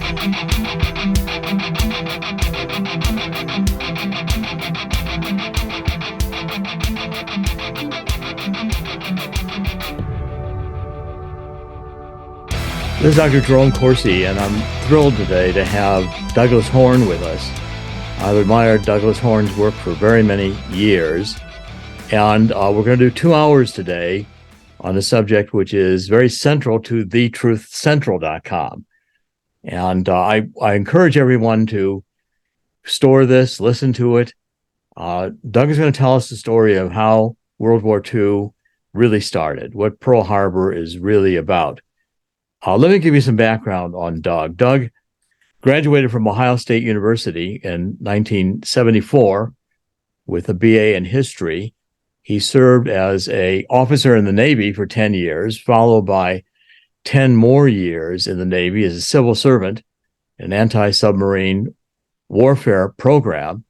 This is Dr. Jerome Corsi, and I'm thrilled today to have Douglas Horne with us. I've admired Douglas Horne's work for very many years, and we're going to do 2 hours today on a subject which is very central to thetruthcentral.com. And I encourage everyone to store this, listen to it. Doug is going to tell us the story of how World War II really started, what Pearl Harbor is really about. Let me give you some background on Doug. Doug graduated from Ohio State University in 1974 with a BA in history. He served as an officer in the Navy for 10 years, followed by 10 more years in the Navy as a civil servant in an anti-submarine warfare program.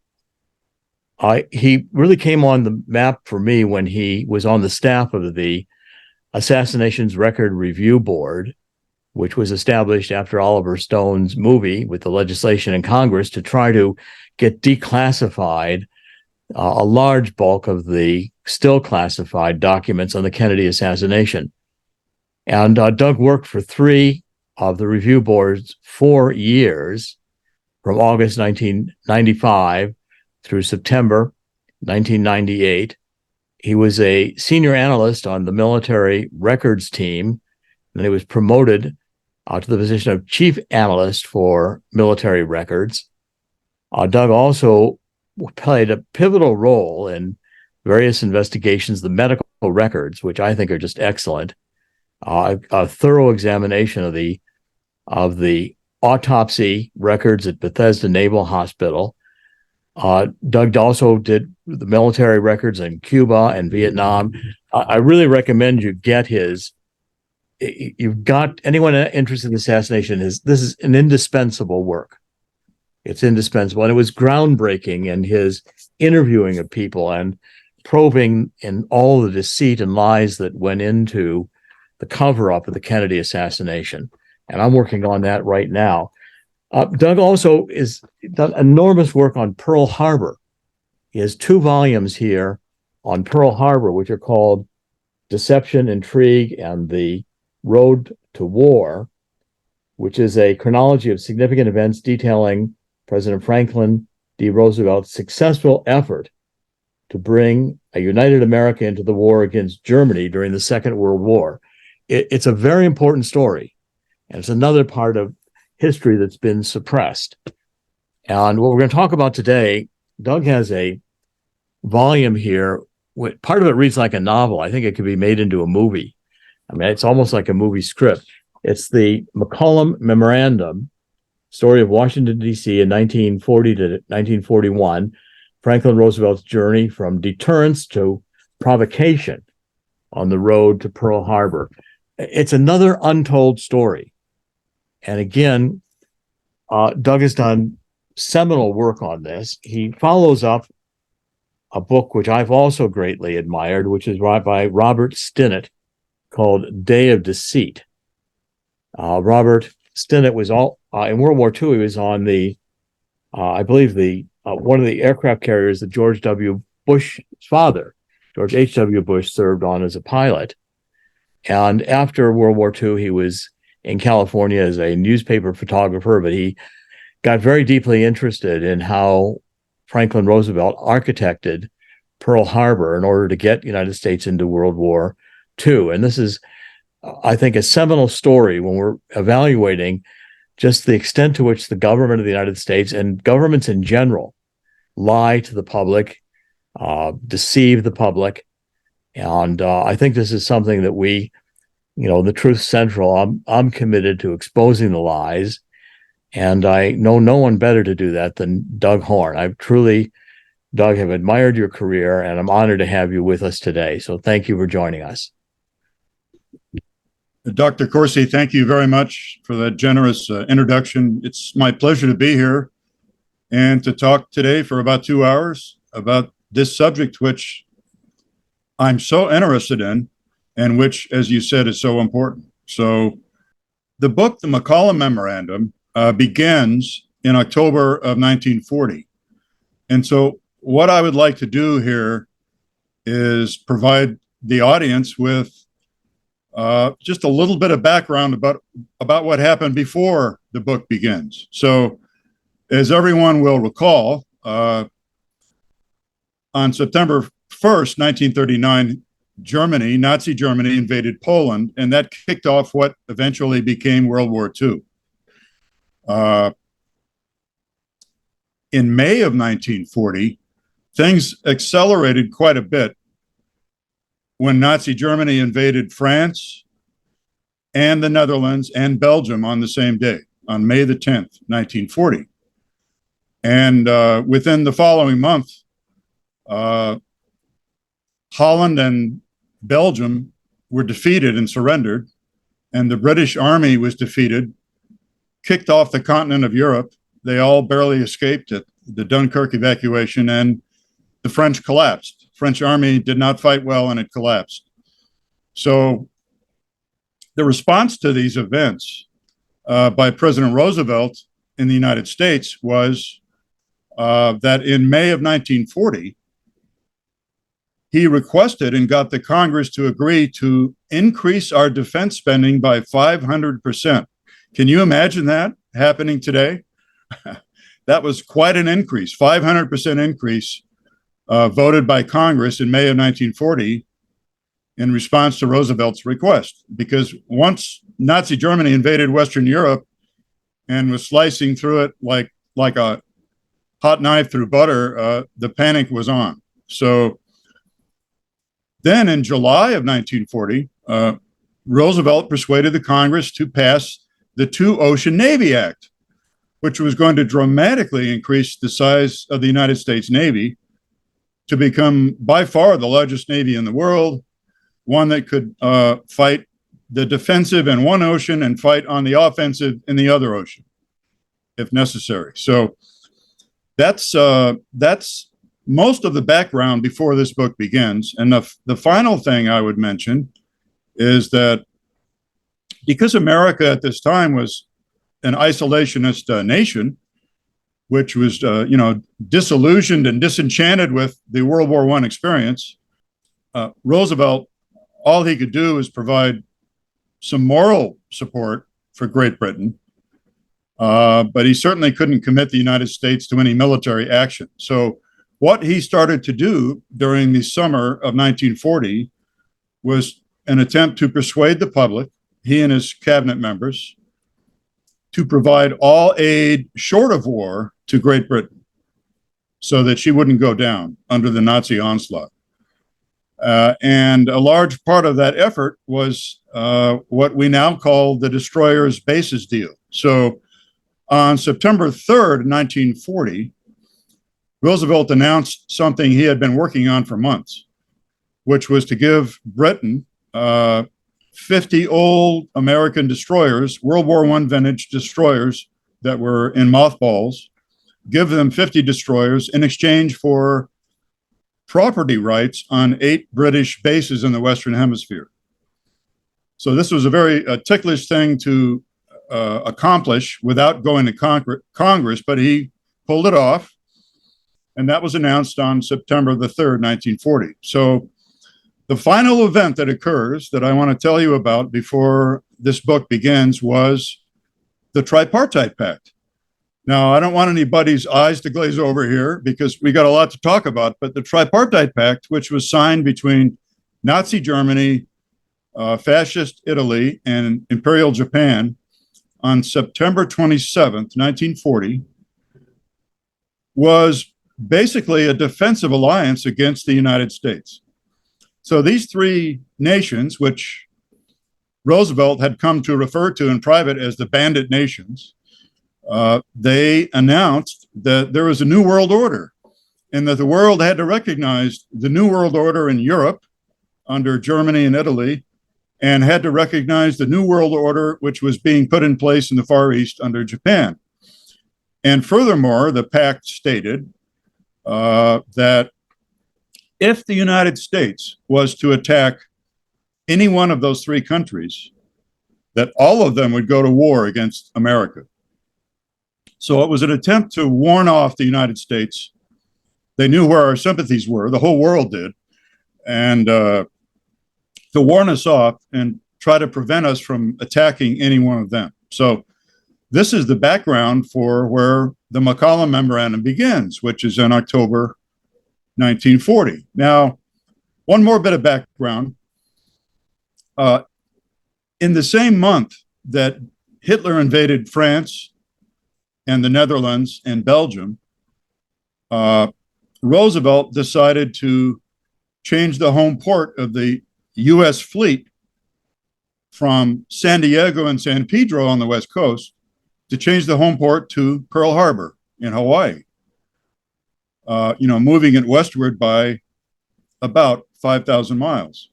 He really came on the map for me when he was on the staff of the Assassinations Record Review Board, which was established after Oliver Stone's movie with the legislation in Congress to try to get declassified a large bulk of the still classified documents on the Kennedy assassination. And Doug worked for 3 of the review boards 4 years, from August 1995 through September 1998. He was a senior analyst on the military records team, and he was promoted to the position of chief analyst for military records. Doug also played a pivotal role in various investigations, the medical records, which I think are just excellent. A thorough examination of the autopsy records at Bethesda Naval Hospital. Doug also did the military records in Cuba and Vietnam. I really recommend you get his. You've got anyone interested in assassination, this is an indispensable work. It's indispensable. And it was groundbreaking in his interviewing of people and probing in all the deceit and lies that went into the cover-up of the Kennedy assassination. And I'm working on that right now. Doug also has done enormous work on Pearl Harbor. He has 2 volumes here on Pearl Harbor, which are called Deception, Intrigue, and the Road to War, which is a chronology of significant events detailing President Franklin D. Roosevelt's successful effort to bring a united America into the war against Germany during the Second World War. It's a very important story, and it's another part of history that's been suppressed. And what we're going to talk about today, Doug has a volume here. Part of it reads like a novel. I think it could be made into a movie. I mean, it's almost like a movie script. It's the McCollum Memorandum, story of Washington, D.C. in 1940 to 1941, Franklin Roosevelt's journey from deterrence to provocation on the road to Pearl Harbor. It's another untold story. And again, Doug has done seminal work on this. He follows up a book which I've also greatly admired, which is by Robert Stinnett, called Day of Deceit. Robert Stinnett was in World War II. He was on I believe one of the aircraft carriers that George W. Bush's father, George H.W. Bush, served on as a pilot. And after World War II, he was in California as a newspaper photographer, but he got very deeply interested in how Franklin Roosevelt architected Pearl Harbor in order to get the United States into World War II. And this is, I think, a seminal story when we're evaluating just the extent to which the government of the United States and governments in general lie to the public, deceive the public. And I think this is something that the Truth Central, I'm committed to exposing the lies. And I know no one better to do that than Doug Horne. I've truly, Doug, have admired your career, and I'm honored to have you with us today. So thank you for joining us. Dr. Corsi, thank you very much for that generous introduction. It's my pleasure to be here and to talk today for about 2 hours about this subject, which I'm so interested in and which, as you said, is so important. So the book, the McCollum Memorandum, begins in October of 1940. And so what I would like to do here is provide the audience with just a little bit of background about what happened before the book begins. So as everyone will recall, on September 1st, 1939, Nazi Germany invaded Poland, and that kicked off what eventually became World War II. In May of 1940, things accelerated quite a bit when Nazi Germany invaded France and the Netherlands and Belgium on the same day, on May the 10th, 1940. And within the following month, Holland and Belgium were defeated and surrendered, and the British Army was defeated, kicked off the continent of Europe. They all barely escaped it, the Dunkirk evacuation, and the French collapsed. French army did not fight well, and it collapsed. So the response to these events by President Roosevelt in the United States was that in May of 1940, he requested and got the Congress to agree to increase our defense spending by 500%. Can you imagine that happening today? That was quite an increase, 500% increase voted by Congress in May of 1940 in response to Roosevelt's request. Because once Nazi Germany invaded Western Europe and was slicing through it like a hot knife through butter, the panic was on. So then in July of 1940, Roosevelt persuaded the Congress to pass the Two-Ocean Navy Act, which was going to dramatically increase the size of the United States Navy to become by far the largest navy in the world, one that could fight the defensive in one ocean and fight on the offensive in the other ocean, if necessary. So that's most of the background before this book begins. And the final thing I would mention is that because America at this time was an isolationist nation, which was, disillusioned and disenchanted with the World War I experience, Roosevelt, all he could do is provide some moral support for Great Britain, but he certainly couldn't commit the United States to any military action. So what he started to do during the summer of 1940 was an attempt to persuade the public, he and his cabinet members, to provide all aid short of war to Great Britain so that she wouldn't go down under the Nazi onslaught. And a large part of that effort was what we now call the destroyers bases deal. So on September 3rd, 1940, Roosevelt announced something he had been working on for months, which was to give Britain 50 old American destroyers, World War I vintage destroyers that were in mothballs, give them 50 destroyers in exchange for property rights on 8 British bases in the Western Hemisphere. So this was a very ticklish thing to accomplish without going to Congress, but he pulled it off. And that was announced on September the 3rd, 1940. So the final event that occurs that I want to tell you about before this book begins was the Tripartite Pact. Now, I don't want anybody's eyes to glaze over here because we got a lot to talk about, but the Tripartite Pact, which was signed between Nazi Germany, fascist Italy, and Imperial Japan on September 27th, 1940, was basically a defensive alliance against the United States. So these three nations, which Roosevelt had come to refer to in private as the bandit nations, they announced that there was a new world order and that the world had to recognize the new world order in Europe under Germany and Italy, and had to recognize the new world order which was being put in place in the Far East under Japan. And furthermore, the pact stated that if the United States was to attack any one of those three countries, that all of them would go to war against America. So it was an attempt to warn off the United States. They knew where our sympathies were, the whole world did, and to warn us off and try to prevent us from attacking any one of them. So this is the background for where the McCollum Memorandum begins, which is in October 1940. Now, one more bit of background. In the same month that Hitler invaded France and the Netherlands and Belgium, Roosevelt decided to change the home port of the U.S. fleet from San Diego and San Pedro on the West Coast to change the home port to Pearl Harbor in Hawaii, moving it westward by about 5,000 miles.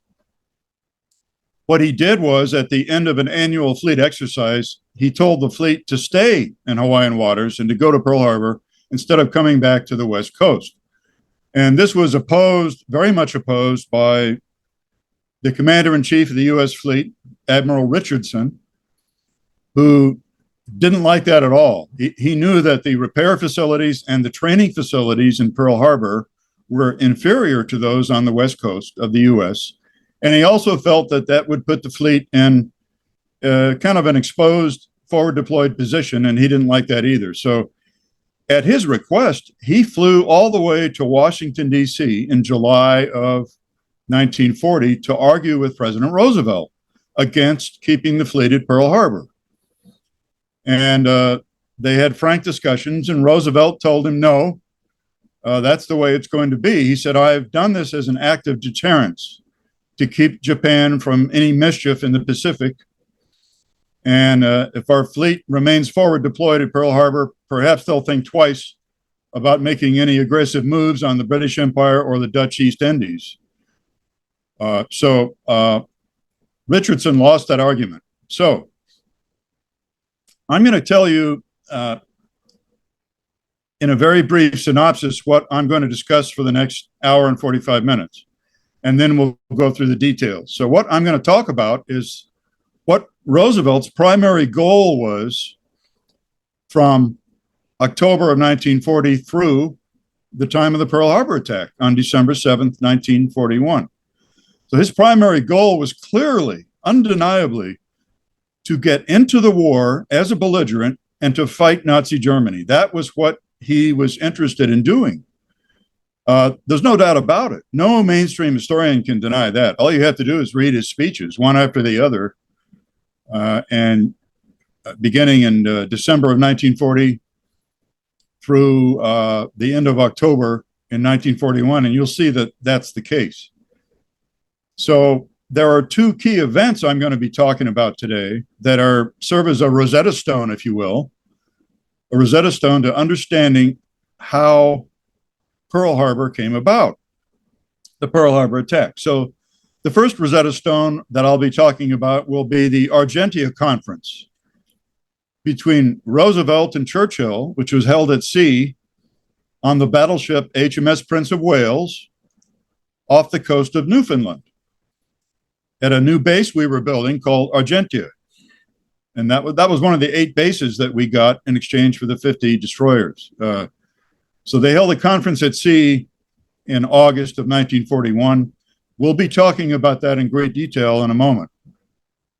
What he did was, at the end of an annual fleet exercise, he told the fleet to stay in Hawaiian waters and to go to Pearl Harbor instead of coming back to the West Coast. And this was very much opposed by the commander-in-chief of the U.S. fleet, Admiral Richardson, who didn't like that at all. He knew that the repair facilities and the training facilities in Pearl Harbor were inferior to those on the West Coast of the U.S., and he also felt that that would put the fleet in kind of an exposed forward deployed position, and he didn't like that either. So at his request, he flew all the way to Washington, D.C. in July of 1940 to argue with President Roosevelt against keeping the fleet at Pearl Harbor. And they had frank discussions, and Roosevelt told him, no, that's the way it's going to be. He said, I've done this as an act of deterrence to keep Japan from any mischief in the Pacific. And if our fleet remains forward deployed at Pearl Harbor, perhaps they'll think twice about making any aggressive moves on the British Empire or the Dutch East Indies. So Richardson lost that argument. So I'm going to tell you in a very brief synopsis what I'm going to discuss for the next hour and 45 minutes. And then we'll go through the details. So what I'm going to talk about is what Roosevelt's primary goal was from October of 1940 through the time of the Pearl Harbor attack on December 7th, 1941. So his primary goal was clearly, undeniably, to get into the war as a belligerent and to fight Nazi Germany. That was what he was interested in doing. There's no doubt about it. No mainstream historian can deny that. All you have to do is read his speeches, one after the other, and beginning in December of 1940 through the end of October in 1941, and you'll see that that's the case. So there are two key events I'm going to be talking about today that serve as a Rosetta Stone, if you will, a Rosetta Stone to understanding how Pearl Harbor came about, the Pearl Harbor attack. So the first Rosetta Stone that I'll be talking about will be the Argentia Conference between Roosevelt and Churchill, which was held at sea on the battleship HMS Prince of Wales off the coast of Newfoundland at a new base we were building called Argentia. And that was one of the 8 bases that we got in exchange for the 50 destroyers. So they held a conference at sea in August of 1941. We'll be talking about that in great detail in a moment,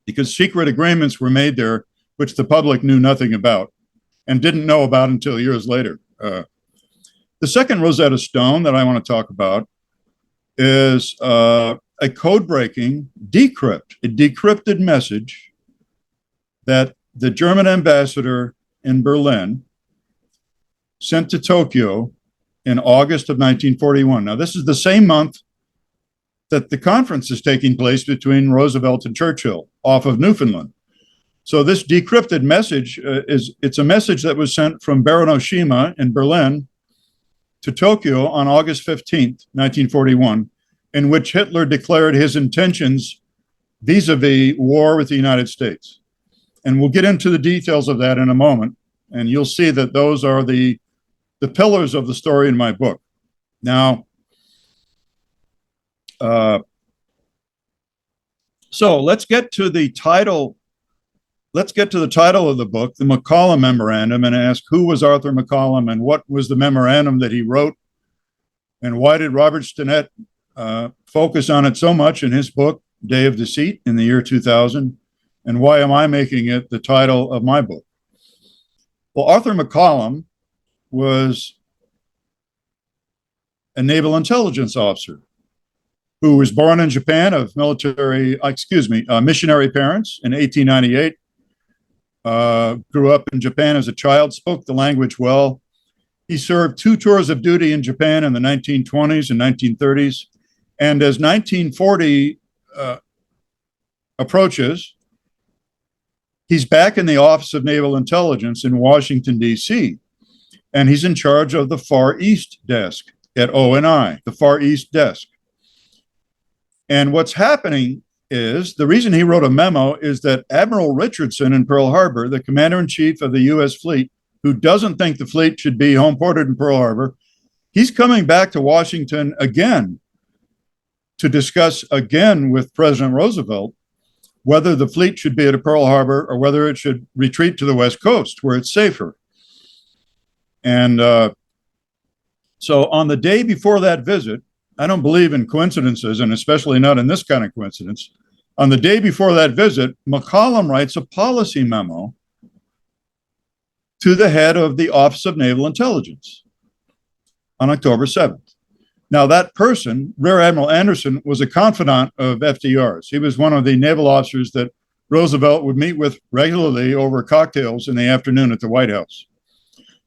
because secret agreements were made there, which the public knew nothing about and didn't know about until years later. The second Rosetta Stone that I want to talk about is a code-breaking decrypt, a decrypted message that the German ambassador in Berlin sent to Tokyo in August of 1941. Now, this is the same month that the conference is taking place between Roosevelt and Churchill off of Newfoundland. So this decrypted message it's a message that was sent from Baranoshima in Berlin to Tokyo on August 15th, 1941, in which Hitler declared his intentions vis-a-vis war with the United States. And we'll get into the details of that in a moment, and you'll see that those are the pillars of the story in my book. Now, so let's get to the title. let's get to the title of the book, the McCollum Memorandum, and ask who was Arthur McCollum and what was the memorandum that he wrote, and why did Robert Stinnett focus on it so much in his book, Day of Deceit, in the year 2000, and why am I making it the title of my book? Well, Arthur McCollum was a naval intelligence officer who was born in Japan of missionary parents in 1898, grew up in Japan as a child, spoke the language well. He served 2 tours of duty in Japan in the 1920s and 1930s. And as 1940 approaches, he's back in the Office of Naval Intelligence in Washington, D.C., and he's in charge of the Far East Desk at ONI, the Far East Desk. And what's happening is, the reason he wrote a memo is that Admiral Richardson in Pearl Harbor, the commander-in-chief of the U.S. fleet, who doesn't think the fleet should be home-ported in Pearl Harbor, he's coming back to Washington again to discuss again with President Roosevelt whether the fleet should be at Pearl Harbor or whether it should retreat to the West Coast where it's safer. And so on the day before that visit, I don't believe in coincidences, and especially not in this kind of coincidence. On the day before that visit, McCollum writes a policy memo to the head of the Office of Naval Intelligence on October 7th. Now, that person, Rear Admiral Anderson, was a confidant of FDR's. He was one of the naval officers that Roosevelt would meet with regularly over cocktails in the afternoon at the White House.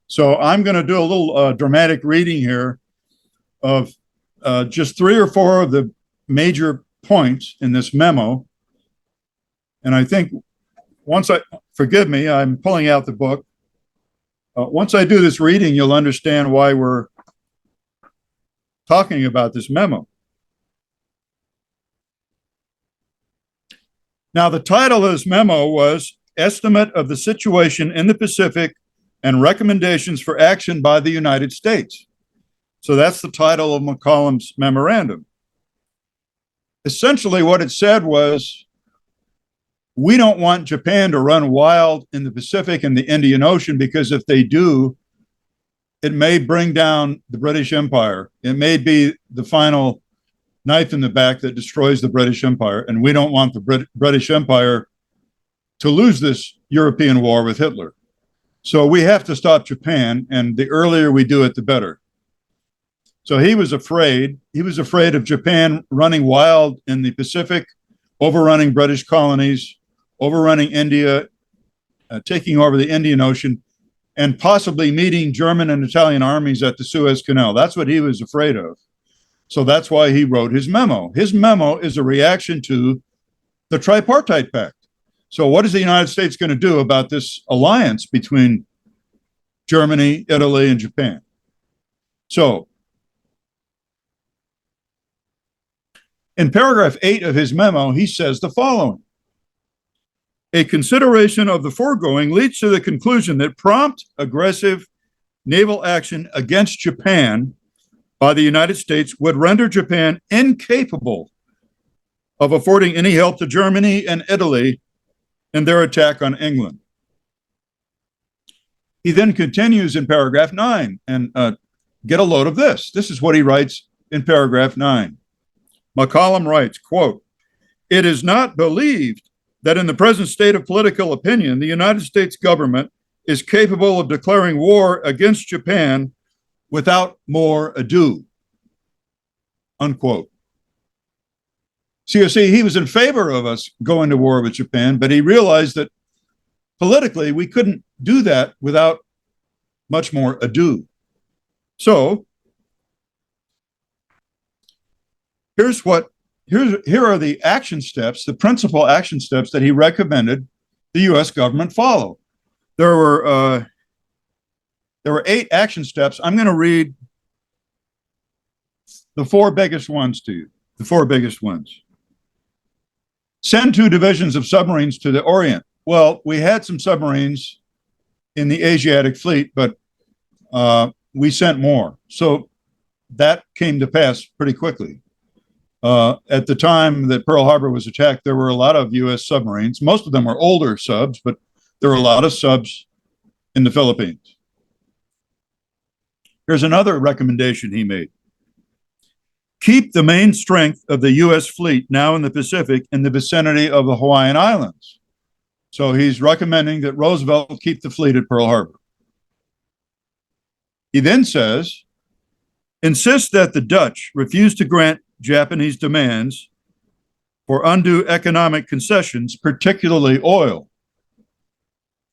So I'm going to do a little dramatic reading here of just 3 or 4 of the major points in this memo. And I think forgive me, I'm pulling out the book. Once I do this reading, you'll understand why we're talking about this memo. Now, the title of this memo was Estimate of the Situation in the Pacific and Recommendations for Action by the United States. So that's the title of McCollum's memorandum. Essentially, what it said was, we don't want Japan to run wild in the Pacific and the Indian Ocean, because if they do, it may bring down the British Empire. It may be the final knife in the back that destroys the British Empire, and we don't want the British Empire to lose this European war with Hitler. So we have to stop Japan, and the earlier we do it, the better. So he was afraid of Japan running wild in the Pacific, overrunning British colonies, overrunning India, taking over the Indian Ocean, and possibly meeting German and Italian armies at the Suez Canal. That's what he was afraid of. So that's why he wrote his memo. His memo is a reaction to the Tripartite Pact. So what is the United States going to do about this alliance between Germany, Italy, and Japan? So in paragraph 8 of his memo, he says the following: a consideration of the foregoing leads to the conclusion that prompt, aggressive naval action against Japan by the United States would render Japan incapable of affording any help to Germany and Italy in their attack on England. He then continues in paragraph 9, and get a load of this. This is what he writes in paragraph 9. McCollum writes, quote, "It is not believed that in the present state of political opinion, the United States government is capable of declaring war against Japan without more ado," unquote. So you see, he was in favor of us going to war with Japan, but he realized that politically we couldn't do that without much more ado. So here are the action steps, the principal action steps that he recommended the U.S. government follow. There were 8 action steps. I'm going to read the 4 biggest ones to you. The 4 biggest ones. Send 2 divisions of submarines to the Orient. Well, we had some submarines in the Asiatic fleet, but we sent more. So that came to pass pretty quickly. At the time that Pearl Harbor was attacked, there were a lot of U.S. submarines. Most of them were older subs, but there were a lot of subs in the Philippines. Here's another recommendation he made. Keep the main strength of the U.S. fleet now in the Pacific in the vicinity of the Hawaiian Islands. So he's recommending that Roosevelt keep the fleet at Pearl Harbor. He then says, insist that the Dutch refuse to grant Japanese demands for undue economic concessions, particularly oil.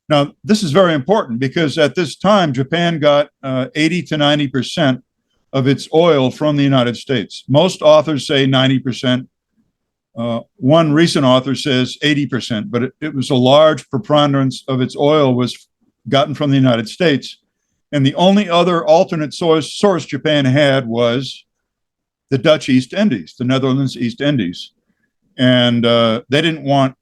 Now, this is very important because at this time, Japan got 80 to 90% of its oil from the United States. Most authors say 90%. One recent author says 80%, but it was a large preponderance of its oil was gotten from the United States. And the only other alternate source Japan had was the Dutch East Indies, the Netherlands East Indies. And they didn't want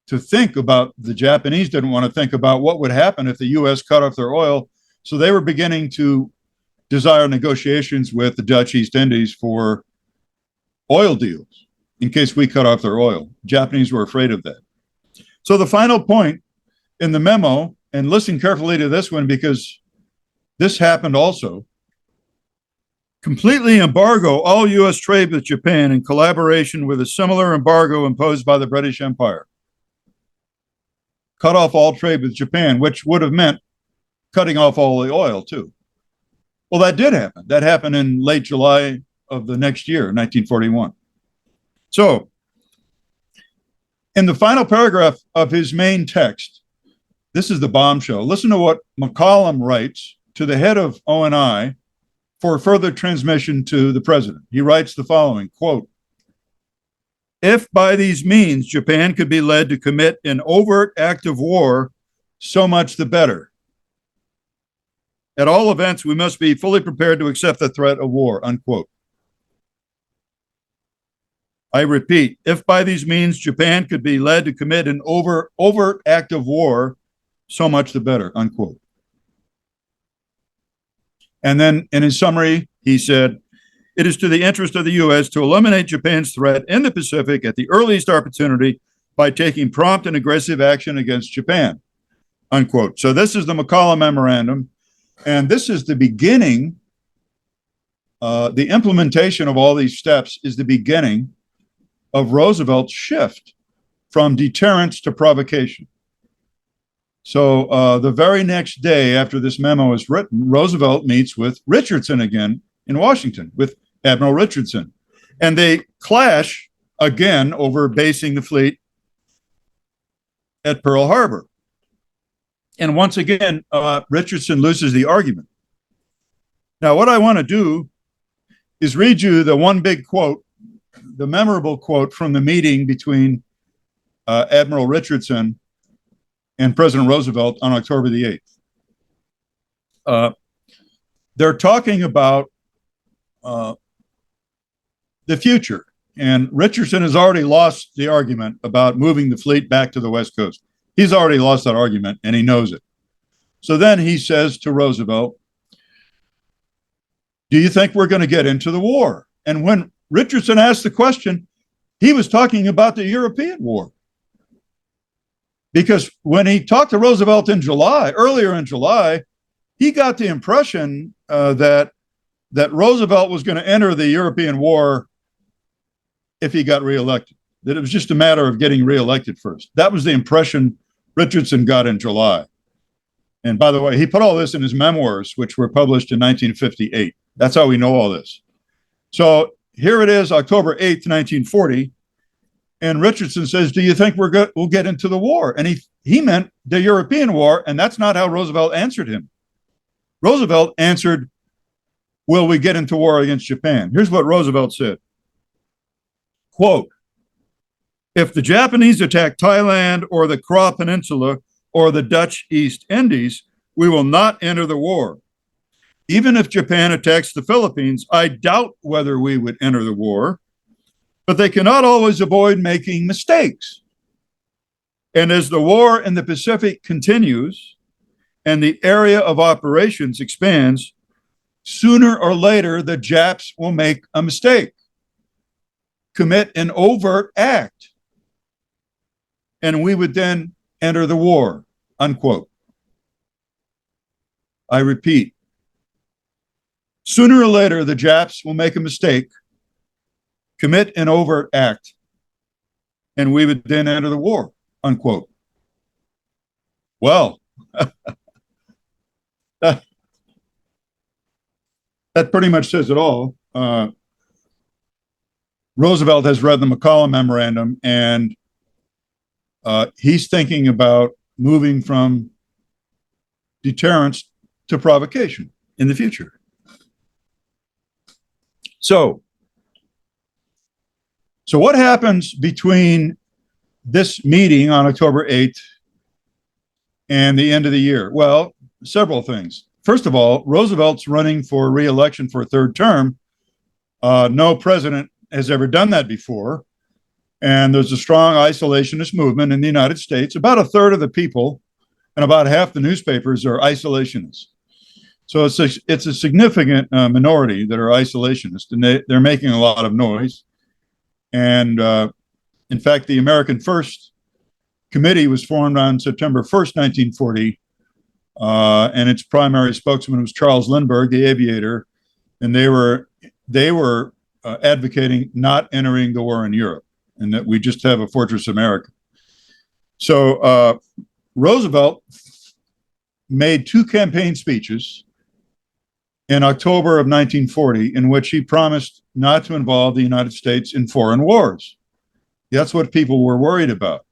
to think about, the Japanese didn't want to think about what would happen if the US cut off their oil. So they were beginning to desire negotiations with the Dutch East Indies for oil deals in case we cut off their oil. Japanese were afraid of that. So the final point in the memo, and listen carefully to this one because this happened also, completely embargo all U.S. trade with Japan in collaboration with a similar embargo imposed by the British Empire. Cut off all trade with Japan, which would have meant cutting off all the oil too. Well, that did happen. That happened in late July of the next year, 1941. So, in the final paragraph of his main text, this is the bombshell. Listen to what McCollum writes to the head of ONI for further transmission to the president. He writes the following, quote, if by these means Japan could be led to commit an overt act of war, so much the better. At all events, we must be fully prepared to accept the threat of war, unquote. I repeat, if by these means Japan could be led to commit an overt act of war, so much the better, unquote. And then in his summary, he said, it is to the interest of the U.S. to eliminate Japan's threat in the Pacific at the earliest opportunity by taking prompt and aggressive action against Japan, unquote. So this is the McCollum Memorandum, and this is the beginning, the implementation of all these steps is the beginning of Roosevelt's shift from deterrence to provocation. So the very next day after this memo is written, Roosevelt meets with Richardson again in Washington, with Admiral Richardson. And they clash again over basing the fleet at Pearl Harbor. And once again, Richardson loses the argument. Now, what I want to do is read you the one big quote, the memorable quote from the meeting between Admiral Richardson and President Roosevelt on October the 8th. They're talking about the future, and Richardson has already lost the argument about moving the fleet back to the West Coast. He's already lost that argument, and he knows it. So then he says to Roosevelt, do you think we're going to get into the war? And when Richardson asked the question, he was talking about the European war. Because when he talked to Roosevelt in July, earlier in July, he got the impression that Roosevelt was going to enter the European war if he got reelected, that it was just a matter of getting reelected first. That was the impression Richardson got in July. And by the way, he put all this in his memoirs, which were published in 1958. That's how we know all this. So here it is, October 8th, 1940. And Richardson says, do you think we'll get into the war? And he meant the European war, and that's not how Roosevelt answered him. Roosevelt answered, will we get into war against Japan? Here's what Roosevelt said. Quote, if the Japanese attack Thailand or the Kra Peninsula or the Dutch East Indies, we will not enter the war. Even if Japan attacks the Philippines, I doubt whether we would enter the war, but they cannot always avoid making mistakes. And as the war in the Pacific continues and the area of operations expands, Sooner or later, the Japs will make a mistake, commit an overt act, and we would then enter the war, unquote. I repeat, sooner or later, the Japs will make a mistake, commit an overt act, and we would then enter the war, unquote. Well, that pretty much says it all. Roosevelt has read the McCollum Memorandum, and he's thinking about moving from deterrence to provocation in the future. So what happens between this meeting on October 8th and the end of the year? Well, several things. First of all, Roosevelt's running for re-election for a third term. No president has ever done that before. And there's a strong isolationist movement in the United States. About a third of the people and about half the newspapers are isolationists. So it's a significant minority that are isolationist, and they're making a lot of noise. And in fact, the American First Committee was formed on September 1st, 1940, and its primary spokesman was Charles Lindbergh, the aviator, and they were advocating not entering the war in Europe, and that we just have a Fortress America. So Roosevelt made two campaign speeches in October of 1940 in which he promised not to involve the United States in foreign wars. That's what people were worried about.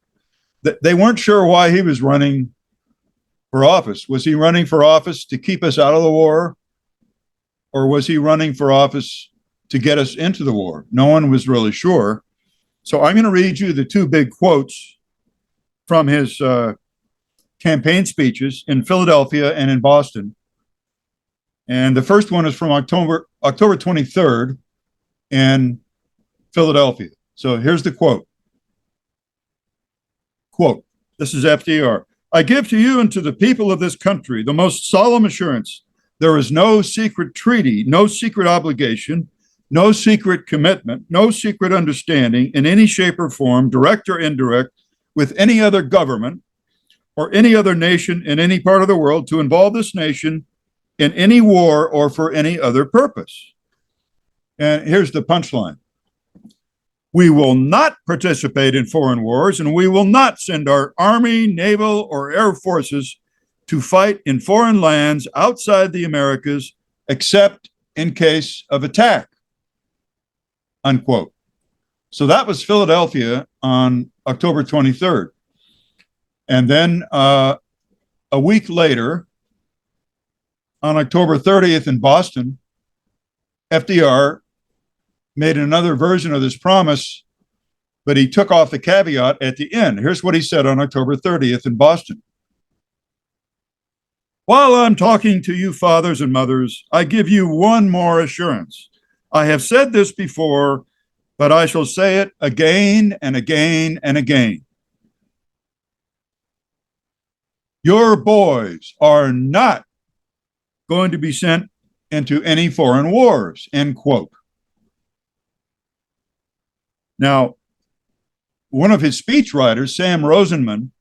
They weren't sure why he was running for office. Was he running for office to keep us out of the war? Or was he running for office to get us into the war? No one was really sure. So I'm going to read you the two big quotes from his campaign speeches in Philadelphia and in Boston. And the first one is from October 23rd in Philadelphia. So here's the quote. Quote, this is FDR. I give to you and to the people of this country the most solemn assurance there is no secret treaty, no secret obligation, no secret commitment, no secret understanding in any shape or form, direct or indirect, with any other government or any other nation in any part of the world to involve this nation in any war or for any other purpose. And here's the punchline. We will not participate in foreign wars, and we will not send our army, naval, or air forces to fight in foreign lands outside the Americas, except in case of attack, unquote. So that was Philadelphia on October 23rd. And then a week later, on October 30th in Boston, FDR made another version of this promise, but he took off the caveat at the end. Here's what he said on October 30th in Boston. While I'm talking to you fathers and mothers, I give you one more assurance. I have said this before, but I shall say it again and again and again. Your boys are not going to be sent into any foreign wars, end quote. Now, one of his speechwriters, Sam Rosenman,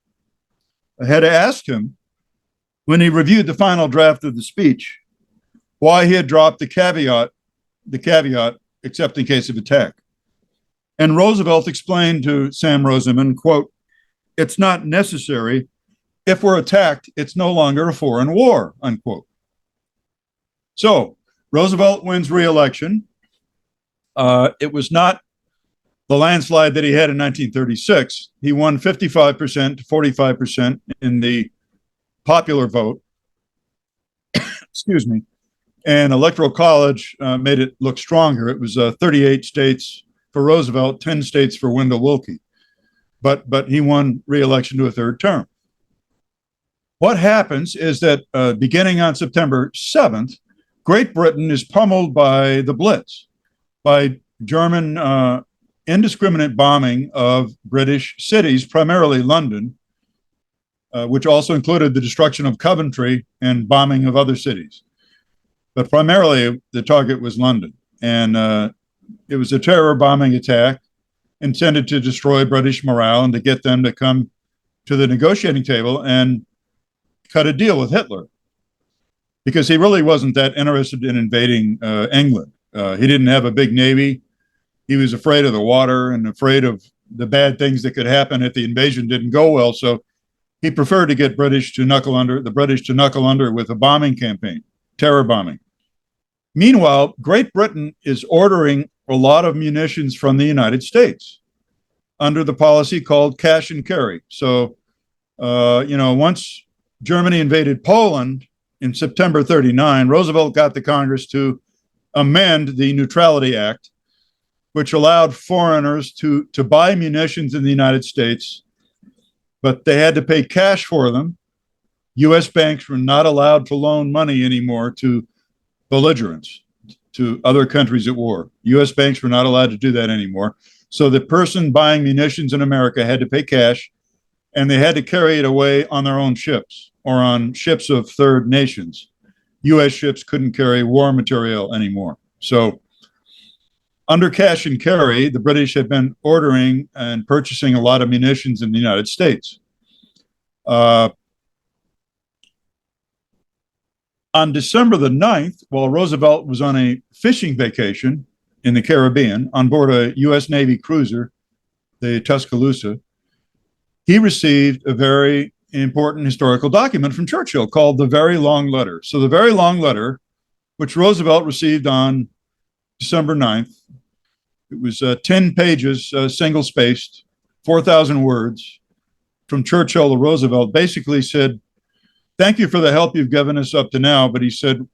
had asked him when he reviewed the final draft of the speech why he had dropped the caveat, except in case of attack. And Roosevelt explained to Sam Rosenman, quote, it's not necessary. If we're attacked, it's no longer a foreign war, unquote. So Roosevelt wins re-election. It was not the landslide that he had in 1936. He won 55% to 45% in the popular vote. Excuse me. And Electoral College made it look stronger. It was 38 states for Roosevelt, 10 states for Wendell Willkie. But he won re-election to a third term. What happens is that beginning on September 7th, Great Britain is pummeled by the Blitz, by German indiscriminate bombing of British cities, primarily London, which also included the destruction of Coventry and bombing of other cities. but primarily the target was London. And it was a terror bombing attack intended to destroy British morale and to get them to come to the negotiating table and cut a deal with Hitler, because he really wasn't that interested in invading England. He didn't have a big navy. He was afraid of the water and afraid of the bad things that could happen if the invasion didn't go well. So he preferred to get the British to knuckle under with a bombing campaign, terror bombing. Meanwhile, Great Britain is ordering a lot of munitions from the United States under the policy called cash and carry. So, once Germany invaded Poland in September 39, Roosevelt got the Congress to amend the Neutrality Act, which allowed foreigners to buy munitions in the United States, but they had to pay cash for them. U.S. banks were not allowed to loan money anymore to belligerents, to other countries at war. U.S. banks were not allowed to do that anymore. So the person buying munitions in America had to pay cash, and they had to carry it away on their own ships or on ships of third nations. U.S. ships couldn't carry war material anymore. So under cash and carry, the British had been ordering and purchasing a lot of munitions in the United States. On December the 9th, while Roosevelt was on a fishing vacation in the Caribbean on board a U.S. Navy cruiser, the Tuscaloosa, he received a very important historical document from Churchill called the Very Long Letter. So the Very Long Letter, which Roosevelt received on December 9th, it was 10 pages, single-spaced, 4,000 words from Churchill to Roosevelt, basically said, thank you for the help you've given us up to now, but he said,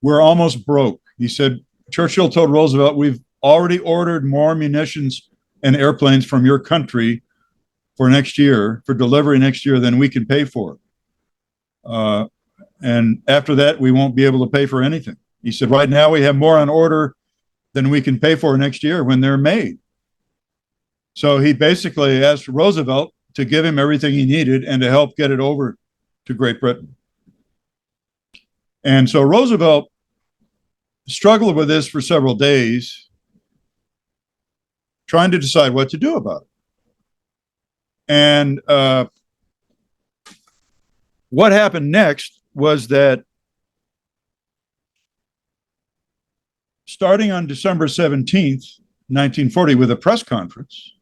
we're almost broke. He said, Churchill told Roosevelt, we've already ordered more munitions and airplanes from your country for next year, for delivery next year, than we can pay for. And after that, we won't be able to pay for anything. He said, right now we have more on order than we can pay for next year when they're made. So he basically asked Roosevelt to give him everything he needed and to help get it over to Great Britain. And so Roosevelt struggled with this for several days, trying to decide what to do about it. And what happened next was that starting on December 17th, 1940, with a press conference,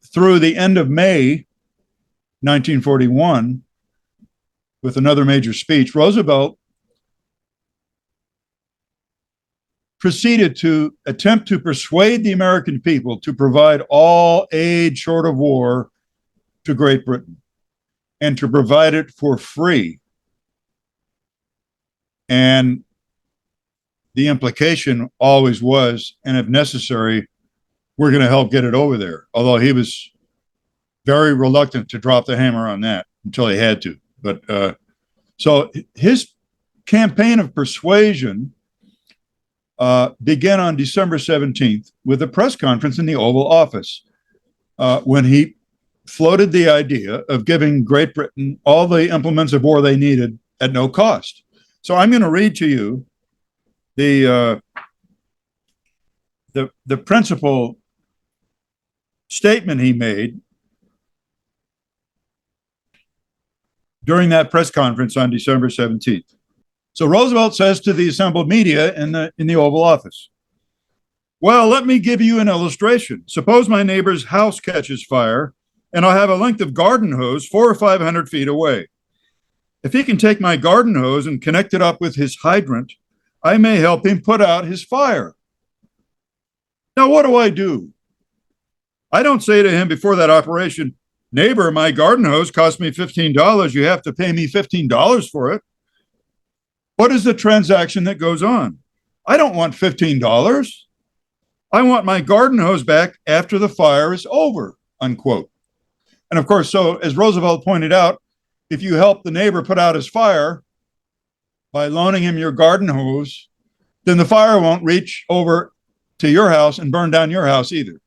through the end of May 1941, with another major speech, Roosevelt proceeded to attempt to persuade the American people to provide all aid short of war to Great Britain and to provide it for free. And the implication always was, and if necessary, we're going to help get it over there. Although he was very reluctant to drop the hammer on that until he had to. But so his campaign of persuasion began on December 17th with a press conference in the Oval Office when he floated the idea of giving Great Britain all the implements of war they needed at no cost. So I'm going to read to you the principal statement he made during that press conference on December 17th. So Roosevelt says to the assembled media in the Oval Office, well, let me give you an illustration. Suppose my neighbor's house catches fire and I have a length of garden hose 400 or 500 feet away. If he can take my garden hose and connect it up with his hydrant, I may help him put out his fire. Now, what do? I don't say to him before that operation, neighbor, my garden hose cost me $15. You have to pay me $15 for it. What is the transaction that goes on? I don't want $15. I want my garden hose back after the fire is over, unquote. And of course, so as Roosevelt pointed out, if you help the neighbor put out his fire by loaning him your garden hose, then the fire won't reach over to your house and burn down your house either.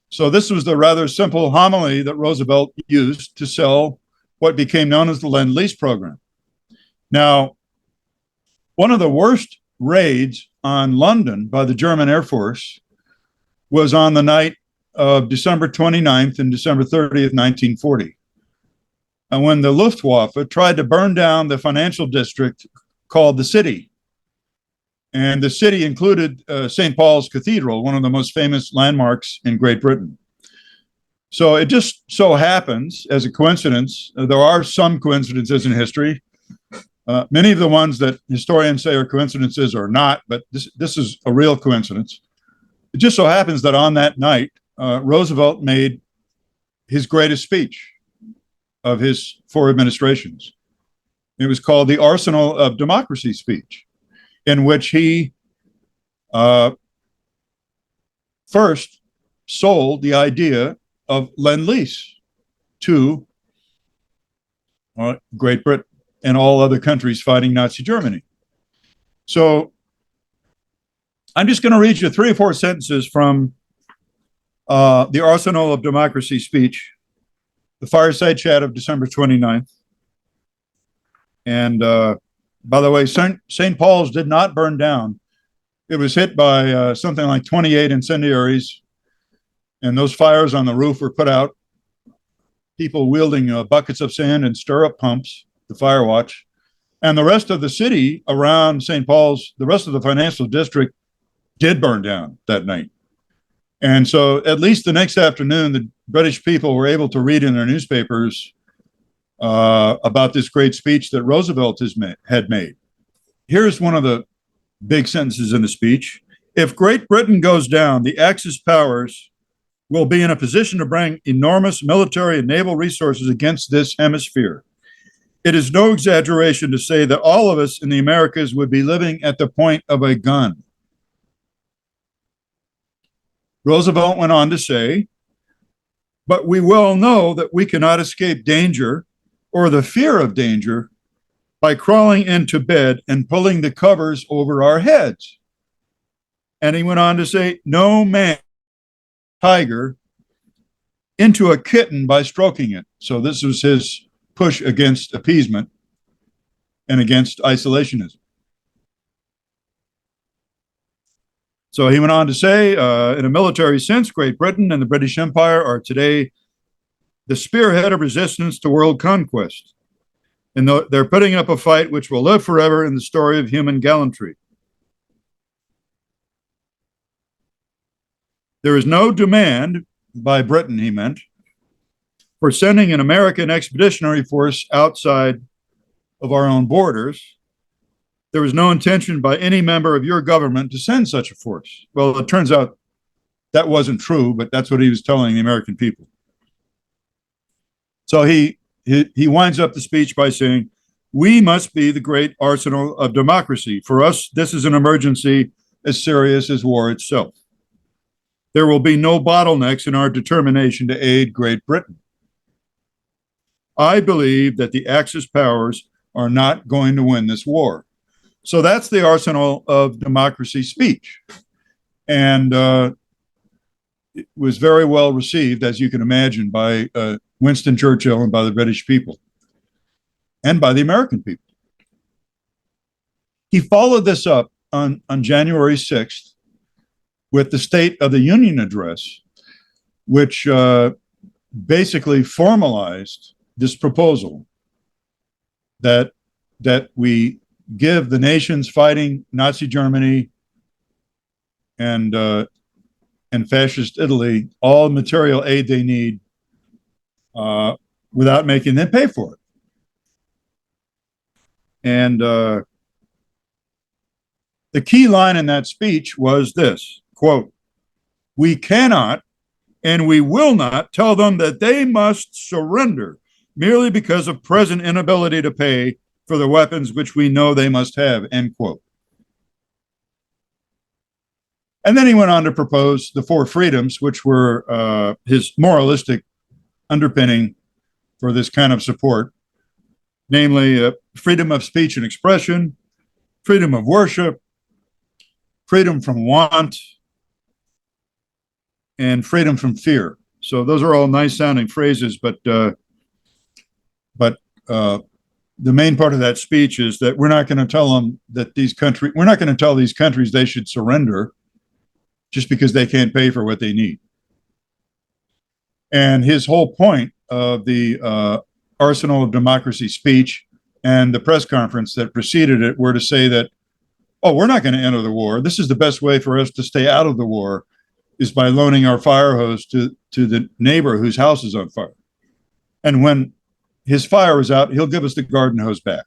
So this was the rather simple homily that Roosevelt used to sell what became known as the Lend-Lease program. Now, One of the worst raids on London by the German Air Force was on the night of December 29th and December 30th, 1940. And when the Luftwaffe tried to burn down the financial district called the City. And the city included St. Paul's Cathedral, one of the most famous landmarks in Great Britain. So it just so happens, as a coincidence, there are some coincidences in history. Many of the ones that historians say are coincidences are not, but this is a real coincidence. It just so happens that on that night, Roosevelt made his greatest speech of his 4 administrations. It was called the Arsenal of Democracy speech, in which he first sold the idea of Lend-Lease to Great Britain and all other countries fighting Nazi Germany. So I'm just going to read you 3 or 4 sentences from the Arsenal of Democracy speech, the fireside chat of December 29th. And by the way, St. Paul's did not burn down. It was hit by something like 28 incendiaries, and those fires on the roof were put out. People wielding buckets of sand and stirrup pumps, the fire watch. And the rest of the city around St. Paul's, the rest of the financial district did burn down that night. And so at least the next afternoon, the British people were able to read in their newspapers about this great speech that Roosevelt had made. Here's one of the big sentences in the speech. If Great Britain goes down, the Axis powers will be in a position to bring enormous military and naval resources against this hemisphere. It is no exaggeration to say that all of us in the Americas would be living at the point of a gun. Roosevelt went on to say, but we well know that we cannot escape danger or the fear of danger by crawling into bed and pulling the covers over our heads. And he went on to say, no man, tiger, into a kitten by stroking it. So this was his push against appeasement and against isolationism. So he went on to say, in a military sense, Great Britain and the British Empire are today the spearhead of resistance to world conquest. And they're putting up a fight which will live forever in the story of human gallantry. There is no demand by Britain, he meant, for sending an American expeditionary force outside of our own borders. There was no intention by any member of your government to send such a force. Well, it turns out that wasn't true, but that's what he was telling the American people. So he winds up the speech by saying, we must be the great arsenal of democracy. For us, this is an emergency as serious as war itself. There will be no bottlenecks in our determination to aid Great Britain. I believe that the Axis powers are not going to win this war. So that's the Arsenal of Democracy speech. And it was very well received, as you can imagine, by Winston Churchill and by the British people and by the American people. He followed this up on January 6th with the State of the Union address, which basically formalized this proposal that we give the nations fighting Nazi Germany and fascist Italy all material aid they need without making them pay for it. And the key line in that speech was this, quote, we cannot and we will not tell them that they must surrender merely because of present inability to pay for the weapons which we know they must have, end quote. And then he went on to propose the 4 freedoms, which were his moralistic underpinning for this kind of support, namely freedom of speech and expression, freedom of worship, freedom from want, and freedom from fear. So those are all nice sounding phrases, but the main part of that speech is that we're not going to tell them that we're not going to tell these countries they should surrender just because they can't pay for what they need. And his whole point of the Arsenal of Democracy speech and the press conference that preceded it were to say that, oh, we're not going to enter the war. This is the best way for us to stay out of the war, is by loaning our fire hose to the neighbor whose house is on fire. And when his fire is out, he'll give us the garden hose back.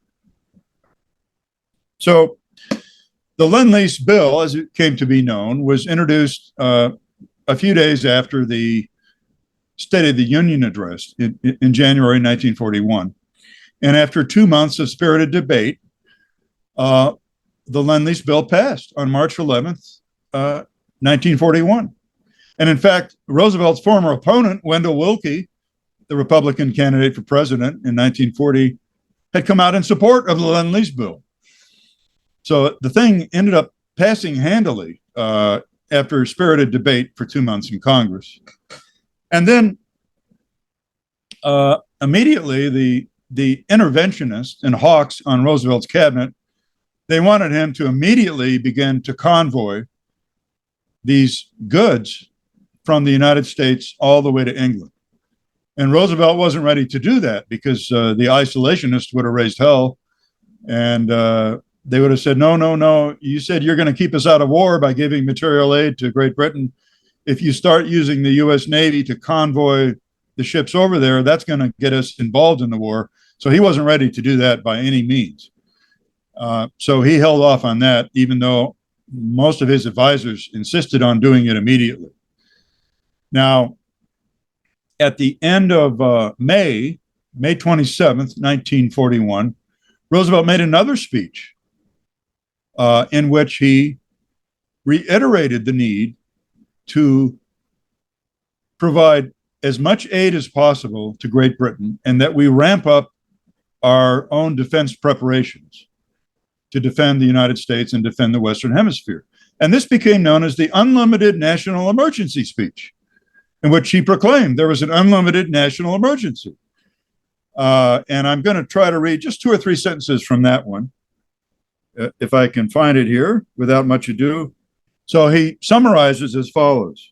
So the Lend-Lease bill, as it came to be known, was introduced a few days after the State of the Union address in January 1941. And after 2 months of spirited debate, the Lend-Lease bill passed on March 11th, 1941. And in fact, Roosevelt's former opponent, Wendell Willkie, the Republican candidate for president in 1940, had come out in support of the Lend-Lease bill. So the thing ended up passing handily after spirited debate for 2 months in Congress. And then immediately the interventionists and hawks on Roosevelt's cabinet, they wanted him to immediately begin to convoy these goods from the United States all the way to England. And Roosevelt wasn't ready to do that because the isolationists would have raised hell, and they would have said, no, you said you're going to keep us out of war by giving material aid to Great Britain. If you start using the U.S. Navy to convoy the ships over there, that's going to get us involved in the war. So he wasn't ready to do that by any means. So he held off on that, even though most of his advisors insisted on doing it immediately. Now, at the end of May 27th, 1941, Roosevelt made another speech in which he reiterated the need to provide as much aid as possible to Great Britain, and that we ramp up our own defense preparations to defend the United States and defend the Western Hemisphere. And this became known as the Unlimited National Emergency speech, in which he proclaimed there was an unlimited national emergency. And I'm going to try to read just 2 or 3 sentences from that one, if I can find it here without much ado. So he summarizes as follows.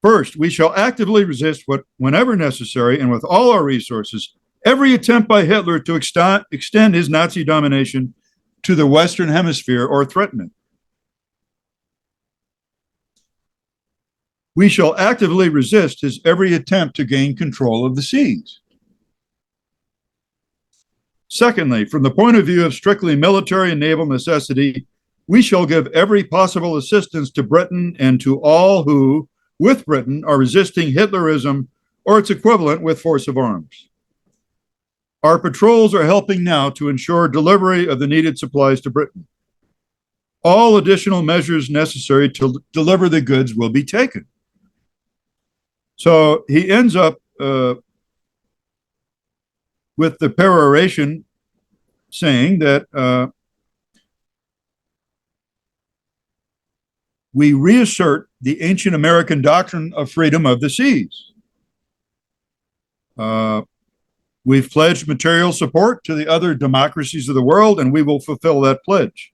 First, we shall actively resist whenever necessary and with all our resources, every attempt by Hitler to extend his Nazi domination to the Western Hemisphere or threaten it. We shall actively resist his every attempt to gain control of the seas. Secondly, from the point of view of strictly military and naval necessity, we shall give every possible assistance to Britain and to all who, with Britain, are resisting Hitlerism or its equivalent with force of arms. Our patrols are helping now to ensure delivery of the needed supplies to Britain. All additional measures necessary to deliver the goods will be taken. So he ends up with the peroration saying that we reassert the ancient American doctrine of freedom of the seas. We've pledged material support to the other democracies of the world, and we will fulfill that pledge.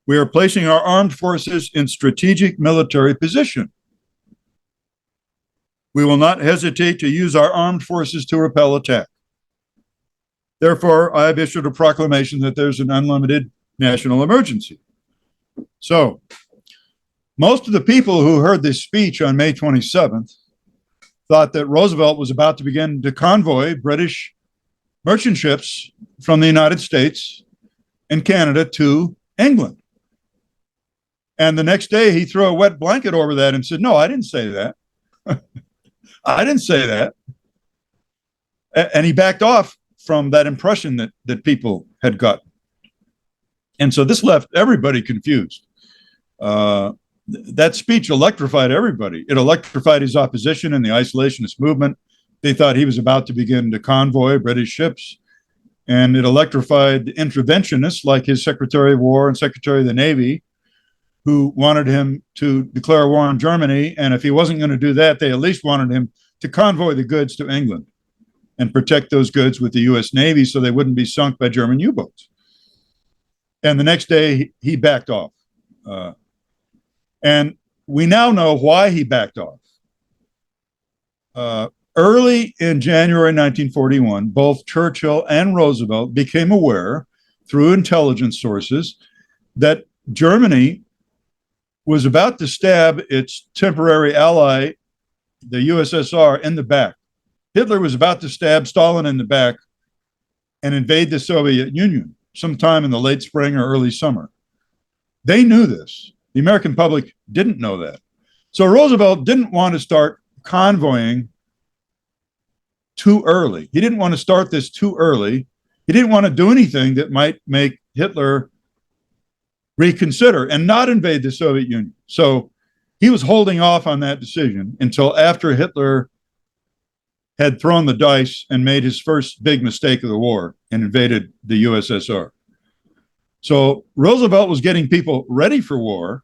We are placing our armed forces in strategic military position. We will not hesitate to use our armed forces to repel attack. Therefore, I have issued a proclamation that there's an unlimited national emergency. So, most of the people who heard this speech on May 27th thought that Roosevelt was about to begin to convoy British merchant ships from the United States and Canada to England. And the next day, he threw a wet blanket over that and said, no, I didn't say that. I didn't say that. And he backed off from that impression that people had gotten. And so this left everybody confused. That speech electrified everybody. It electrified his opposition and the isolationist movement. They thought he was about to begin to convoy British ships. And it electrified the interventionists like his Secretary of War and Secretary of the Navy, who wanted him to declare war on Germany. And if he wasn't going to do that, they at least wanted him to convoy the goods to England. and protect those goods with the U.S. Navy so they wouldn't be sunk by German U-boats. And the next day, he backed off. And we now know why he backed off. Early in January 1941, both Churchill and Roosevelt became aware through intelligence sources that Germany was about to stab its temporary ally, the USSR, in the back. Hitler was about to stab Stalin in the back and invade the Soviet Union sometime in the late spring or early summer. They knew this. The American public didn't know that. So Roosevelt didn't want to start convoying too early. He didn't want to start this too early. He didn't want to do anything that might make Hitler reconsider and not invade the Soviet Union. So he was holding off on that decision until after Hitler had thrown the dice and made his first big mistake of the war and invaded the USSR. So Roosevelt was getting people ready for war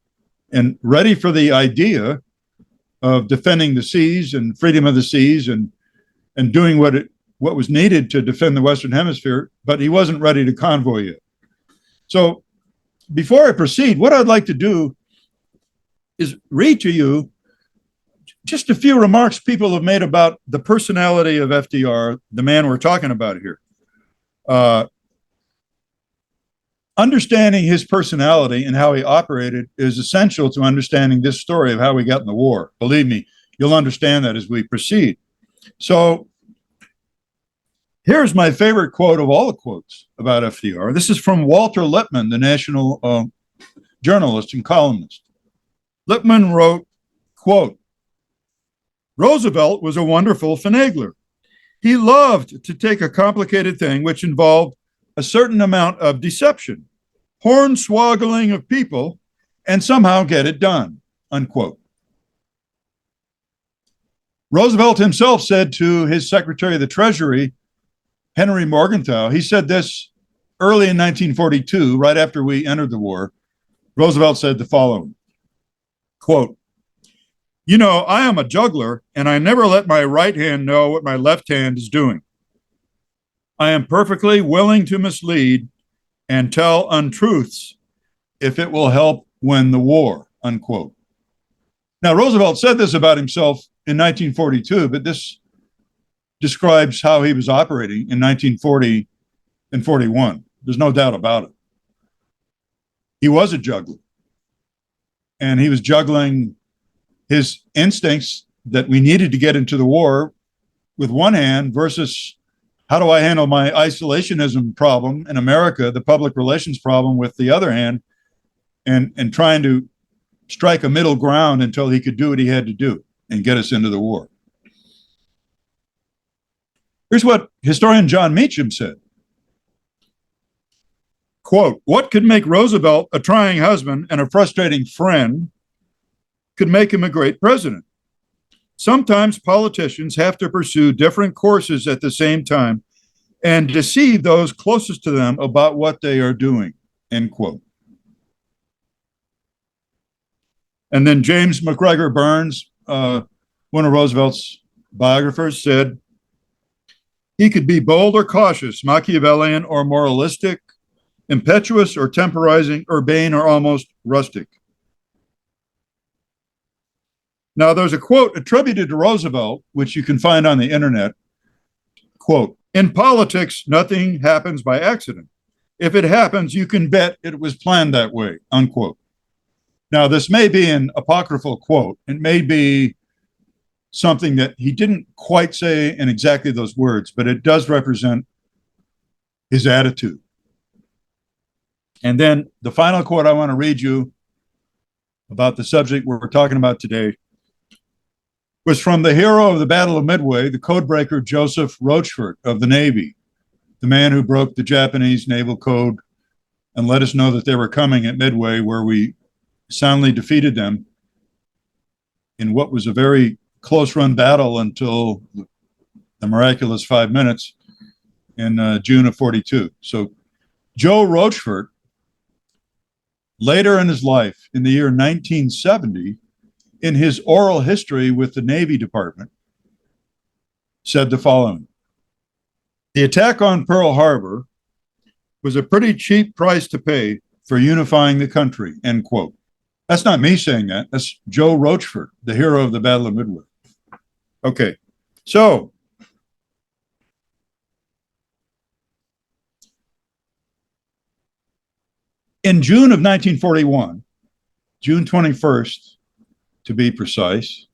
and ready for the idea of defending the seas and freedom of the seas and doing what was needed to defend the Western Hemisphere, but he wasn't ready to convoy yet. So before I proceed, what I'd like to do is read to you just a few remarks people have made about the personality of FDR, the man we're talking about here. Understanding his personality and how he operated is essential to understanding this story of how we got in the war. Believe me, you'll understand that as we proceed. So here's my favorite quote of all the quotes about FDR. This is from Walter Lippmann, the national journalist and columnist. Lippmann wrote, quote, Roosevelt was a wonderful finagler. He loved to take a complicated thing which involved a certain amount of deception, hornswoggling of people, and somehow get it done, unquote. Roosevelt himself said to his Secretary of the Treasury, Henry Morgenthau, he said this early in 1942, right after we entered the war. Roosevelt said the following, quote, you know, I am a juggler and I never let my right hand know what my left hand is doing. I am perfectly willing to mislead and tell untruths if it will help win the war, unquote. Now, Roosevelt said this about himself in 1942, but this describes how he was operating in 1940 and 41. There's no doubt about it. He was a juggler, and he was juggling his instincts that we needed to get into the war with one hand versus how do I handle my isolationism problem in America, the public relations problem with the other hand, and trying to strike a middle ground until he could do what he had to do and get us into the war. Here's what historian John Meacham said. Quote, what could make Roosevelt a trying husband and a frustrating friend could make him a great president. Sometimes politicians have to pursue different courses at the same time and deceive those closest to them about what they are doing, end quote. And then James McGregor Burns, one of Roosevelt's biographers, said, he could be bold or cautious, Machiavellian or moralistic, impetuous or temporizing, urbane or almost rustic. Now, there's a quote attributed to Roosevelt, which you can find on the internet. Quote, in politics, nothing happens by accident. If it happens, you can bet it was planned that way, unquote. Now, this may be an apocryphal quote. It may be something that he didn't quite say in exactly those words, but it does represent his attitude. And then the final quote I want to read you about the subject we're talking about today was from the hero of the Battle of Midway, the codebreaker Joseph Rochefort of the Navy, the man who broke the Japanese naval code and let us know that they were coming at Midway, where we soundly defeated them in what was a very close-run battle until the miraculous 5 minutes in June of 42. So Joe Rochefort, later in his life, in the year 1970, in his oral history with the Navy Department, said the following, The attack on Pearl Harbor was a pretty cheap price to pay for unifying the country, end quote. That's not me saying that. That's Joe Rochefort, the hero of the Battle of Midway. Okay, so in June of 1941, June 21st, to be precise,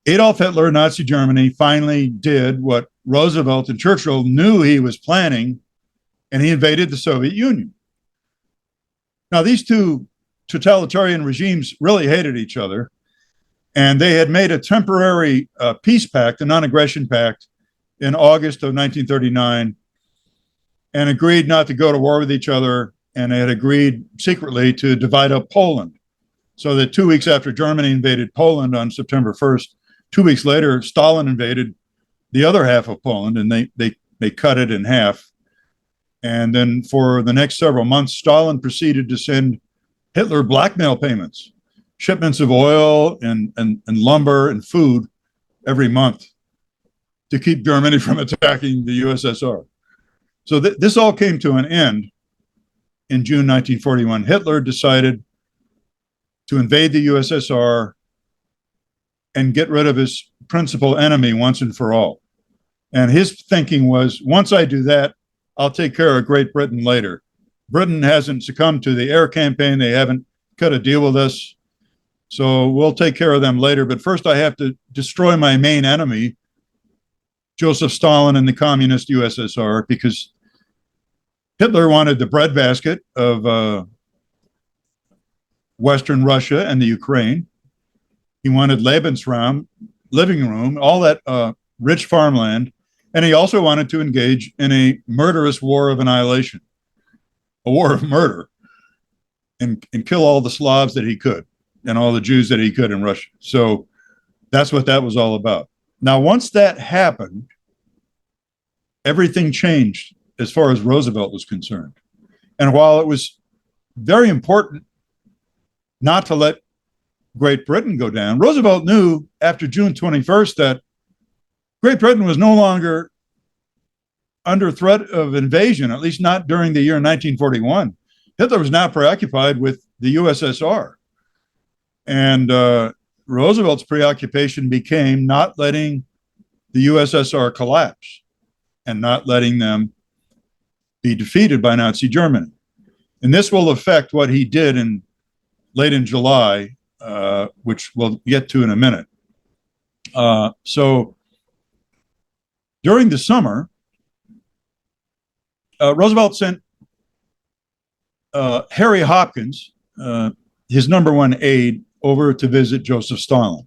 Adolf Hitler, Nazi Germany, finally did what Roosevelt and Churchill knew he was planning, and he invaded the Soviet Union. Now, these two totalitarian regimes really hated each other, and they had made a temporary peace pact, a non-aggression pact, in August of 1939, and agreed not to go to war with each other, and they had agreed secretly to divide up Poland, so that 2 weeks after Germany invaded Poland on September 1st, 2 weeks later, Stalin invaded the other half of Poland, and they cut it in half. And then for the next several months, Stalin proceeded to send Hitler blackmail payments, shipments of oil and lumber and food every month to keep Germany from attacking the USSR. So this all came to an end in June 1941. Hitler decided to invade the USSR and get rid of his principal enemy once and for all. And his thinking was, once I do that, I'll take care of Great Britain later. Britain hasn't succumbed to the air campaign. They haven't cut a deal with us. So we'll take care of them later. But first I have to destroy my main enemy, Joseph Stalin and the communist USSR, because Hitler wanted the breadbasket of Western Russia and the Ukraine. He wanted Lebensraum, living room, all that rich farmland. And he also wanted to engage in a murderous war of annihilation, a war of murder, and kill all the Slavs that he could and all the Jews that he could in Russia. So that's what that was all about. Now, once that happened, everything changed as far as Roosevelt was concerned. And while it was very important not to let Great Britain go down, Roosevelt knew after June 21st that Great Britain was no longer under threat of invasion, at least not during the year 1941. Hitler was now preoccupied with the USSR. And Roosevelt's preoccupation became not letting the USSR collapse and not letting them be defeated by Nazi Germany. And this will affect what he did late in July, which we'll get to in a minute. So during the summer, Roosevelt sent Harry Hopkins, his number one aide, over to visit Joseph Stalin.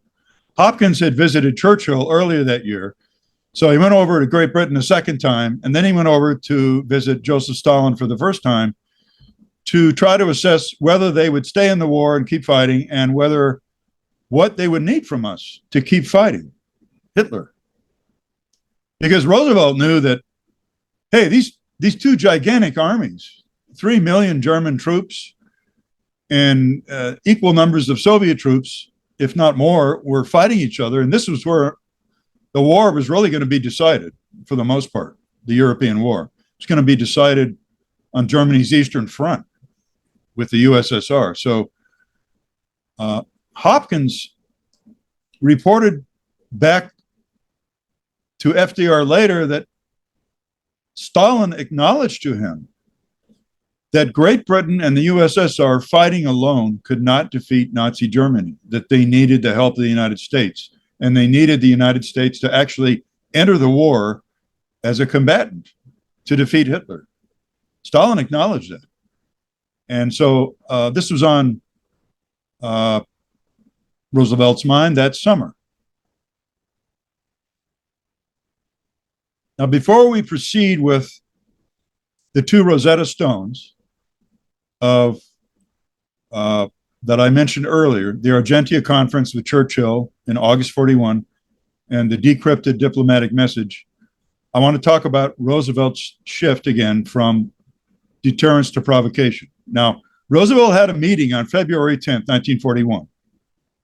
Hopkins had visited Churchill earlier that year, so he went over to Great Britain a second time, and then he went over to visit Joseph Stalin for the first time to try to assess whether they would stay in the war and keep fighting, and what they would need from us to keep fighting Hitler. Because Roosevelt knew that, hey, these two gigantic armies, 3 million German troops and equal numbers of Soviet troops, if not more, were fighting each other. And this was where the war was really going to be decided for the most part, the European war. It's going to be decided on Germany's Eastern Front with the USSR. So Hopkins reported back to FDR later that Stalin acknowledged to him that Great Britain and the USSR fighting alone could not defeat Nazi Germany, that they needed the help of the United States, and they needed the United States to actually enter the war as a combatant to defeat Hitler. Stalin acknowledged that. And so this was on Roosevelt's mind that summer. Now, before we proceed with the two Rosetta Stones of that I mentioned earlier, the Argentia Conference with Churchill in August 41 and the decrypted diplomatic message, I want to talk about Roosevelt's shift again from deterrence to provocation. Now, Roosevelt had a meeting on February 10th, 1941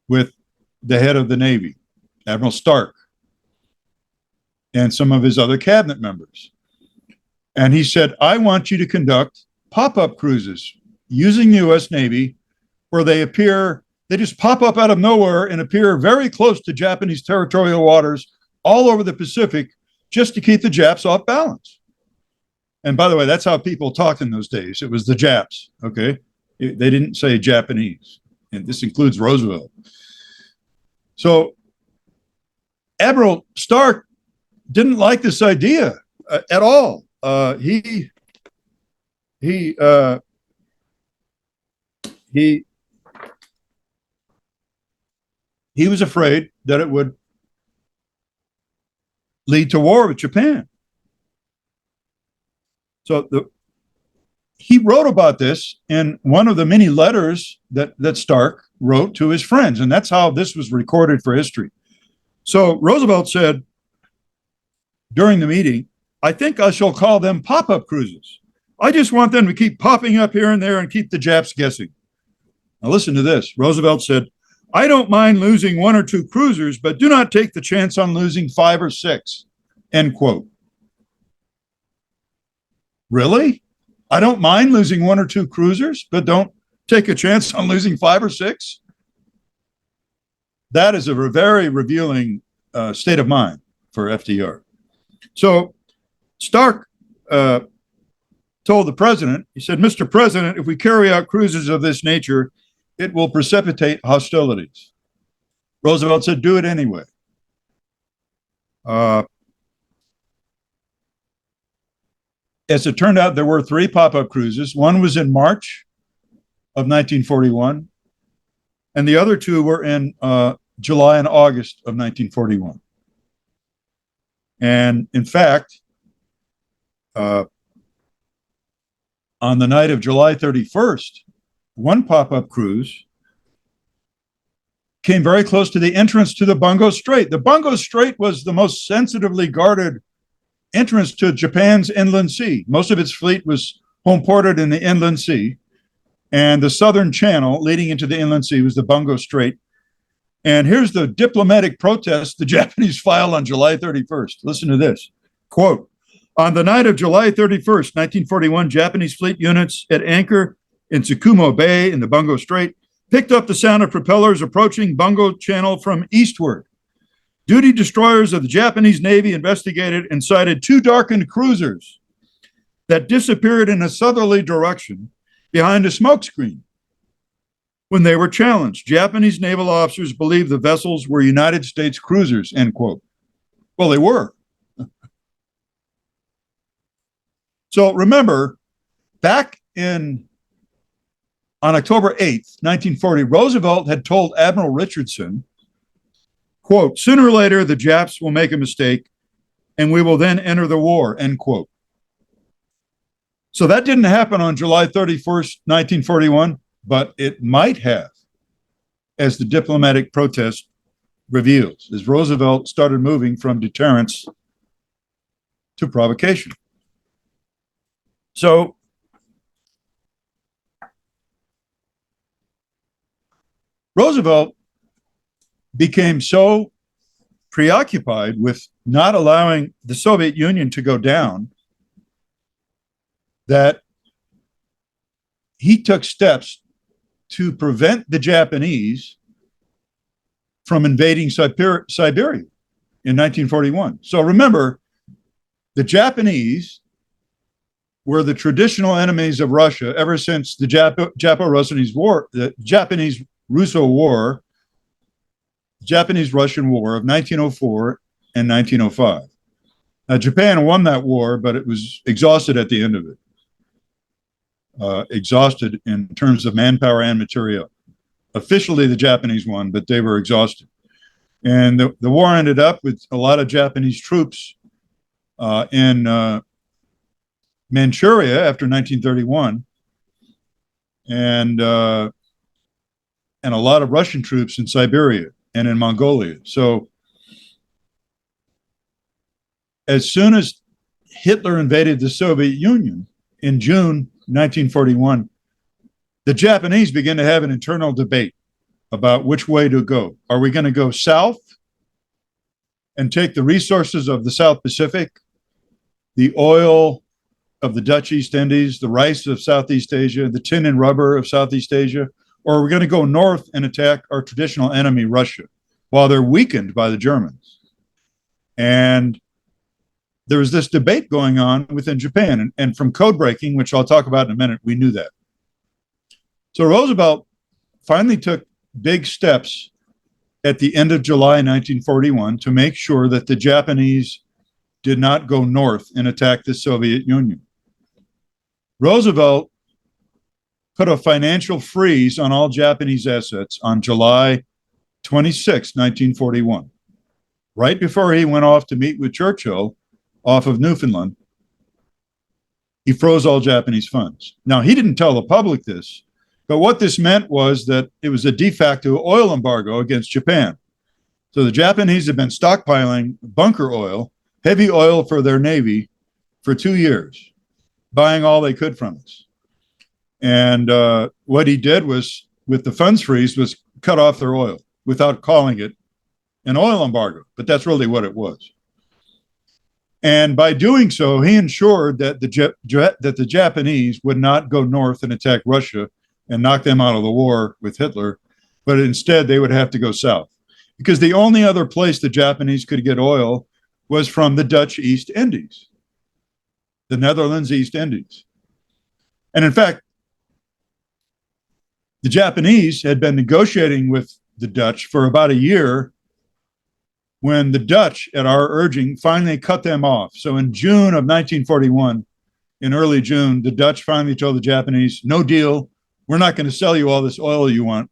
with the head of the Navy, Admiral Stark. and some of his other cabinet members. And he said, I want you to conduct pop-up cruises using the U.S. Navy where they just pop up out of nowhere and appear very close to Japanese territorial waters all over the Pacific just to keep the Japs off balance. And by the way, that's how people talked in those days. It was the Japs, okay? They didn't say Japanese. And this includes Roosevelt. So Admiral Stark didn't like this idea at all. He was afraid that it would lead to war with Japan. So he wrote about this in one of the many letters that Stark wrote to his friends, and that's how this was recorded for history. So Roosevelt said during the meeting, I think I shall call them pop-up cruises. I just want them to keep popping up here and there and keep the Japs guessing. Now listen to this. Roosevelt said, I don't mind losing 1 or 2 cruisers, but do not take the chance on losing 5 or 6, end quote. Really? I don't mind losing 1 or 2 cruisers, but don't take a chance on losing 5 or 6? That is a very revealing state of mind for FDR. So Stark told the president, he said, Mr. President, if we carry out cruises of this nature, it will precipitate hostilities. Roosevelt said, do it anyway. As it turned out, there were 3 pop-up cruises. One was in March of 1941, and the other 2 were in July and August of 1941. And in fact, on the night of July 31st, one pop-up cruise came very close to the entrance to the Bungo Strait. The Bungo Strait was the most sensitively guarded entrance to Japan's inland sea. Most of its fleet was home ported in the inland sea, and the southern channel leading into the inland sea was the Bungo Strait. And here's the diplomatic protest the Japanese filed on July 31st. Listen to this. Quote, on the night of July 31st, 1941, Japanese fleet units at anchor in Tsukumo Bay in the Bungo Strait picked up the sound of propellers approaching Bungo Channel from eastward. Duty destroyers of the Japanese Navy investigated and sighted 2 darkened cruisers that disappeared in a southerly direction behind a smokescreen. When they were challenged, Japanese naval officers believed the vessels were United States cruisers, end quote. Well, they were. So remember, back on October 8th, 1940, Roosevelt had told Admiral Richardson, quote, sooner or later, the Japs will make a mistake and we will then enter the war, end quote. So that didn't happen on July 31st, 1941, but it might have, as the diplomatic protest reveals, as Roosevelt started moving from deterrence to provocation. So Roosevelt became so preoccupied with not allowing the Soviet Union to go down that he took steps to prevent the Japanese from invading Siberia in 1941. So remember, the Japanese were the traditional enemies of Russia ever since the Japo-Russian War, the Japanese-Russo War, Japanese-Russian War of 1904 and 1905. Now, Japan won that war, but it was exhausted at the end of it. Exhausted in terms of manpower and material. Officially, the Japanese won, but they were exhausted. And the war ended up with a lot of Japanese troops in Manchuria after 1931, and a lot of Russian troops in Siberia and in Mongolia. So as soon as Hitler invaded the Soviet Union in June 1941, the Japanese began to have an internal debate about which way to go. Are we going to go south and take the resources of the South Pacific, the oil of the Dutch East Indies, the rice of Southeast Asia, the tin and rubber of Southeast Asia, or we're going to go north and attack our traditional enemy, Russia, while they're weakened by the Germans. And there was this debate going on within Japan. And from code breaking, which I'll talk about in a minute, we knew that. So Roosevelt finally took big steps at the end of July 1941 to make sure that the Japanese did not go north and attack the Soviet Union. Roosevelt put a financial freeze on all Japanese assets on July 26, 1941, right before he went off to meet with Churchill off of Newfoundland. He froze all Japanese funds. Now, he didn't tell the public this, but what this meant was that it was a de facto oil embargo against Japan. So the Japanese had been stockpiling bunker oil, heavy oil for their Navy, for 2 years, buying all they could from us. And what he did was, with the funds freeze, was cut off their oil without calling it an oil embargo. But that's really what it was. And by doing so, he ensured that the Japanese would not go north and attack Russia and knock them out of the war with Hitler, but instead they would have to go south. Because the only other place the Japanese could get oil was from the Dutch East Indies, the Netherlands East Indies. And in fact, the Japanese had been negotiating with the Dutch for about a year when the Dutch, at our urging, finally cut them off. So in June of 1941, in early June, the Dutch finally told the Japanese, no deal. We're not going to sell you all this oil you want.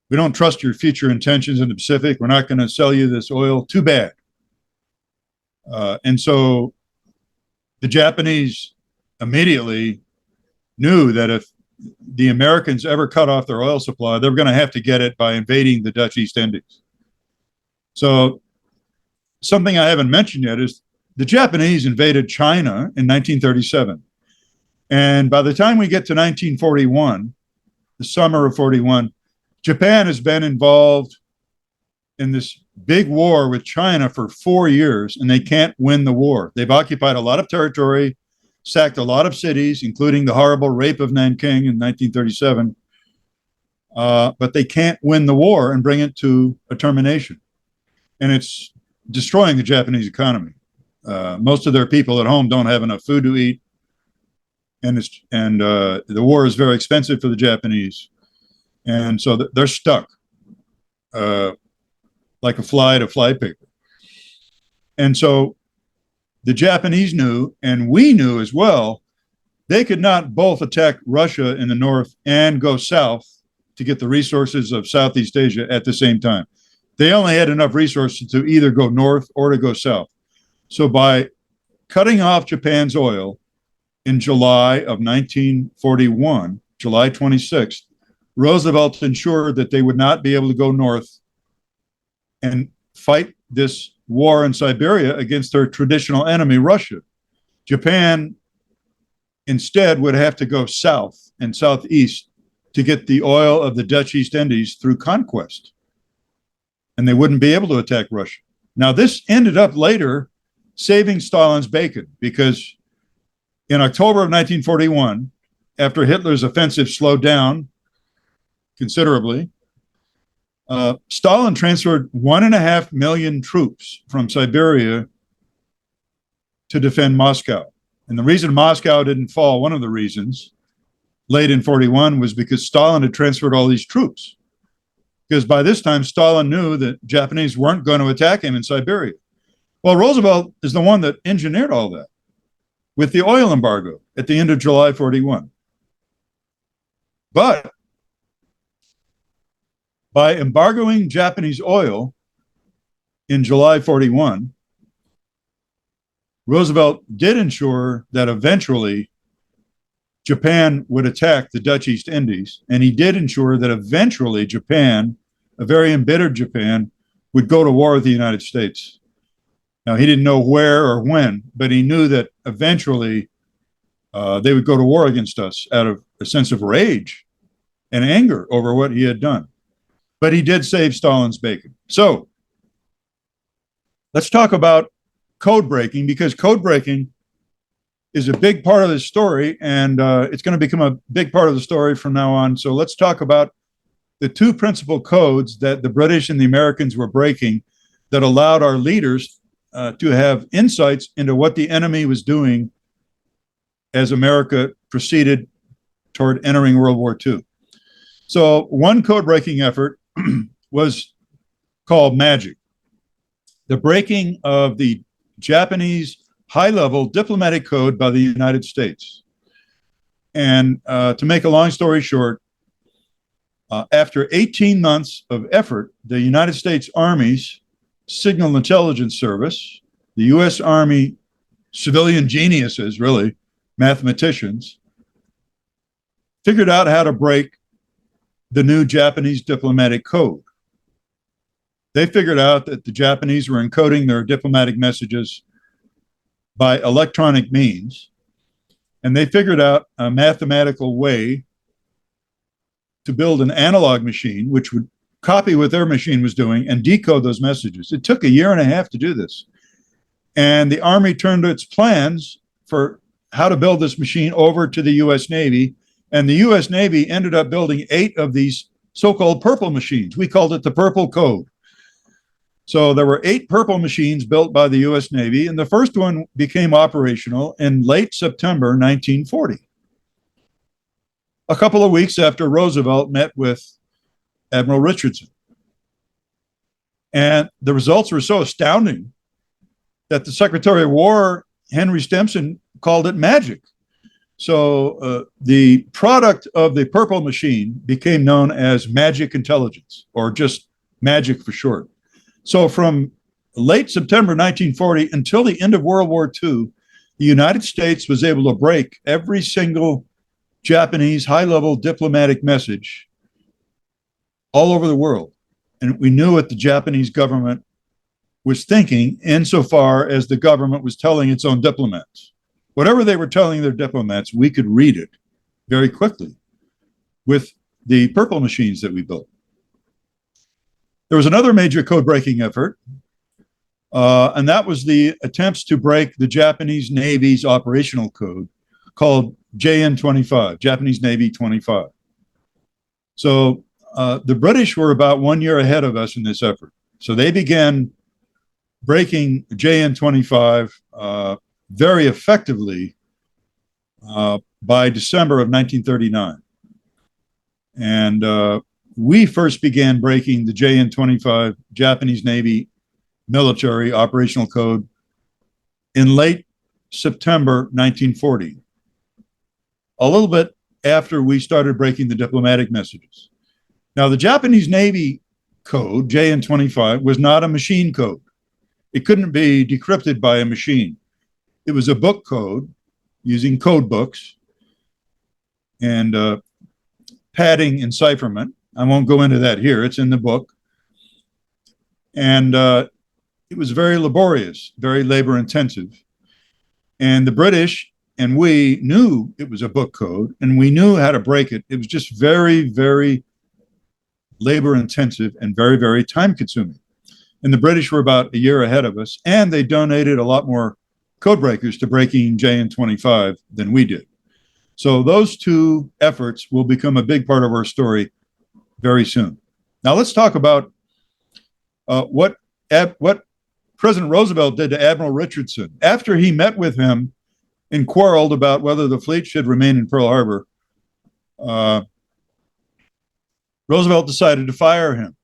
We don't trust your future intentions in the Pacific. We're not going to sell you this oil. Too bad. And so the Japanese immediately knew that if the Americans ever cut off their oil supply, they were going to have to get it by invading the Dutch East Indies. So something I haven't mentioned yet is the Japanese invaded China in 1937. And by the time we get to 1941, the summer of 41, Japan has been involved in this big war with China for 4 years, and they can't win the war. They've occupied a lot of territory, sacked a lot of cities, including the horrible rape of Nanking in 1937. But they can't win the war and bring it to a termination. And it's destroying the Japanese economy. Most of their people at home don't have enough food to eat. And the war is very expensive for the Japanese. And so they're stuck like a fly to fly paper. And so the Japanese knew, and we knew as well, they could not both attack Russia in the north and go south to get the resources of Southeast Asia at the same time. They only had enough resources to either go north or to go south. So by cutting off Japan's oil in July of 1941, July 26th, Roosevelt ensured that they would not be able to go north and fight this war in Siberia against their traditional enemy, Russia. Japan instead would have to go south and southeast to get the oil of the Dutch East Indies through conquest. And they wouldn't be able to attack Russia. Now, this ended up later saving Stalin's bacon, because in October of 1941, after Hitler's offensive slowed down considerably, Stalin transferred 1.5 million troops from Siberia to defend Moscow. And the reason Moscow didn't fall, one of the reasons, late in 41, was because Stalin had transferred all these troops. Because by this time, Stalin knew that Japanese weren't going to attack him in Siberia. Well, Roosevelt is the one that engineered all that with the oil embargo at the end of July 41. But by embargoing Japanese oil in July 41, Roosevelt did ensure that eventually Japan would attack the Dutch East Indies, and he did ensure that eventually Japan, a very embittered Japan, would go to war with the United States. Now, he didn't know where or when, but he knew that eventually they would go to war against us out of a sense of rage and anger over what he had done. But he did save Stalin's bacon. So Let's talk about code breaking, because code breaking is a big part of this story, and it's going to become a big part of the story from now on. So let's talk about the two principal codes that the British and the Americans were breaking that allowed our leaders to have insights into what the enemy was doing as America proceeded toward entering World War II. So one code breaking effort was called Magic, the breaking of the Japanese high-level diplomatic code by the United States. And to make a long story short, after 18 months of effort, the United States Army's Signal Intelligence Service, the U.S. Army civilian geniuses, really, mathematicians, figured out how to break the new Japanese diplomatic code. They figured out that the Japanese were encoding their diplomatic messages by electronic means, and they figured out a mathematical way to build an analog machine which would copy what their machine was doing and decode those messages. It took a year and a half to do this. And the Army turned its plans for how to build this machine over to the U.S. Navy. And the U.S. Navy ended up building 8 of these so-called purple machines. We called it the Purple Code. So there were 8 purple machines built by the U.S. Navy, and the first one became operational in late September 1940. A couple of weeks after Roosevelt met with Admiral Richardson. And the results were so astounding that the Secretary of War, Henry Stimson, called it magic. So the product of the purple machine became known as magic intelligence, or just magic for short. So from late September 1940 until the end of World War II, the United States was able to break every single Japanese high-level diplomatic message all over the world. And we knew what the Japanese government was thinking insofar as the government was telling its own diplomats. Whatever they were telling their diplomats, we could read it very quickly with the purple machines that we built. There was another major code-breaking effort, and that was the attempts to break the Japanese Navy's operational code called JN-25, Japanese Navy 25. So the British were about 1 year ahead of us in this effort. So they began breaking JN-25 very effectively by December of 1939. And we first began breaking the JN-25 Japanese Navy military operational code in late September 1940, a little bit after we started breaking the diplomatic messages. Now, the Japanese Navy code, JN-25, was not a machine code. It couldn't be decrypted by a machine. It was a book code using code books and padding encipherment. I won't go into that here. It's in the book. And it was very laborious, very labor intensive. And the British and we knew it was a book code, and we knew how to break it. It was just very, very labor intensive and very, very time consuming. And the British were about a year ahead of us, and they donated a lot more code breakers to breaking JN-25 than we did. So those two efforts will become a big part of our story very soon. Now let's talk about what President Roosevelt did to Admiral Richardson. After he met with him and quarreled about whether the fleet should remain in Pearl Harbor, Roosevelt decided to fire him.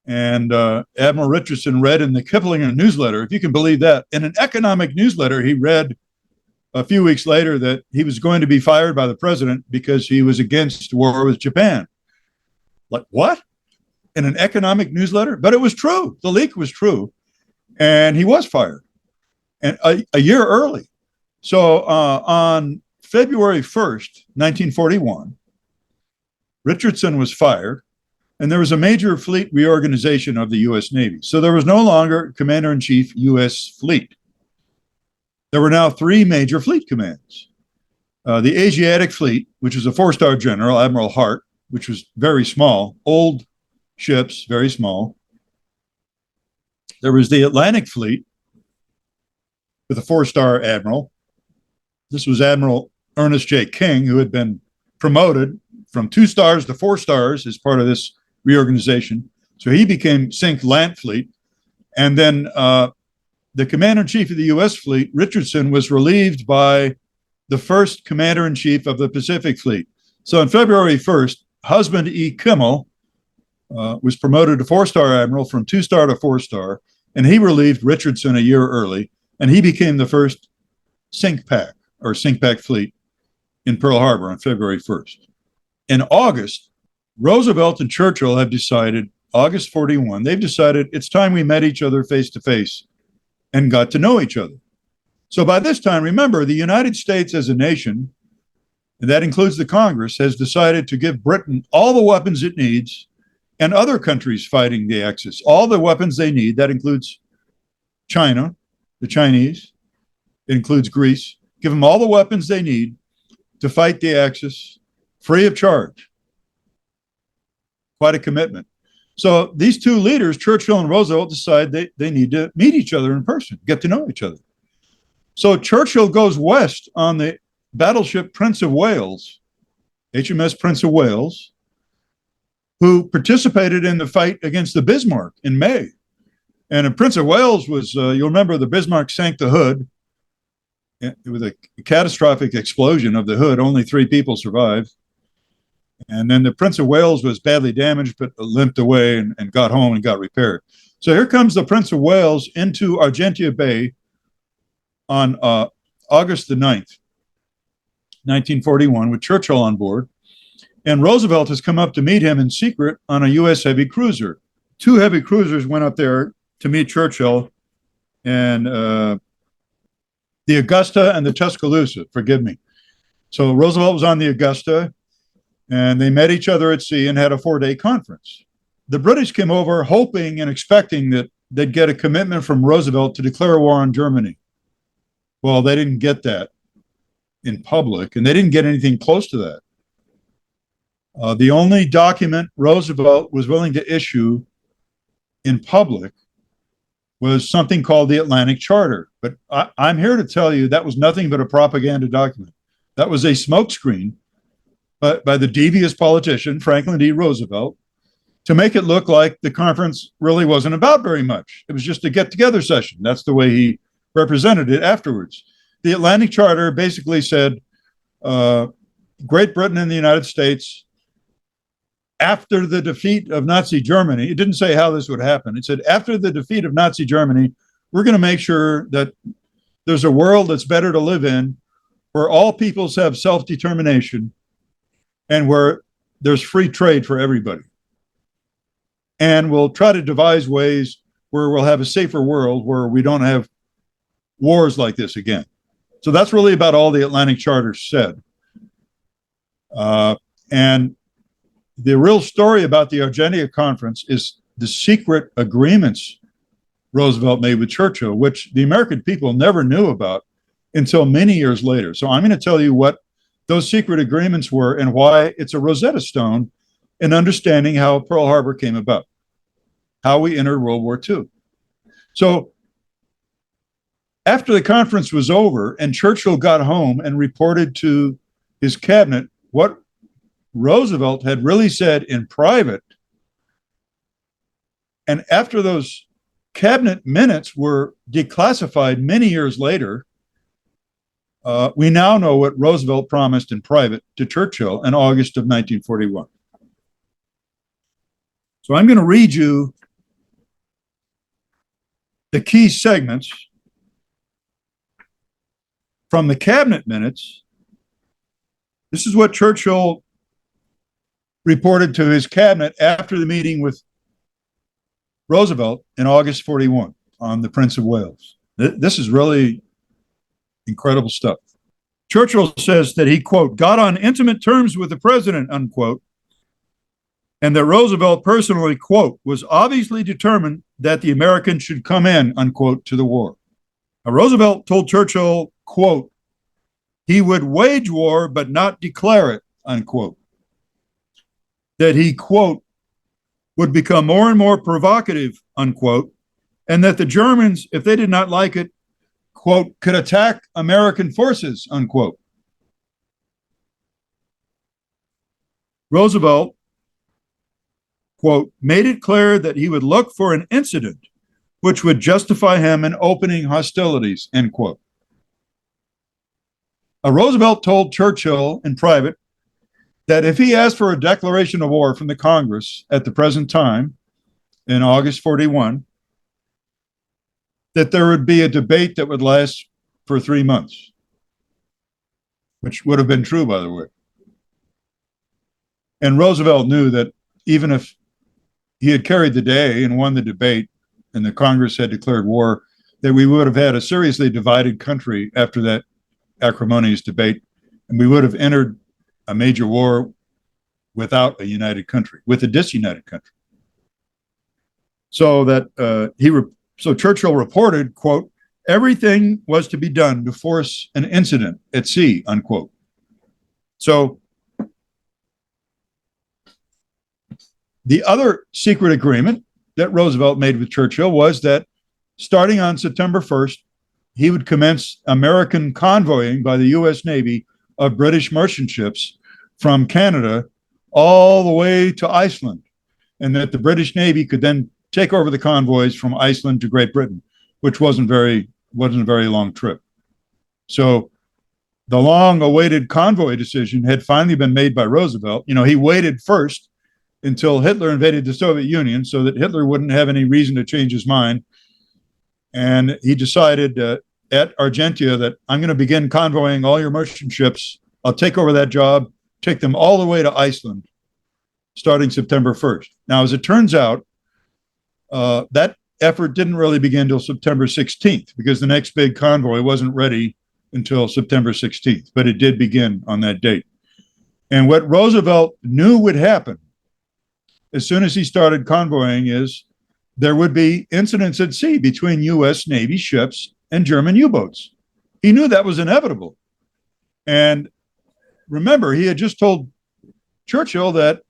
And Admiral Richardson read in the Kiplinger newsletter, if you can believe that, in an economic newsletter, he read a few weeks later that he was going to be fired by the president because he was against war with Japan. Like, what? In an economic newsletter? But it was true. The leak was true. And he was fired. And a year early. So on February 1st, 1941, Richardson was fired, and there was a major fleet reorganization of the U.S. Navy. So there was no longer Commander-in-Chief U.S. Fleet. There were now 3 major fleet commands. The Asiatic Fleet, which was a 4-star general, Admiral Hart, which was very small, old ships, very small. There was the Atlantic Fleet with a four-star admiral. This was Admiral Ernest J. King, who had been promoted from 2 stars to 4 stars as part of this reorganization. So he became Cinque Land Fleet. And then the commander-in-chief of the U.S. fleet, Richardson, was relieved by the first commander-in-chief of the Pacific Fleet. So on February 1st, Husband E. Kimmel was promoted to 4-star admiral from 2-star to 4-star, and he relieved Richardson a year early, and he became the first Cinque-Pac fleet in Pearl Harbor on February 1st. In August, Roosevelt and Churchill have decided, August 41, they've decided it's time we met each other face to face and got to know each other. So by this time, remember, the United States as a nation, and that includes the Congress, has decided to give Britain all the weapons it needs and other countries fighting the Axis, all the weapons they need. That includes China, the Chinese, it includes Greece. Give them all the weapons they need to fight the Axis free of charge. Quite a commitment. So these two leaders, Churchill and Roosevelt, decide they need to meet each other in person, get to know each other. So Churchill goes west on the battleship Prince of Wales, HMS Prince of Wales, who participated in the fight against the Bismarck in May. And the Prince of Wales was, you'll remember the Bismarck sank the hood. It was a catastrophic explosion of the hood. Only 3 people survived. And then the Prince of Wales was badly damaged, but limped away and got home and got repaired. So here comes the Prince of Wales into Argentia Bay on August the 9th, 1941, with Churchill on board. And Roosevelt has come up to meet him in secret on a U.S. heavy cruiser. 2 heavy cruisers went up there to meet Churchill, and the Augusta and the Tuscaloosa, forgive me. So Roosevelt was on the Augusta, and they met each other at sea and had a 4-day conference. The British came over hoping and expecting that they'd get a commitment from Roosevelt to declare war on Germany. Well, they didn't get that in public, and they didn't get anything close to that. The only document Roosevelt was willing to issue in public was something called the Atlantic Charter. But I'm here to tell you that was nothing but a propaganda document. That was a smokescreen by the devious politician, Franklin D. Roosevelt, to make it look like the conference really wasn't about very much. It was just a get-together session. That's the way he represented it afterwards. The Atlantic Charter basically said Great Britain and the United States, after the defeat of Nazi Germany, it didn't say how this would happen. It said, after the defeat of Nazi Germany, we're going to make sure that there's a world that's better to live in, where all peoples have self-determination and where there's free trade for everybody. And we'll try to devise ways where we'll have a safer world where we don't have wars like this again. So that's really about all the Atlantic Charter said. And the real story about the Argentia conference is the secret agreements Roosevelt made with Churchill, which the American people never knew about until many years later. So I'm going to tell you what those secret agreements were and why it's a Rosetta Stone in understanding how Pearl Harbor came about, how we entered World War II. So after the conference was over and Churchill got home and reported to his cabinet what Roosevelt had really said in private, and after those cabinet minutes were declassified many years later, we now know what Roosevelt promised in private to Churchill in August of 1941. So I'm going to read you the key segments from the cabinet minutes. This is what Churchill reported to his cabinet after the meeting with Roosevelt in August 41 on the Prince of Wales. This is really incredible stuff. Churchill says that he, quote, got on intimate terms with the president, unquote, and that Roosevelt personally, quote, was obviously determined that the Americans should come in, unquote, to the war. Now, Roosevelt told Churchill, quote, he would wage war but not declare it, unquote. That he, quote, would become more and more provocative, unquote, and that the Germans, if they did not like it, quote, could attack American forces, unquote. Roosevelt, quote, made it clear that he would look for an incident which would justify him in opening hostilities, end quote. Roosevelt told Churchill in private that if he asked for a declaration of war from the Congress at the present time, in August 41, that there would be a debate that would last for 3 months, which would have been true, by the way. And Roosevelt knew that even if he had carried the day and won the debate and the Congress had declared war, that we would have had a seriously divided country after that acrimonious debate, and we would have entered a major war without a united country, with a disunited country. So that so Churchill reported, quote, everything was to be done to force an incident at sea, unquote. So the other secret agreement that Roosevelt made with Churchill was that starting on September 1st, he would commence American convoying by the U.S. Navy of British merchant ships from Canada all the way to Iceland, and that the British Navy could then take over the convoys from Iceland to Great Britain, which wasn't a very long trip. So the long-awaited convoy decision had finally been made by Roosevelt. You know, he waited first until Hitler invaded the Soviet Union so that Hitler wouldn't have any reason to change his mind. And he decided at Argentia that I'm going to begin convoying all your merchant ships. I'll take over that job, take them all the way to Iceland, starting September 1st. Now, as it turns out, that effort didn't really begin until September 16th, because the next big convoy wasn't ready until September 16th, but it did begin on that date. And what Roosevelt knew would happen as soon as he started convoying is there would be incidents at sea between U.S. Navy ships and German U-boats. He knew that was inevitable. And remember, he had just told Churchill that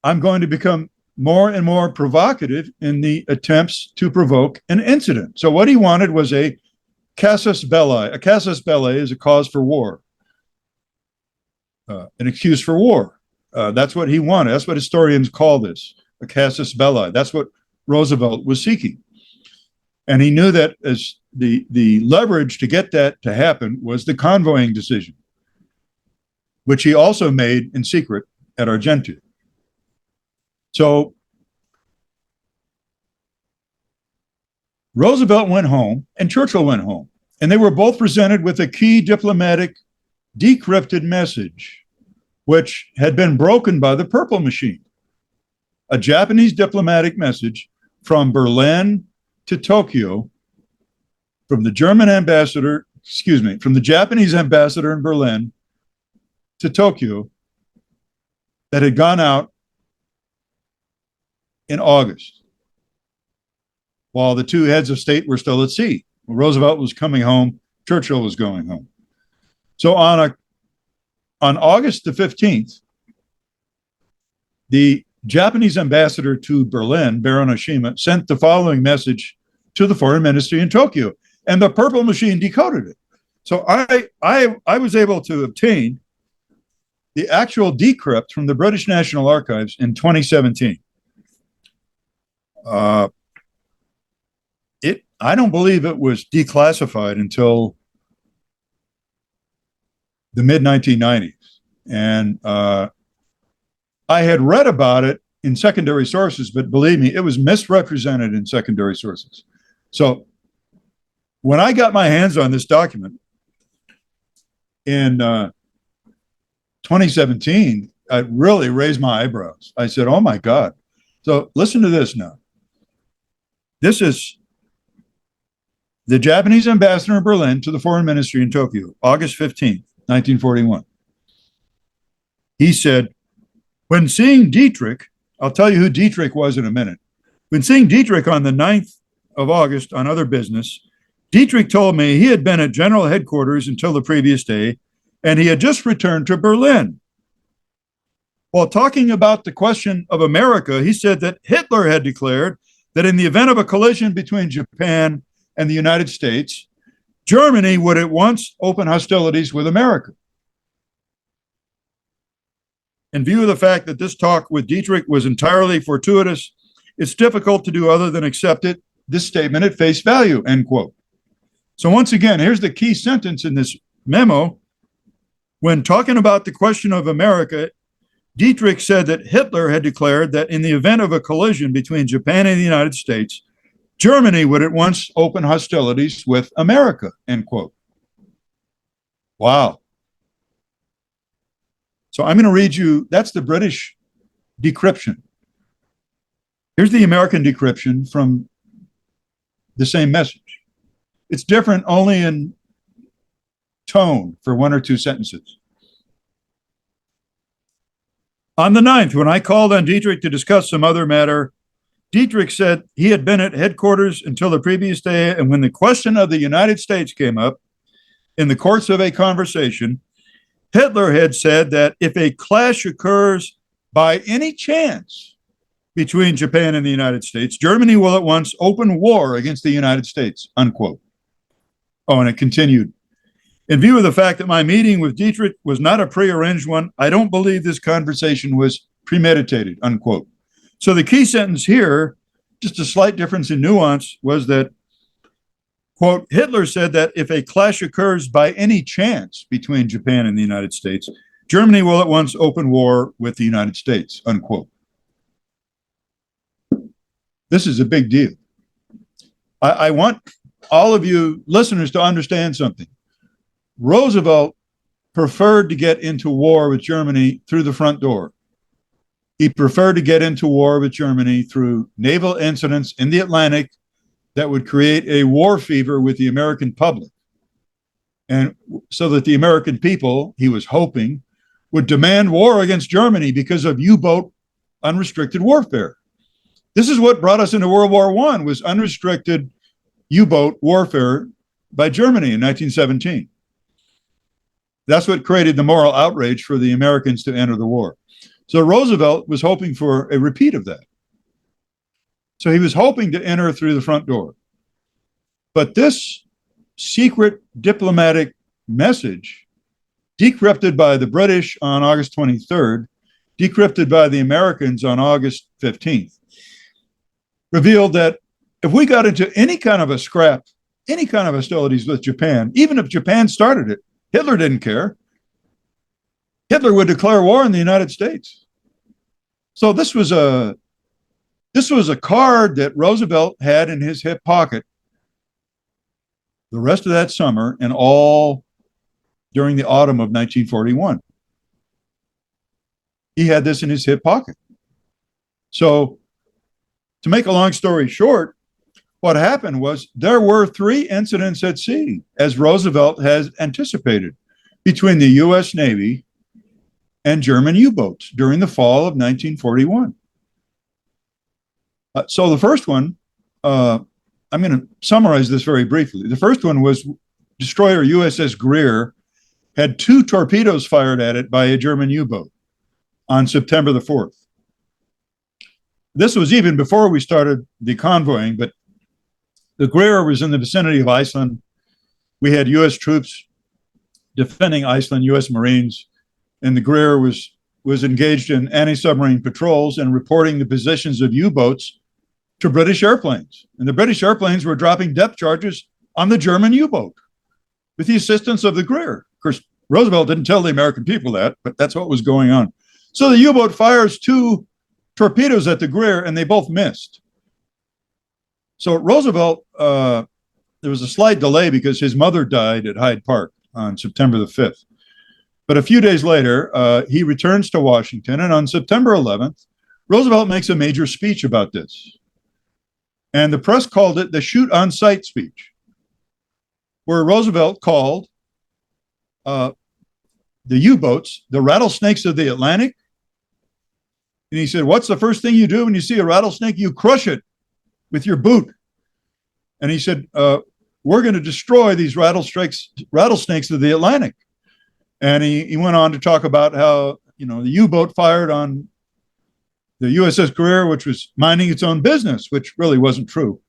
I'm going to become more and more provocative in the attempts to provoke an incident. So what he wanted was a casus belli. A casus belli is a cause for war, an excuse for war. That's what he wanted. That's what historians call this, a casus belli. That's what Roosevelt was seeking. And he knew that as the leverage to get that to happen was the convoying decision, which he also made in secret at Argentia. So Roosevelt went home and Churchill went home, and they were both presented with a key diplomatic decrypted message, which had been broken by the purple machine, a Japanese diplomatic message from Berlin to Tokyo, from the Japanese ambassador in Berlin to Tokyo, that had gone out in August, while the two heads of state were still at sea. Roosevelt was coming home, Churchill was going home. So on August the 15th, the Japanese ambassador to Berlin, Baron Oshima, sent the following message to the foreign ministry in Tokyo, and the purple machine decoded it. So I was able to obtain the actual decrypt from the British National Archives in 2017. I don't believe it was declassified until the mid-1990s. And I had read about it in secondary sources, but believe me, it was misrepresented in secondary sources. So when I got my hands on this document in 2017, I really raised my eyebrows. I said, oh my God. So listen to this now. This is the Japanese ambassador in Berlin to the foreign ministry in Tokyo, August 15th, 1941. He said, when seeing Dietrich, I'll tell you who Dietrich was in a minute. When seeing Dietrich on the 9th of August on other business, Dietrich told me he had been at general headquarters until the previous day, and he had just returned to Berlin. While talking about the question of America, he said that Hitler had declared that in the event of a collision between Japan and the United States, Germany would at once open hostilities with America. In view of the fact that this talk with Dietrich was entirely fortuitous, it's difficult to do other than accept this statement at face value, end quote. So once again, here's the key sentence in this memo. When talking about the question of America, Dietrich said that Hitler had declared that in the event of a collision between Japan and the United States, Germany would at once open hostilities with America, end quote. Wow. So I'm going to read you, that's the British decryption. Here's the American decryption from the same message. It's different only in tone for one or two sentences. On the 9th, when I called on Dietrich to discuss some other matter, Dietrich said he had been at headquarters until the previous day, and when the question of the United States came up in the course of a conversation, Hitler had said that if a clash occurs by any chance between Japan and the United States, Germany will at once open war against the United States, unquote. Oh, and it continued. In view of the fact that my meeting with Dietrich was not a prearranged one, I don't believe this conversation was premeditated, unquote. So the key sentence here, just a slight difference in nuance, was that, quote, Hitler said that if a clash occurs by any chance between Japan and the United States, Germany will at once open war with the United States, unquote. This is a big deal. I want all of you listeners to understand something. Roosevelt preferred to get into war with Germany through the front door. He preferred to get into war with Germany through naval incidents in the Atlantic that would create a war fever with the American public. And so that the American people, he was hoping, would demand war against Germany because of U-boat unrestricted warfare. This is what brought us into World War I, was unrestricted U-boat warfare by Germany in 1917. That's what created the moral outrage for the Americans to enter the war. So Roosevelt was hoping for a repeat of that. So he was hoping to enter through the front door. But this secret diplomatic message, decrypted by the British on August 23rd, decrypted by the Americans on August 15th, revealed that if we got into any kind of a scrap, any kind of hostilities with Japan, even if Japan started it, Hitler didn't care. Hitler would declare war on the United States. So this was a card that Roosevelt had in his hip pocket the rest of that summer and all during the autumn of 1941. He had this in his hip pocket. So to make a long story short, what happened was there were 3 incidents at sea, as Roosevelt has anticipated, between the U.S. Navy and German U-boats during the fall of 1941. So the first one, I'm going to summarize this very briefly. The first one was destroyer USS Greer had 2 torpedoes fired at it by a German U-boat on September the 4th. This was even before we started the convoying, but the Greer was in the vicinity of Iceland. We had U.S. troops defending Iceland, U.S. Marines, and the Greer was engaged in anti-submarine patrols and reporting the positions of U-boats to British airplanes. And the British airplanes were dropping depth charges on the German U-boat with the assistance of the Greer. Of course, Roosevelt didn't tell the American people that, but that's what was going on. So the U-boat fires 2 torpedoes at the Greer, and they both missed. So Roosevelt, there was a slight delay because his mother died at Hyde Park on September the 5th. But a few days later, he returns to Washington, and on September 11th, Roosevelt makes a major speech about this. And the press called it the shoot on sight speech, where Roosevelt called the U-boats the rattlesnakes of the Atlantic. And he said, what's the first thing you do when you see a rattlesnake? You crush it with your boot. And he said, we're going to destroy these rattlesnakes of the Atlantic. And he went on to talk about how, the U-boat fired on the USS Career, which was minding its own business, which really wasn't true.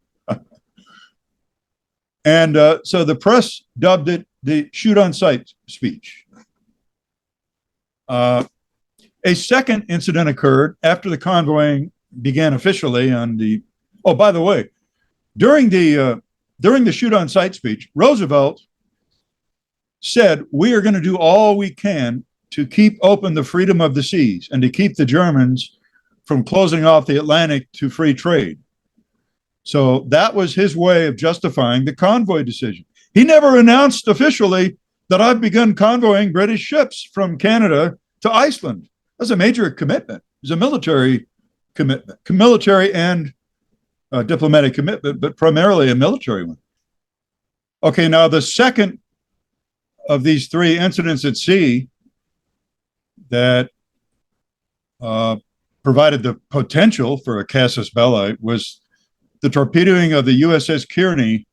And so the press dubbed it the shoot on sight speech. A second incident occurred after the convoying began officially on the, oh, by the way, during the shoot on sight speech, Roosevelt said, we are going to do all we can to keep open the freedom of the seas and to keep the Germans from closing off the Atlantic to free trade. So that was his way of justifying the convoy decision. He never announced officially that I've begun convoying British ships from Canada to Iceland. That's a major commitment. It's a military commitment, military and diplomatic commitment, but primarily a military one. Okay, now the second of these three incidents at sea that provided the potential for a casus belli was the torpedoing of the USS Kearney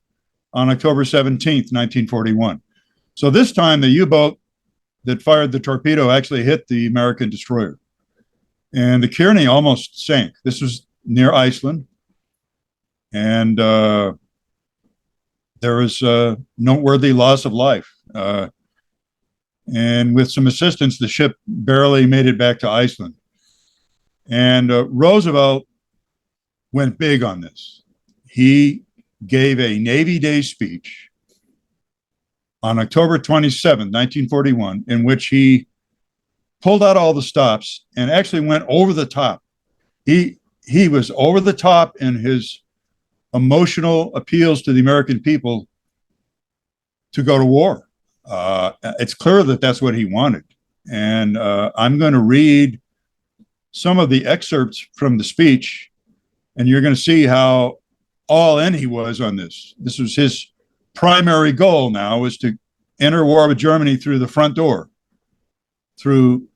on October 17th, 1941. So this time the U-boat that fired the torpedo actually hit the American destroyer. And the Kearney almost sank. This was near Iceland. And there was a noteworthy loss of life. And with some assistance, the ship barely made it back to Iceland. And Roosevelt went big on this. He gave a Navy Day speech on October 27, 1941, in which he pulled out all the stops and actually went over the top. He was over the top in his emotional appeals to the American people to go to war. It's clear that that's what he wanted. And I'm going to read some of the excerpts from the speech, and you're going to see how all in he was on this. This was his primary goal now, was to enter war with Germany through the front door, through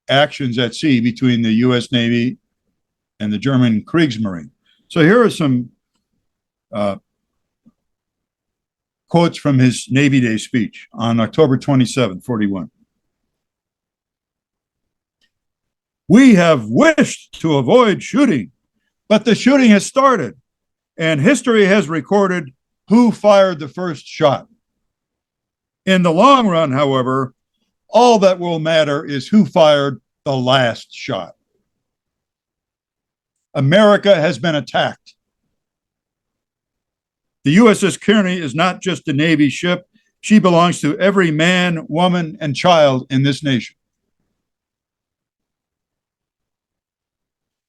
actions at sea between the U.S. Navy and the German Kriegsmarine. So here are some quotes from his Navy Day speech on October 27, 41. We have wished to avoid shooting, but the shooting has started, and history has recorded who fired the first shot. In the long run, however, all that will matter is who fired the last shot. America has been attacked. The USS Kearney is not just a Navy ship. She belongs to every man, woman, and child in this nation.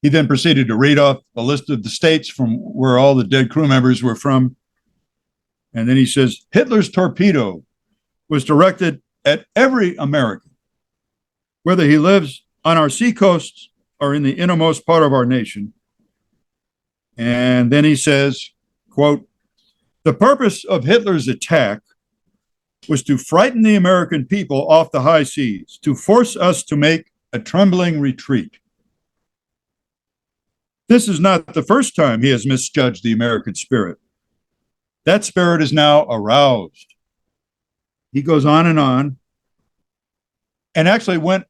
He then proceeded to read off a list of the states from where all the dead crew members were from. And then he says, Hitler's torpedo was directed at every American, whether he lives on our seacoasts or in the innermost part of our nation. And then he says, quote, the purpose of Hitler's attack was to frighten the American people off the high seas, to force us to make a trembling retreat. This is not the first time he has misjudged the American spirit. That spirit is now aroused. He goes on and actually went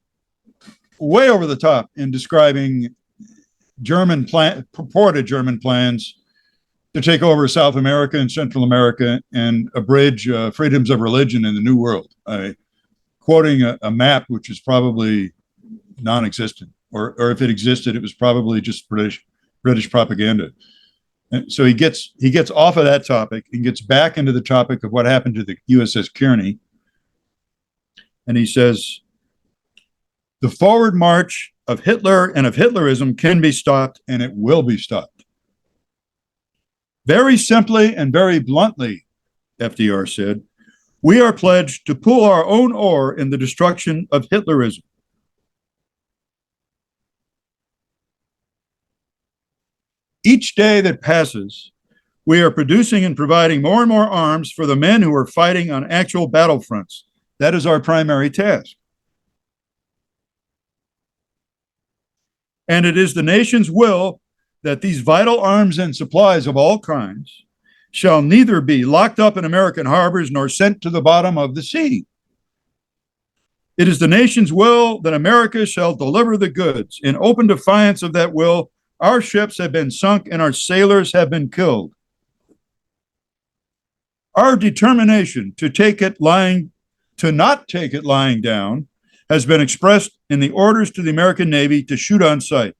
way over the top in describing purported German plans to take over South America and Central America and abridge freedoms of religion in the New World, quoting a map which is probably non-existent, or if it existed, it was probably just British propaganda. And so he gets off of that topic and gets back into the topic of what happened to the USS Kearney. And he says, the forward march of Hitler and of Hitlerism can be stopped, and it will be stopped. Very simply and very bluntly, FDR said, we are pledged to pull our own oar in the destruction of Hitlerism. Each day that passes, we are producing and providing more and more arms for the men who are fighting on actual battlefronts. That is our primary task. And it is the nation's will that these vital arms and supplies of all kinds shall neither be locked up in American harbors nor sent to the bottom of the sea. It is the nation's will that America shall deliver the goods. In open defiance of that will, our ships have been sunk and our sailors have been killed. Our determination to not take it lying down has been expressed in the orders to the American Navy to shoot on sight.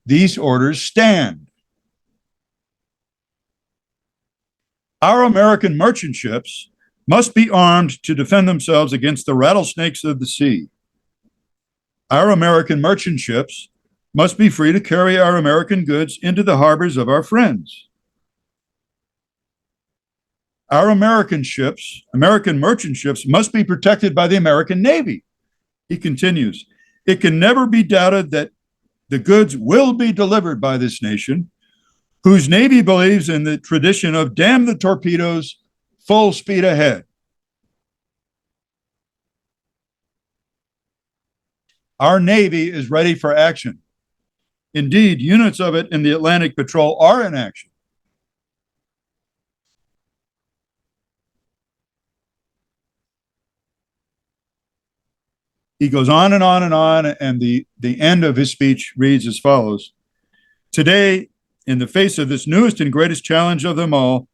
These orders stand. Our American merchant ships must be armed to defend themselves against the rattlesnakes of the sea. Our American merchant ships must be free to carry our American goods into the harbors of our friends. Our American merchant ships, must be protected by the American Navy. He continues, it can never be doubted that the goods will be delivered by this nation, whose Navy believes in the tradition of damn the torpedoes, full speed ahead. Our Navy is ready for action. Indeed, units of it in the Atlantic Patrol are in action. He goes on and on and on, and the end of his speech reads as follows. Today, in the face of this newest and greatest challenge of them all,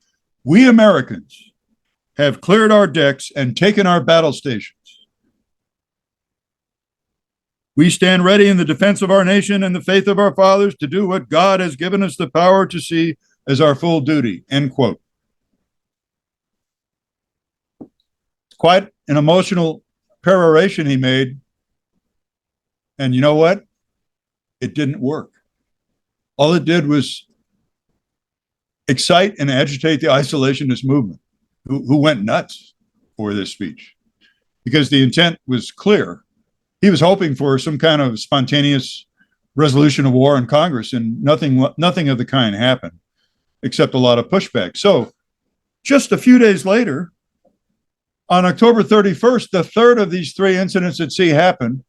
we Americans have cleared our decks and taken our battle stations. We stand ready in the defense of our nation and the faith of our fathers to do what God has given us the power to see as our full duty, end quote. Quite an emotional peroration he made. And you know what? It didn't work. All it did was excite and agitate the isolationist movement, who went nuts for this speech, because the intent was clear. He was hoping for some kind of spontaneous resolution of war in Congress, and nothing of the kind happened, except a lot of pushback. So just a few days later, on October 31st, the third of these three incidents at sea happened,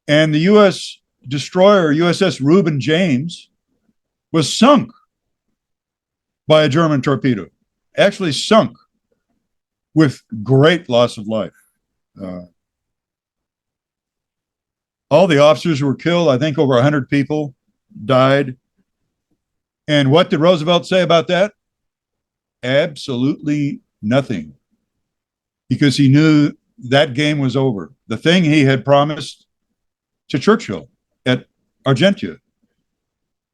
and the U.S. destroyer, USS Reuben James, was sunk by a German torpedo, actually sunk with great loss of life. All the officers were killed. I think over 100 people died. And what did Roosevelt say about that? Absolutely nothing. Because he knew that game was over. The thing he had promised to Churchill at Argentia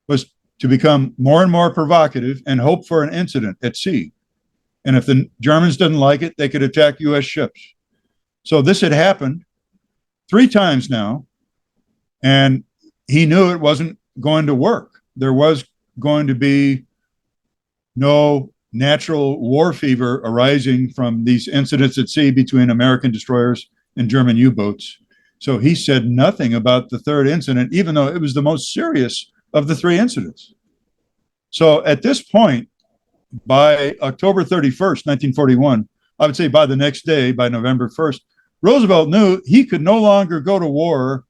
was to become more and more provocative and hope for an incident at sea. And if the Germans didn't like it, they could attack U.S. ships. So this had happened 3 times now, and he knew it wasn't going to work. There was going to be no natural war fever arising from these incidents at sea between American destroyers and German U-boats. So he said nothing about the third incident, even though it was the most serious of the 3 incidents. So at this point, by October 31st, 1941, I would say by the next day, by November 1st, Roosevelt knew he could no longer go to war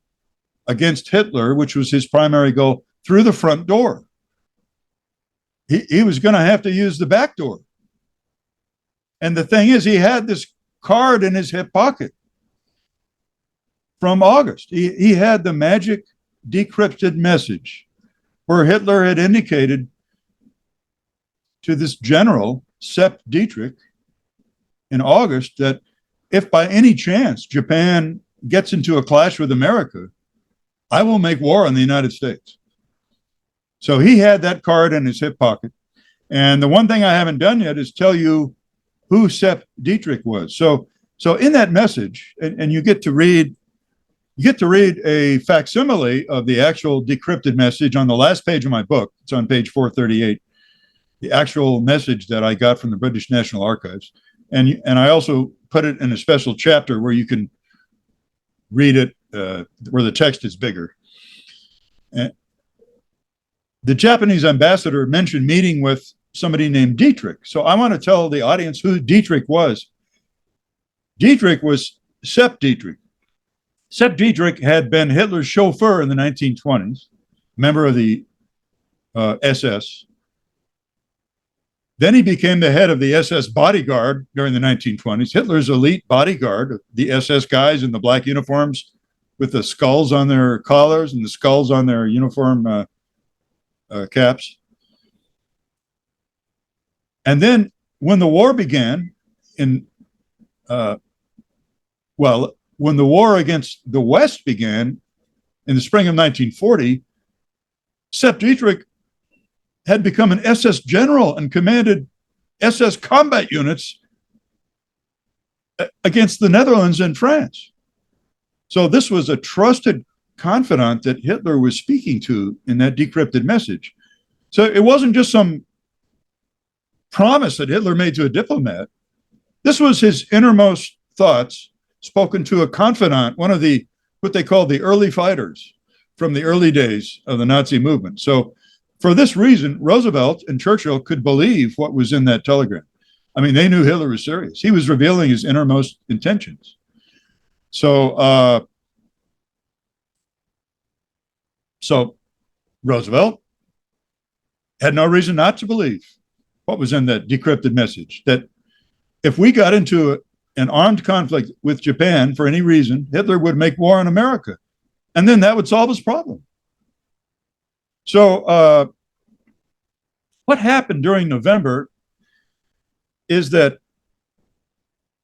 against Hitler, which was his primary goal, through the front door. He was going to have to use the back door. And the thing is, he had this card in his hip pocket from August. He had the magic decrypted message where Hitler had indicated to this general, Sepp Dietrich, in August, that if by any chance Japan gets into a clash with America, I will make war on the United States. So he had that card in his hip pocket. And the one thing I haven't done yet is tell you who Sepp Dietrich was. So in that message, and you get to read a facsimile of the actual decrypted message on the last page of my book. It's on page 438, the actual message that I got from the British National Archives. And I also put it in a special chapter where you can read it, where the text is bigger. The Japanese ambassador mentioned meeting with somebody named Dietrich. So I want to tell the audience who Dietrich was. Dietrich was Sepp Dietrich. Sepp Dietrich had been Hitler's chauffeur in the 1920s, member of the SS. Then he became the head of the SS bodyguard during the 1920s. Hitler's elite bodyguard, the SS guys in the black uniforms with the skulls on their collars and the skulls on their uniform caps. And then when the war began when the war against the West began in the spring of 1940, Sepp Dietrich had become an SS general and commanded SS combat units against the Netherlands and France. So this was a trusted confidant that Hitler was speaking to in that decrypted message. So it wasn't just some promise that Hitler made to a diplomat. This was his innermost thoughts spoken to a confidant, one of the what they called the early fighters from the early days of the Nazi movement. So for this reason, Roosevelt and Churchill could believe what was in that telegram. I mean, they knew Hitler was serious. He was revealing his innermost intentions. So Roosevelt had no reason not to believe what was in that decrypted message, that if we got into an armed conflict with Japan for any reason, Hitler would make war on America, and then that would solve his problem. So what happened during November is that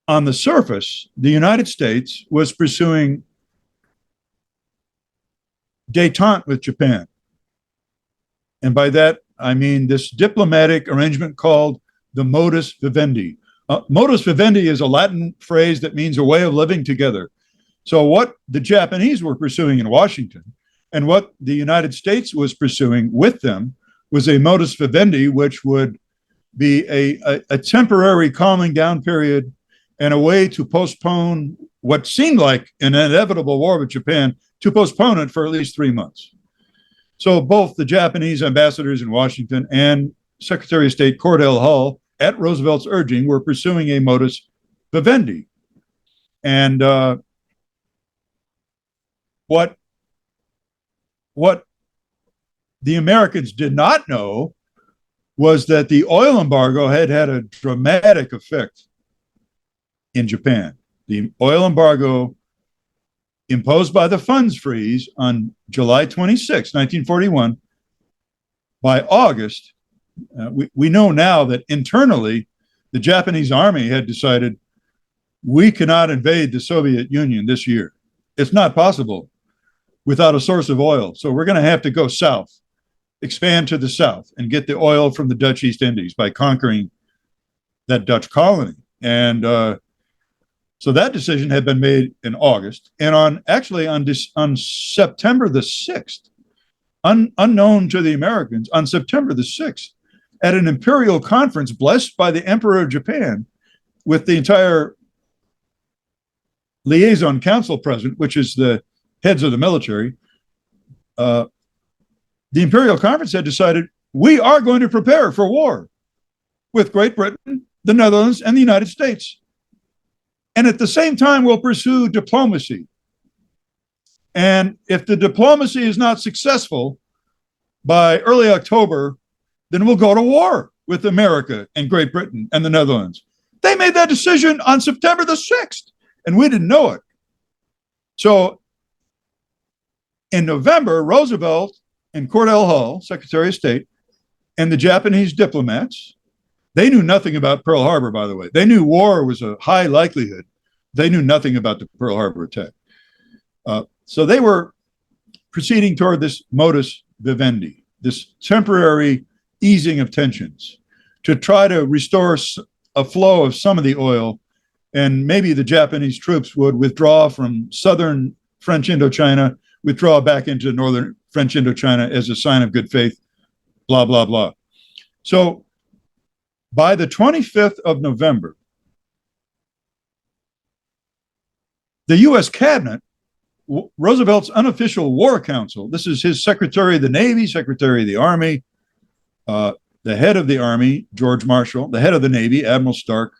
on the surface, the United States was pursuing détente with Japan. And by that, I mean this diplomatic arrangement called the modus vivendi. Modus vivendi is a Latin phrase that means a way of living together. So what the Japanese were pursuing in Washington and what the United States was pursuing with them was a modus vivendi, which would be a temporary calming down period and a way to postpone what seemed like an inevitable war with Japan, to postpone it for at least 3 months. So both the Japanese ambassadors in Washington and Secretary of State Cordell Hull, at Roosevelt's urging, were pursuing a modus vivendi. And what the Americans did not know was that the oil embargo had had a dramatic effect in Japan. The oil embargo imposed by the funds freeze on July 26, 1941, by August, we know now that internally the Japanese army had decided we cannot invade the Soviet Union this year. It's not possible without a source of oil. So we're going to have to go south, expand to the south, and get the oil from the Dutch East Indies by conquering that Dutch colony. And so that decision had been made in August. And on September the 6th, unknown to the Americans, on September the 6th, at an imperial conference blessed by the Emperor of Japan with the entire liaison council present, which is the heads of the military, the imperial conference had decided we are going to prepare for war with Great Britain, the Netherlands, and the United States. And at the same time, we'll pursue diplomacy. And if the diplomacy is not successful by early October, then we'll go to war with America and Great Britain and the Netherlands. They made that decision on September the 6th, and we didn't know it. So in November, Roosevelt and Cordell Hull, Secretary of State, and the Japanese diplomats, they knew nothing about Pearl Harbor, by the way. They knew war was a high likelihood. They knew nothing about the Pearl Harbor attack. So they were proceeding toward this modus vivendi, this temporary easing of tensions to try to restore a flow of some of the oil, and maybe the Japanese troops would withdraw from southern French Indochina, withdraw back into northern French Indochina as a sign of good faith, blah, blah, blah. So by the 25th of November, the U.S. cabinet, Roosevelt's unofficial war council, this is his Secretary of the Navy, Secretary of the Army, the head of the Army, George Marshall, the head of the Navy, Admiral Stark,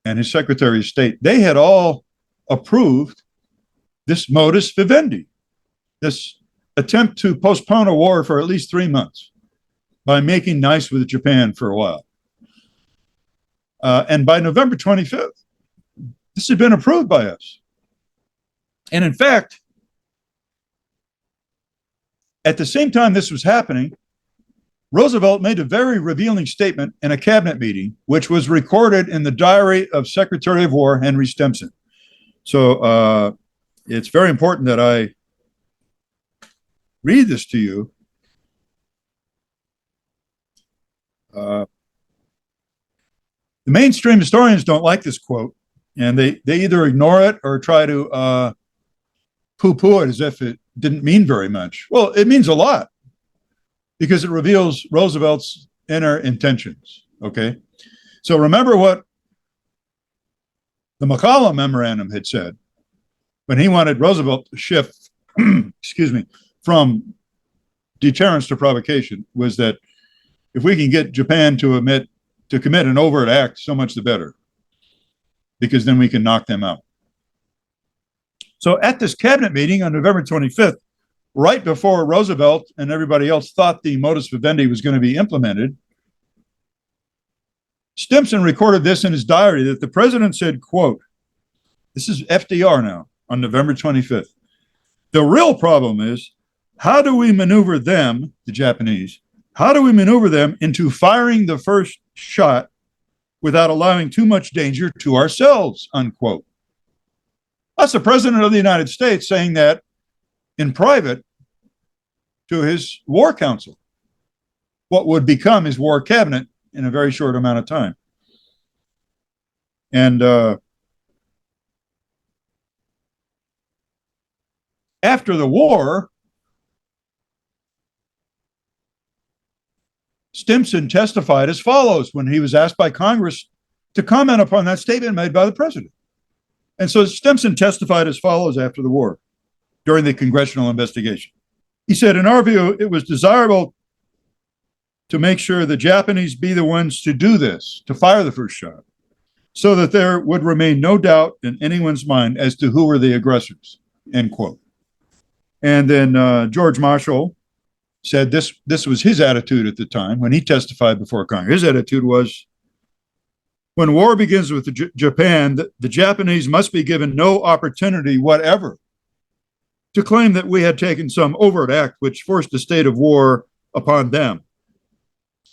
and his Secretary of State, they had all approved this modus vivendi, this attempt to postpone a war for at least 3 months. by making nice with Japan for a while. And by November 25th, this had been approved by us. And in fact, at the same time this was happening, Roosevelt made a very revealing statement in a cabinet meeting, which was recorded in the diary of Secretary of War Henry Stimson. So it's very important that I read this to you. The mainstream historians don't like this quote, and they either ignore it or try to poo-poo it as if it didn't mean very much. Well, it means a lot because it reveals Roosevelt's inner intentions, okay? So remember what the McCollum Memorandum had said when he wanted Roosevelt to shift, excuse me, from deterrence to provocation, was that if we can get Japan to commit an overt act, so much the better, because then we can knock them out. So at this cabinet meeting on November 25th, right before Roosevelt and everybody else thought the modus vivendi was going to be implemented, Stimson recorded this in his diary that the president said, quote, this is FDR now on November 25th. The real problem is, how do we maneuver them, the Japanese, how do we maneuver them into firing the first shot without allowing too much danger to ourselves, unquote. That's the president of the United States saying that in private to his war council, what would become his war cabinet in a very short amount of time. And after the war, Stimson testified as follows when he was asked by Congress to comment upon that statement made by the president. And so Stimson testified as follows after the war, during the congressional investigation. He said, in our view, it was desirable to make sure the Japanese be the ones to do this, to fire the first shot, so that there would remain no doubt in anyone's mind as to who were the aggressors, end quote. And then George Marshall said this was his attitude at the time when he testified before Congress. His attitude was, when war begins with Japan, the Japanese must be given no opportunity whatever to claim that we had taken some overt act which forced a state of war upon them.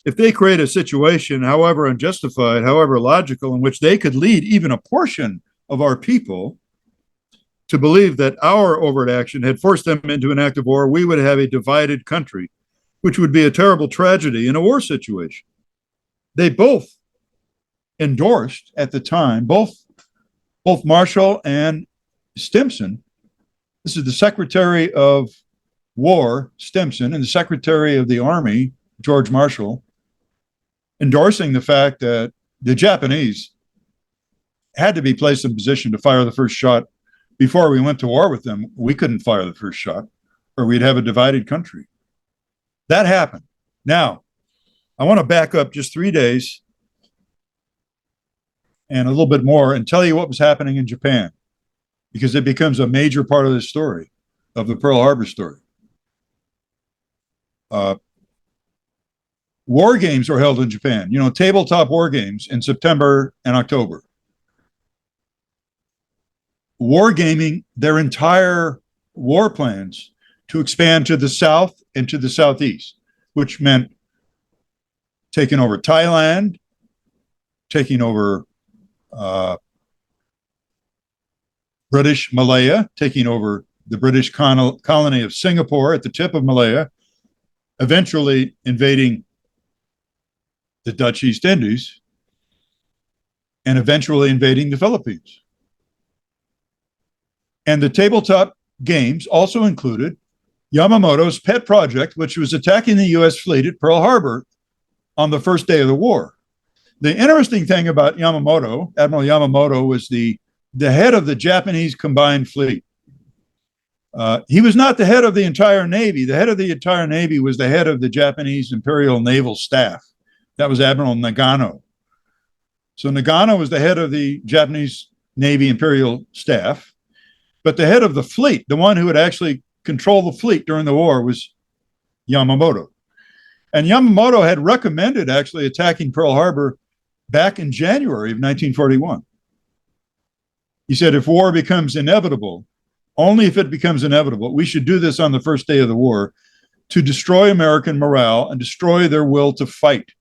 If they create a situation, however unjustified, however logical, in which they could lead even a portion of our people to believe that our overt action had forced them into an act of war, we would have a divided country, which would be a terrible tragedy in a war situation. They both endorsed at the time, both Marshall and Stimson. This is the Secretary of War, Stimson, and the Secretary of the Army, George Marshall, endorsing the fact that the Japanese had to be placed in position to fire the first shot before we went to war with them. We couldn't fire the first shot or we'd have a divided country. That happened. Now, I want to back up just 3 days and a little bit more and tell you what was happening in Japan, because it becomes a major part of the story, of the Pearl Harbor story. War games were held in Japan, tabletop war games in September and October. Wargaming their entire war plans to expand to the south and to the southeast, which meant taking over Thailand, taking over British Malaya, taking over the British colony of Singapore at the tip of Malaya, eventually invading the Dutch East Indies, and eventually invading the Philippines. And the tabletop games also included Yamamoto's pet project, which was attacking the U.S. fleet at Pearl Harbor on the first day of the war. The interesting thing about Yamamoto, Admiral Yamamoto, was the head of the Japanese combined fleet. He was not the head of the entire Navy. The head of the entire Navy was the head of the Japanese Imperial Naval Staff. That was Admiral Nagano. So Nagano was the head of the Japanese Navy Imperial Staff, but the head of the fleet, the one who would actually control the fleet during the war, was Yamamoto. And Yamamoto had recommended actually attacking Pearl Harbor back in January of 1941. He said, if war becomes inevitable, only if it becomes inevitable, we should do this on the first day of the war to destroy American morale and destroy their will to fight,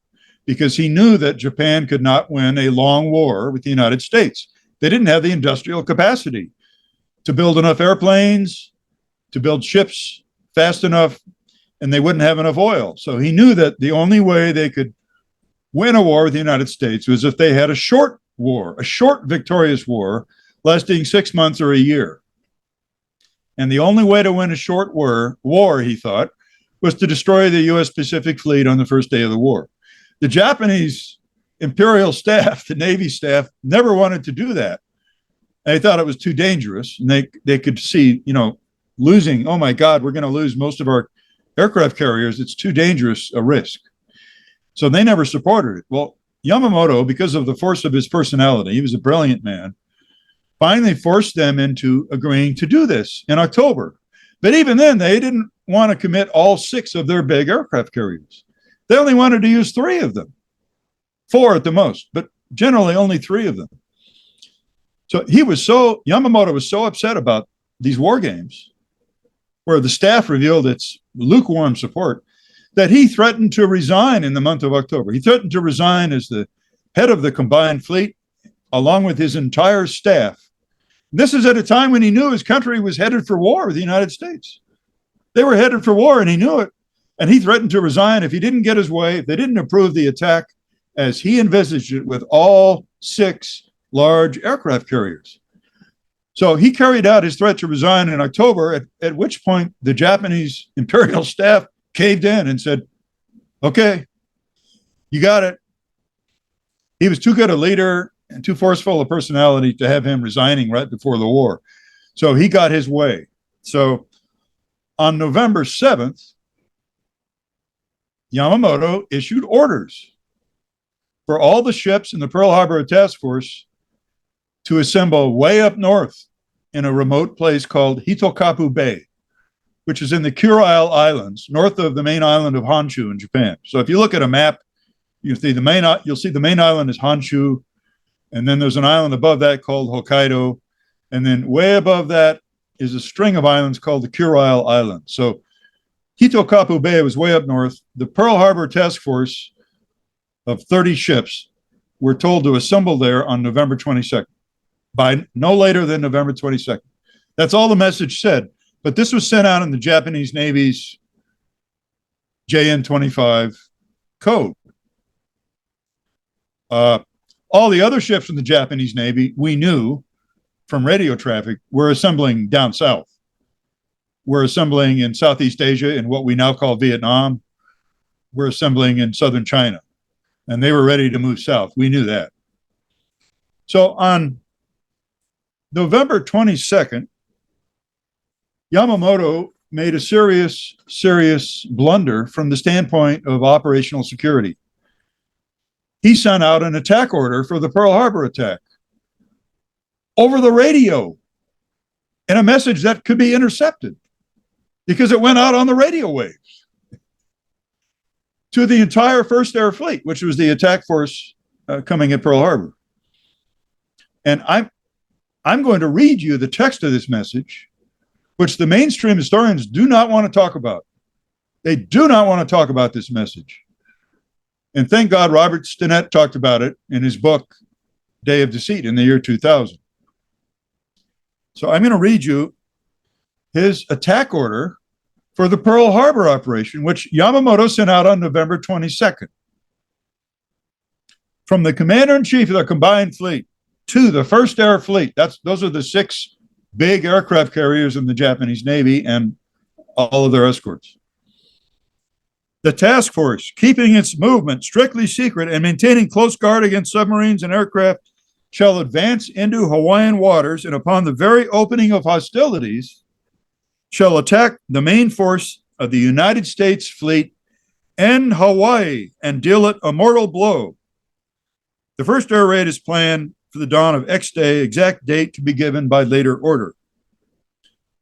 because he knew that Japan could not win a long war with the United States. They didn't have the industrial capacity to build enough airplanes, to build ships fast enough, and they wouldn't have enough oil. So he knew that the only way they could win a war with the United States was if they had a short war, a short victorious war lasting 6 months or a year. And the only way to win a short war, he thought, was to destroy the U.S. Pacific Fleet on the first day of the war. The Japanese imperial staff, the Navy staff, never wanted to do that. They thought it was too dangerous. And they could see, losing, oh my God, we're going to lose most of our aircraft carriers. It's too dangerous a risk. So they never supported it. Well, Yamamoto, because of the force of his personality, he was a brilliant man, finally forced them into agreeing to do this in October. But even then, they didn't want to commit all 6 of their big aircraft carriers. They only wanted to use 3 of them, 4 at the most, but generally only 3 of them. So Yamamoto was so upset about these war games, where the staff revealed its lukewarm support, that he threatened to resign in the month of October. He threatened to resign as the head of the combined fleet, along with his entire staff. This is at a time when he knew his country was headed for war with the United States. They were headed for war, and he knew it. And he threatened to resign if he didn't get his way, if they didn't approve the attack as he envisaged it with all 6 large aircraft carriers. So he carried out his threat to resign in October, at which point the Japanese imperial staff caved in and said, okay, you got it. He was too good a leader and too forceful a personality to have him resigning right before the war. So he got his way. So on November 7th, Yamamoto issued orders for all the ships in the Pearl Harbor Task Force to assemble way up north in a remote place called Hitokapu Bay, which is in the Kurile Islands, north of the main island of Honshu in Japan. So if you look at a map, you'll see the main island is Honshu, and then there's an island above that called Hokkaido, and then way above that is a string of islands called the Kurile Islands. So Hitokapu Bay was way up north. The Pearl Harbor Task Force of 30 ships were told to assemble there on November 22nd, by no later than November 22nd. That's all the message said. But this was sent out in the Japanese Navy's JN-25 code. All the other ships in the Japanese Navy, we knew from radio traffic, were assembling down south. We're assembling in Southeast Asia, in what we now call Vietnam. We're assembling in southern China. And they were ready to move south. We knew that. So on November 22nd, Yamamoto made a serious blunder from the standpoint of operational security. He sent out an attack order for the Pearl Harbor attack over the radio in a message that could be intercepted because it went out on the radio waves to the entire First Air Fleet, which was the attack force coming at Pearl Harbor. And I'm going to read you the text of this message, which the mainstream historians do not want to talk about. They do not want to talk about this message. And thank God Robert Stinnett talked about it in his book, Day of Deceit, in the year 2000. So I'm going to read you his attack order for the Pearl Harbor operation, which Yamamoto sent out on November 22nd. From the commander-in-chief of the combined fleet to the First Air Fleet, those are the 6 big aircraft carriers in the Japanese Navy and all of their escorts. The task force, keeping its movement strictly secret and maintaining close guard against submarines and aircraft, shall advance into Hawaiian waters, and upon the very opening of hostilities, shall attack the main force of the United States fleet in Hawaii and deal it a mortal blow. The first air raid is planned for the dawn of X day, exact date to be given by later order.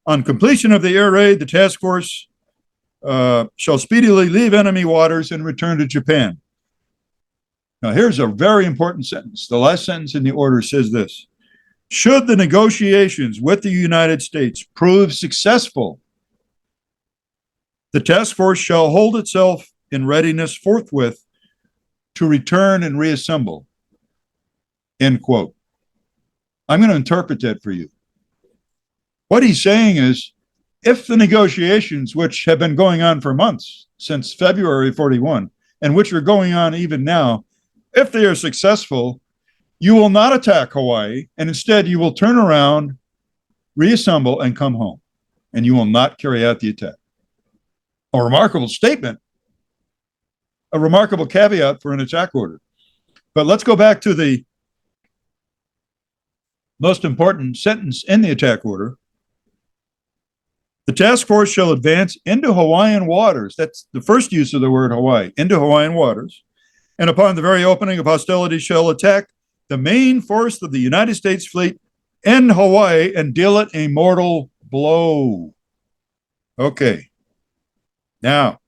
On completion of the air raid, the task force shall speedily leave enemy waters and return to Japan. Now, here's a very important sentence. The last sentence in the order says this: should the negotiations with the United States prove successful, the task force shall hold itself in readiness forthwith to return and reassemble. End quote. I'm going to interpret that for you. What he's saying is, if the negotiations, which have been going on for months, since February 41, and which are going on even now, if they are successful, you will not attack Hawaii, and instead you will turn around, reassemble, and come home, and you will not carry out the attack. A remarkable statement, a remarkable caveat for an attack order. But let's go back to the most important sentence in the attack order. The task force shall advance into Hawaiian waters. That's the first use of the word Hawaii, into Hawaiian waters. And upon the very opening of hostilities shall attack the main force of the United States fleet in Hawaii and deal it a mortal blow. Okay. Now,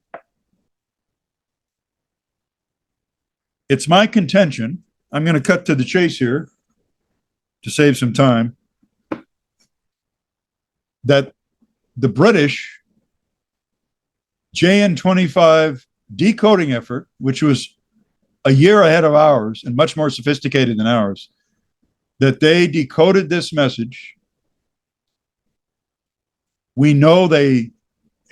it's my contention, I'm going to cut to the chase here to save some time, that the British JN-25 decoding effort, which was a year ahead of ours and much more sophisticated than ours, that they decoded this message. We know they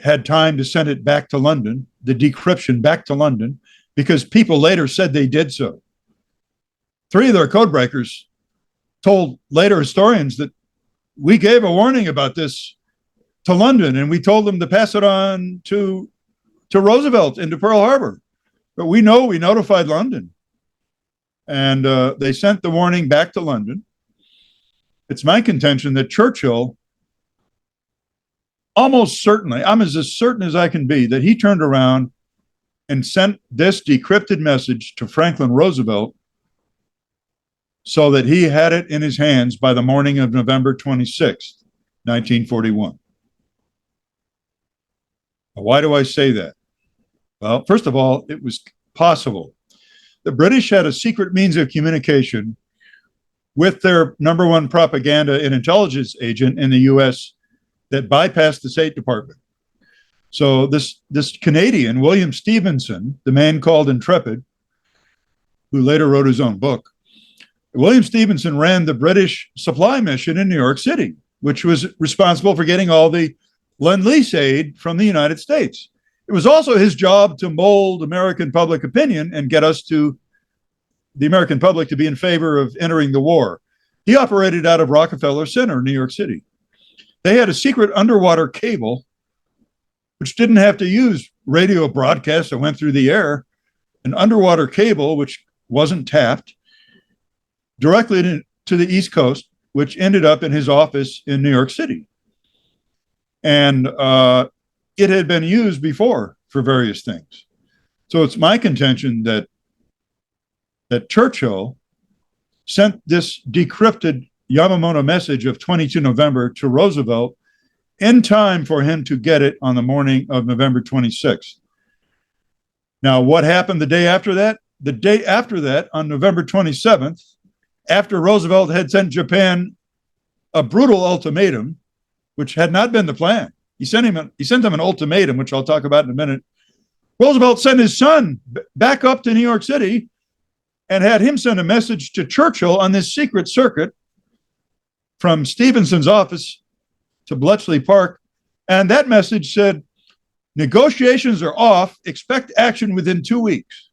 had time to send it back to London, the decryption back to London, because people later said they did so. 3 of their codebreakers told later historians that we gave a warning about this to London, and we told them to pass it on to Roosevelt into Pearl Harbor. But we know we notified London, and they sent the warning back to London. It's my contention that Churchill, almost certainly, I'm as certain as I can be, that he turned around and sent this decrypted message to Franklin Roosevelt so that he had it in his hands by the morning of November 26th, 1941. Why do I say that? Well, first of all, it was possible. The British had a secret means of communication with their number one propaganda and intelligence agent in the US that bypassed the State Department. So this Canadian, William Stevenson, the man called Intrepid, who later wrote his own book, William Stevenson ran the British supply mission in New York City, which was responsible for getting all the Lend-Lease aid from the United States. It was also his job to mold American public opinion and get us to the American public to be in favor of entering the war. He operated out of Rockefeller Center, New York City. They had a secret underwater cable, which didn't have to use radio broadcasts that went through the air, an underwater cable, which wasn't tapped, directly to the East Coast, which ended up in his office in New York City. And it had been used before for various things. So it's my contention that Churchill sent this decrypted Yamamoto message of 22 November to Roosevelt in time for him to get it on the morning of November 26th. Now, what happened the day after that? The day after that, on November 27th, after Roosevelt had sent Japan a brutal ultimatum, which had not been the plan. He sent them an ultimatum, which I'll talk about in a minute. Roosevelt sent his son back up to New York City and had him send a message to Churchill on this secret circuit from Stevenson's office to Bletchley Park. And that message said, negotiations are off, expect action within 2 weeks.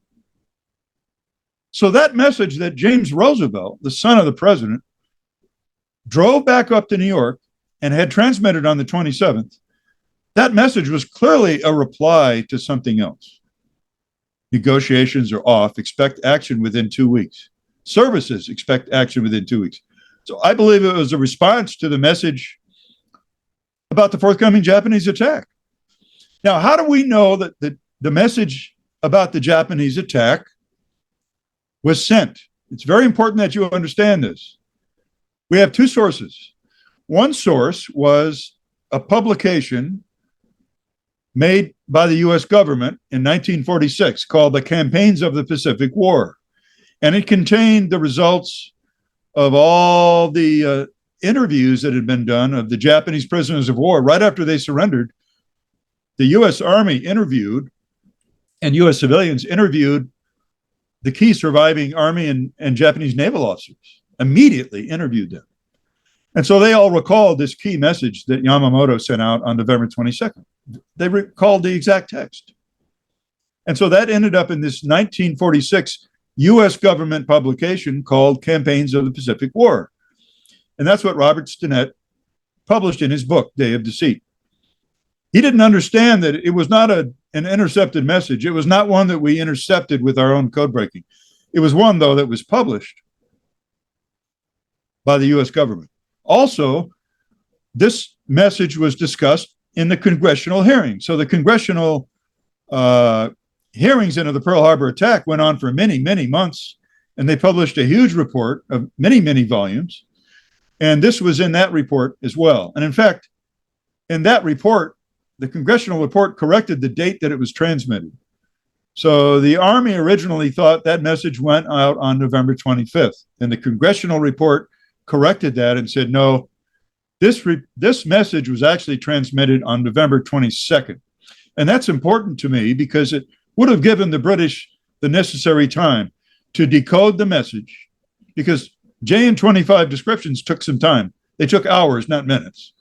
So that message that James Roosevelt, the son of the president, drove back up to New York and had transmitted on the 27th, that message was clearly a reply to something else. Negotiations are off, expect action within 2 weeks. Services expect action within 2 weeks. So I believe it was a response to the message about the forthcoming Japanese attack. Now, how do we know that the message about the Japanese attack was sent? It's very important that you understand this. We have 2 sources. One source was a publication made by the U.S. government in 1946 called the Campaigns of the Pacific War. And it contained the results of all the interviews that had been done of the Japanese prisoners of war right after they surrendered. The U.S. Army interviewed, and U.S. civilians interviewed the key surviving Army and Japanese naval officers, immediately interviewed them. And so they all recalled this key message that Yamamoto sent out on November 22nd. They recalled the exact text. And so that ended up in this 1946 U.S. government publication called Campaigns of the Pacific War. And that's what Robert Stinnett published in his book, Day of Deceit. He didn't understand that it was not an intercepted message. It was not one that we intercepted with our own code breaking. It was one, though, that was published by the U.S. government. Also, this message was discussed in the congressional hearing. So the congressional hearings into the Pearl Harbor attack went on for many, many months, and they published a huge report of many, many volumes. And this was in that report as well. And in fact, in that report, the congressional report corrected the date that it was transmitted. So the Army originally thought that message went out on November 25th. And the congressional report corrected that and said, no, this message was actually transmitted on November 22nd. And that's important to me because it would have given the British the necessary time to decode the message, because JN-25 descriptions took some time. They took hours, not minutes.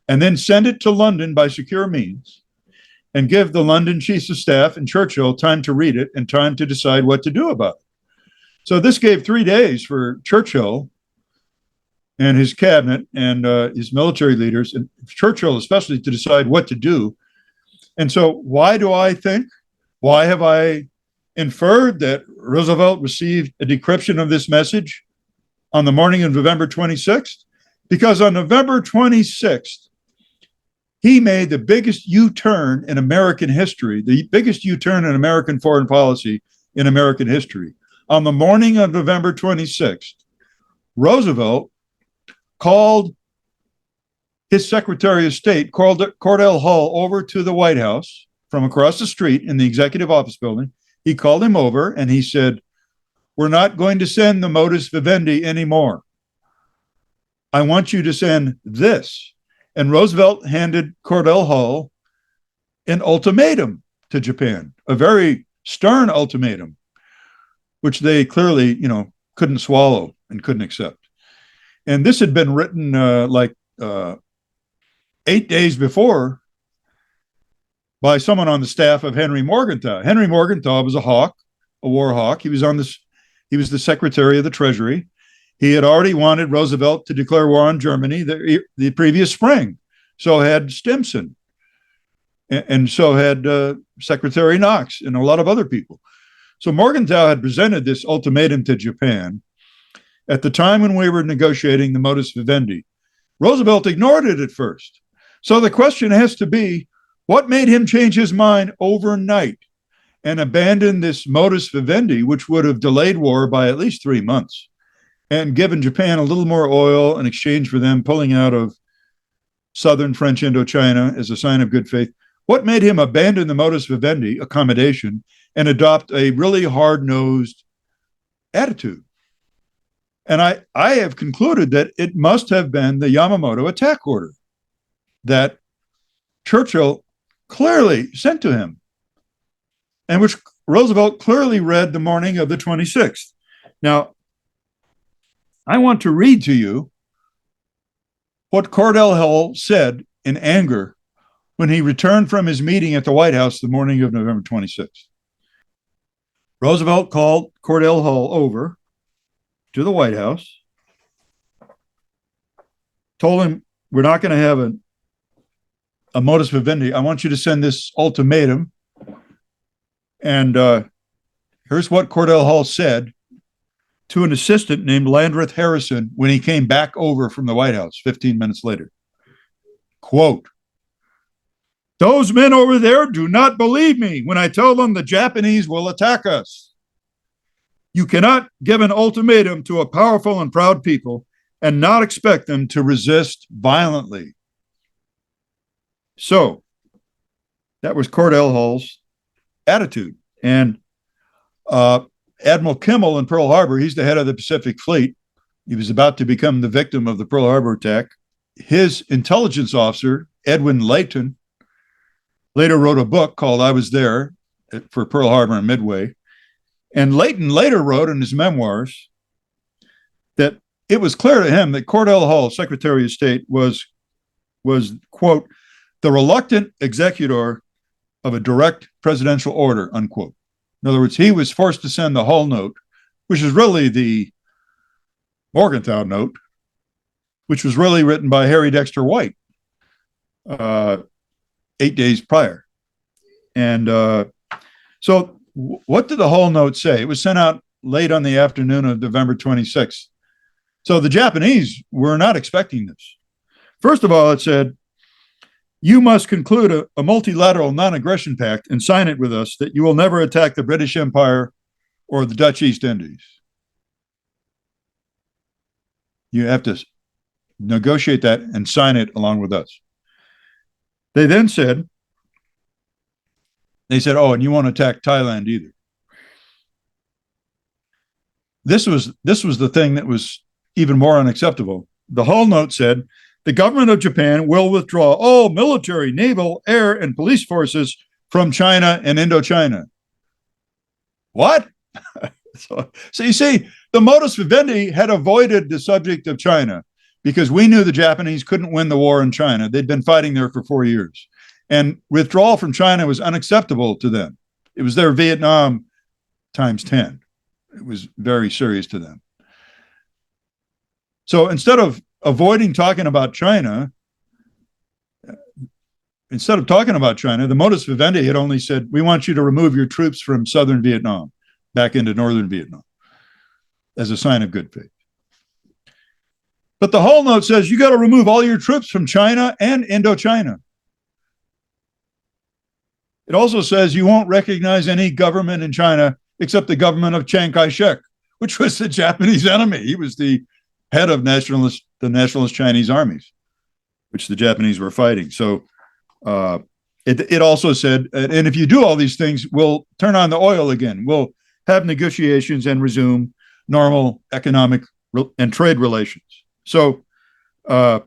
And then send it to London by secure means and give the London chiefs of staff and Churchill time to read it and time to decide what to do about it. So this gave 3 days for Churchill and his cabinet and his military leaders, and Churchill especially, to decide what to do. And so why have I inferred that Roosevelt received a decryption of this message on the morning of November 26th? Because on November 26th, he made the biggest U-turn in American history, the biggest U-turn in American foreign policy in American history. On the morning of November 26th, Roosevelt called his Secretary of State, Cordell Hull, over to the White House from across the street in the Executive Office building. He called him over and he said, "We're not going to send the modus vivendi anymore. I want you to send this." And Roosevelt handed Cordell Hull an ultimatum to Japan, a very stern ultimatum, which they clearly, couldn't swallow and couldn't accept. And this had been written 8 days before by someone on the staff of Henry Morgenthau. Henry Morgenthau was a hawk, a war hawk. He was the Secretary of the Treasury. He had already wanted Roosevelt to declare war on Germany the previous spring. So had Stimson, and so had Secretary Knox and a lot of other people. So Morgenthau had presented this ultimatum to Japan at the time when we were negotiating the modus vivendi. Roosevelt ignored it at first. So the question has to be, what made him change his mind overnight and abandon this modus vivendi, which would have delayed war by at least 3 months and given Japan a little more oil in exchange for them pulling out of southern French Indochina as a sign of good faith? What made him abandon the modus vivendi, accommodation, and adopt a really hard-nosed attitude? And I have concluded that it must have been the Yamamoto attack order that Churchill clearly sent to him, and which Roosevelt clearly read the morning of the 26th. Now, I want to read to you what Cordell Hull said in anger when he returned from his meeting at the White House the morning of November 26th. Roosevelt called Cordell Hull over to the White House, told him, "We're not going to have a modus vivendi. I want you to send this ultimatum." And here's what Cordell Hull said to an assistant named Landreth Harrison when he came back over from the White House 15 minutes later. Quote, "Those men over there do not believe me when I tell them the Japanese will attack us. You cannot give an ultimatum to a powerful and proud people and not expect them to resist violently. So, That was Cordell Hull's attitude. And Admiral Kimmel in Pearl Harbor, he's the head of the Pacific Fleet. He was about to become the victim of the Pearl Harbor attack. His intelligence officer, Edwin Layton, later wrote a book called I Was There for Pearl Harbor and Midway. And Layton later wrote in his memoirs that it was clear to him that Cordell Hull, Secretary of State, was quote, the reluctant executor of a direct presidential order, unquote. In other words, he was forced to send the Hull note, which is really the Morgenthau note, which was really written by Harry Dexter White 8 days prior. And so what did the Hull note say? It was sent out late on the afternoon of November 26th. So the Japanese were not expecting this. First of all, it said, you must conclude a multilateral non-aggression pact and sign it with us that you will never attack the British Empire or the Dutch East Indies. You have to negotiate that and sign it along with us. They then said, oh, and you won't attack Thailand either. This was the thing that was even more unacceptable. The Hull note said, the government of Japan will withdraw all military, naval, air, and police forces from China and Indochina. What? So you see, the modus vivendi had avoided the subject of China because we knew the Japanese couldn't win the war in China. They'd been fighting there for 4 years. And withdrawal from China was unacceptable to them. It was their Vietnam times 10. It was very serious to them. So instead of avoiding talking about China, the modus vivendi had only said, we want you to remove your troops from southern Vietnam back into northern Vietnam as a sign of good faith. But the Hull note says you got to remove all your troops from China and Indochina. It also says you won't recognize any government in China except the government of Chiang Kai-shek, which was the Japanese enemy. He was the head of the nationalist Chinese armies, which the Japanese were fighting. So it also said, and if you do all these things, we'll turn on the oil again. We'll have negotiations and resume normal economic and trade relations. So the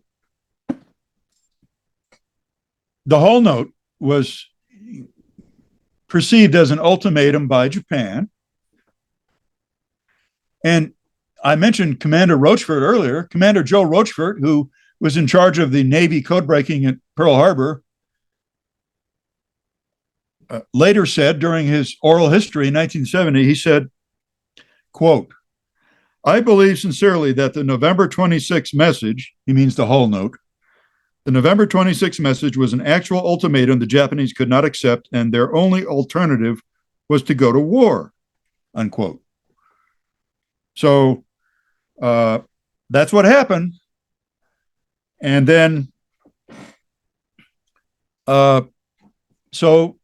Hull note was perceived as an ultimatum by Japan. And I mentioned Commander Rochefort earlier. Commander Joe Rochefort, who was in charge of the Navy codebreaking at Pearl Harbor, later said during his oral history in 1970, he said, quote, I believe sincerely that the November 26 message, he means the Hull note, the November 26 message was an actual ultimatum the Japanese could not accept, and their only alternative was to go to war, unquote. So that's what happened. And then, so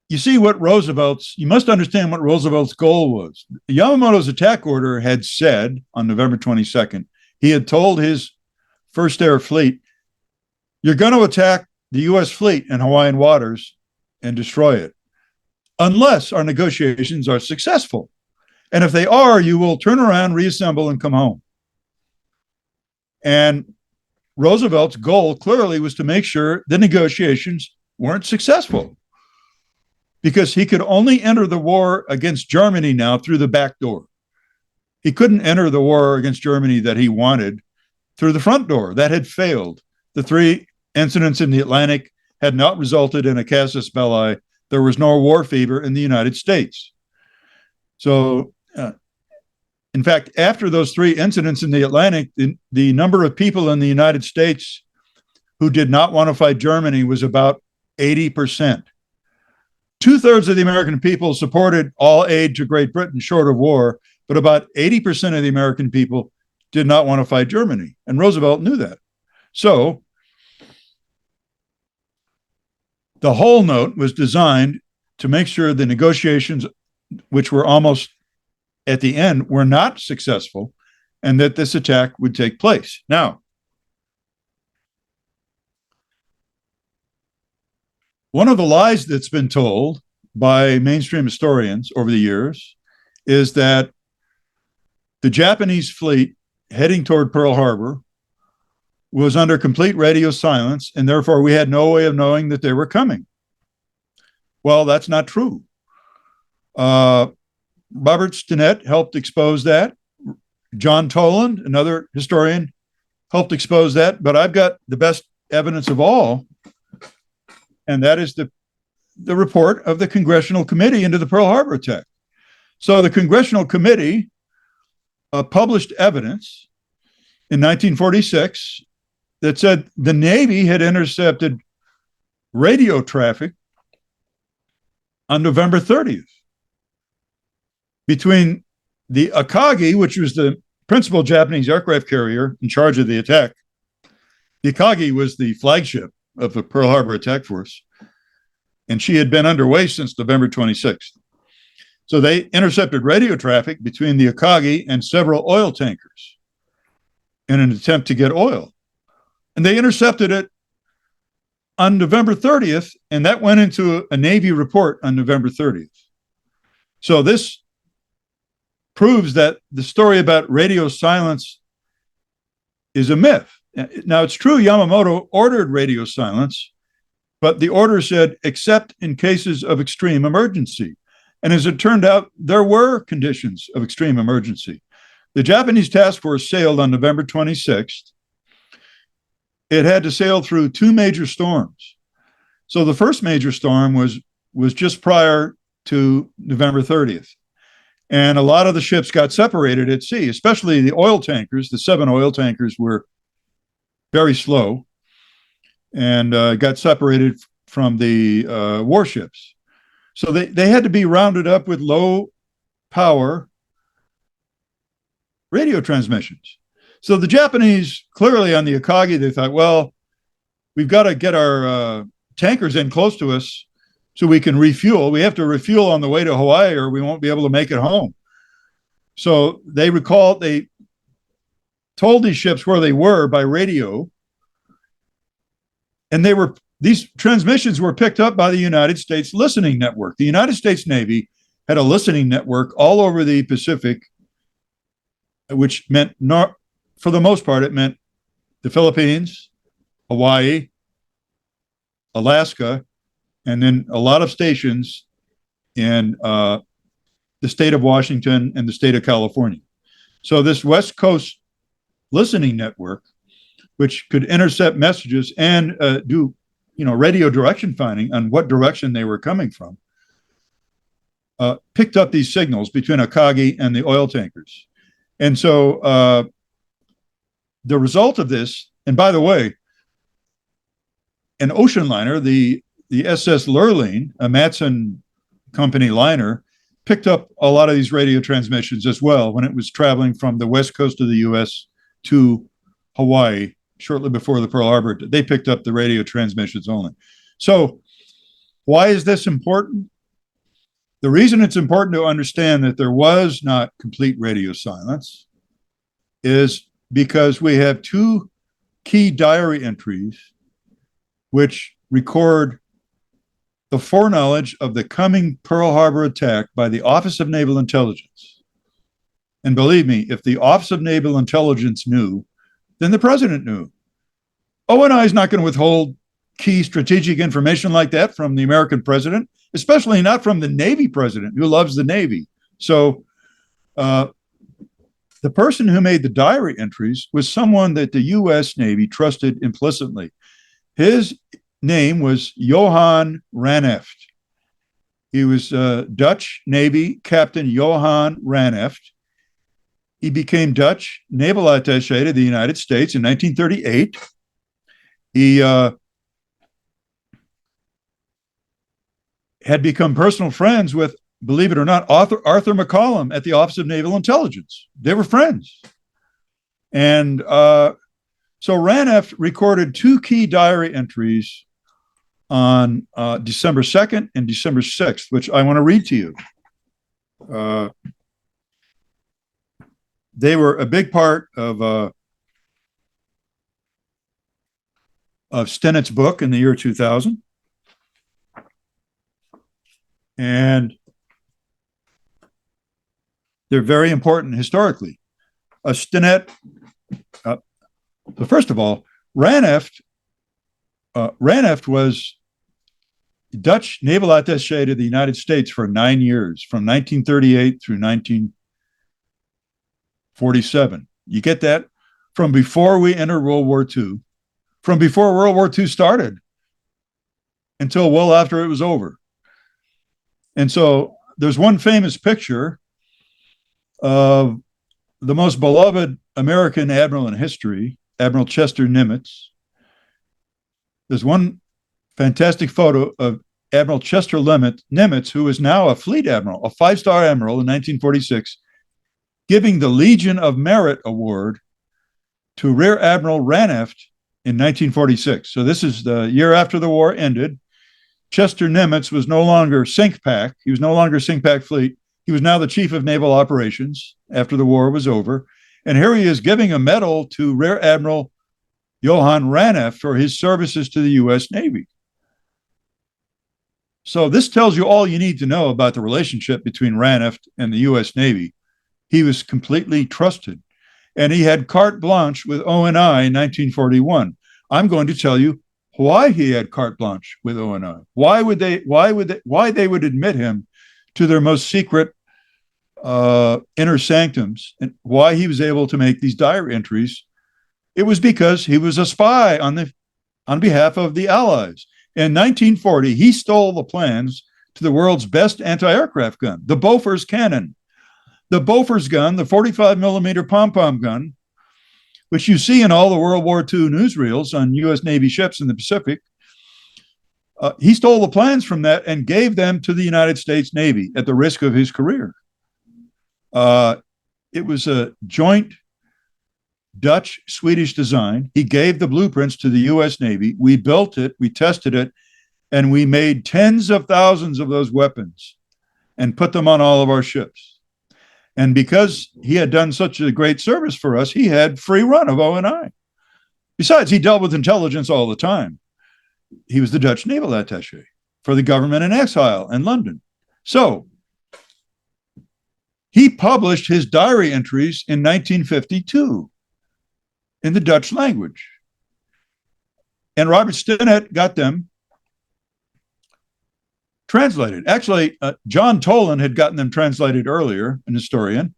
you see you must understand what Roosevelt's goal was. Yamamoto's attack order had said on November 22nd, he had told his First Air Fleet, you're going to attack the U.S. fleet in Hawaiian waters and destroy it, unless our negotiations are successful. And if they are, you will turn around, reassemble, and come home. And Roosevelt's goal clearly was to make sure the negotiations weren't successful, because he could only enter the war against Germany now through the back door. He couldn't enter the war against Germany that he wanted through the front door. That had failed. The 3 incidents in the Atlantic had not resulted in a casus belli. There was no war fever in the United States. So, in fact, after those 3 incidents in the Atlantic, the number of people in the United States who did not want to fight Germany was about 80%. 2/3 of the American people supported all aid to Great Britain short of war, but about 80% of the American people did not want to fight Germany. And Roosevelt knew that. So the Hull note was designed to make sure the negotiations, which were almost at the end, were not successful, and that this attack would take place. Now, One of the lies that's been told by mainstream historians over the years is that the Japanese fleet heading toward Pearl Harbor was under complete radio silence, and therefore we had no way of knowing that they were coming. Well, that's not true. Robert Stinnett helped expose that. John Toland, another historian, helped expose that. But I've got the best evidence of all, and that is the report of the Congressional Committee into the Pearl Harbor attack. So the Congressional Committee published evidence in 1946 that said the Navy had intercepted radio traffic on November 30th between the Akagi, which was the principal Japanese aircraft carrier in charge of the attack. The Akagi was the flagship of the Pearl Harbor attack force, and she had been underway since November 26th. So they intercepted radio traffic between the Akagi and several oil tankers in an attempt to get oil. And they intercepted it on November 30th, and that went into a Navy report on November 30th. So this proves that the story about radio silence is a myth. Now, it's true Yamamoto ordered radio silence, but the order said, except in cases of extreme emergency. And as it turned out, there were conditions of extreme emergency. The Japanese task force sailed on November 26th. It had to sail through two major storms. So the first major storm was just prior to November 30th. And a lot of the ships got separated at sea, especially the oil tankers. The 7 oil tankers were very slow and got separated from the warships. So they had to be rounded up with low power radio transmissions. So the Japanese, clearly on the Akagi, they thought, well, we've got to get our tankers in close to us so we can refuel. We have to refuel on the way to Hawaii or we won't be able to make it home. So they told these ships where they were by radio. And these transmissions were picked up by the United States listening network. The United States Navy had a listening network all over the Pacific, which meant, for the most part, it meant the Philippines, Hawaii, Alaska, and then a lot of stations in the state of Washington and the state of California. So this West Coast listening network, which could intercept messages and do radio direction finding on what direction they were coming from, picked up these signals between Akagi and the oil tankers. And so the result of this, and by the way, an ocean liner, the SS Lurline, a Matson Company liner, picked up a lot of these radio transmissions as well when it was traveling from the west coast of the U.S. to Hawaii shortly before the Pearl Harbor. They picked up the radio transmissions only. So why is this important? The reason it's important to understand that there was not complete radio silence is because we have two key diary entries which record the foreknowledge of the coming Pearl Harbor attack by the Office of Naval Intelligence. And believe me, if the Office of Naval Intelligence knew, then the president knew. ONI is not going to withhold key strategic information like that from the American president, especially not from the Navy president who loves the Navy. So the person who made the diary entries was someone that the U.S. Navy trusted implicitly. His name was Johan Ranneft. He was Dutch Navy Captain Johan Ranneft. He became Dutch naval attaché to the United States in 1938. He had become personal friends with, believe it or not, Arthur McCollum at the Office of Naval Intelligence. They were friends. And so Ranneft recorded two key diary entries on December 2nd and December 6th, which I want to read to you. They were a big part of Stennett's book in the year 2000. And they're very important historically. Stinnett, first of all, Ranneft was Dutch naval attaché to the United States for 9 years, from 1938 through 1947. You get that? From before we entered World War II, from before World War II started until well after it was over. And so there's one famous picture of the most beloved American admiral in history, Admiral Chester Nimitz. There's one fantastic photo of Admiral Chester Nimitz, who is now a fleet admiral, a 5-star admiral in 1946, giving the Legion of Merit Award to Rear Admiral Ranneft in 1946. So this is the year after the war ended. Chester Nimitz was no longer SINCPAC. He was no longer SINCPAC fleet. He was now the chief of naval operations after the war was over. And here he is giving a medal to Rear Admiral Johann Ranneft for his services to the U.S. Navy. So this tells you all you need to know about the relationship between Ranneft and the U.S. Navy. He was completely trusted, and he had carte blanche with ONI in 1941. I'm going to tell you why he had carte blanche with ONI. Why they would admit him to their most secret inner sanctums, and why he was able to make these diary entries. It was because he was a spy on behalf of the Allies. In 1940, he stole the plans to the world's best anti-aircraft gun, the Bofors cannon. The Bofors gun, the 45 millimeter pom-pom gun, which you see in all the World War II newsreels on U.S. Navy ships in the Pacific, he stole the plans from that and gave them to the United States Navy at the risk of his career. It was a joint Dutch-Swedish design. He gave the blueprints to the U.S. Navy. We built it, we tested it, and we made tens of thousands of those weapons and put them on all of our ships. And because he had done such a great service for us, he had free run of ONI. Besides, he dealt with intelligence all the time. He was the Dutch naval attaché for the government in exile in London. So he published his diary entries in 1952 in the Dutch language. And Robert Stinnett got them translated. Actually, John Toland had gotten them translated earlier, an historian.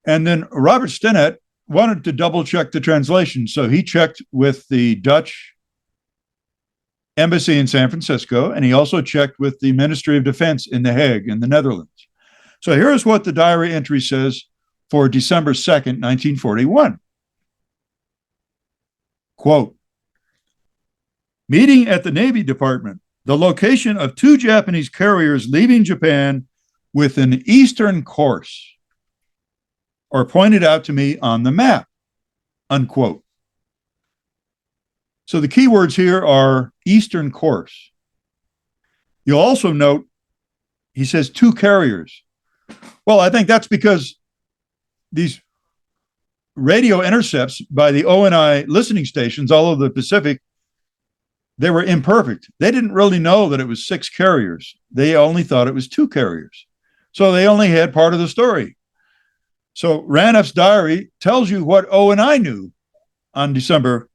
And then Robert Stinnett wanted to double check the translation. So he checked with the Dutch embassy in San Francisco, and he also checked with the Ministry of Defense in The Hague in the Netherlands. So here's what the diary entry says for December 2nd, 1941. Quote, meeting at the Navy Department, the location of 2 Japanese carriers leaving Japan with an eastern course are pointed out to me on the map, unquote. So the key words here are eastern course. You'll also note he says 2 carriers. Well, I think that's because these radio intercepts by the ONI listening stations all over the Pacific, they were imperfect. They didn't really know that it was 6 carriers. They only thought it was 2 carriers. So they only had part of the story. So Ranneft's diary tells you what ONI knew on December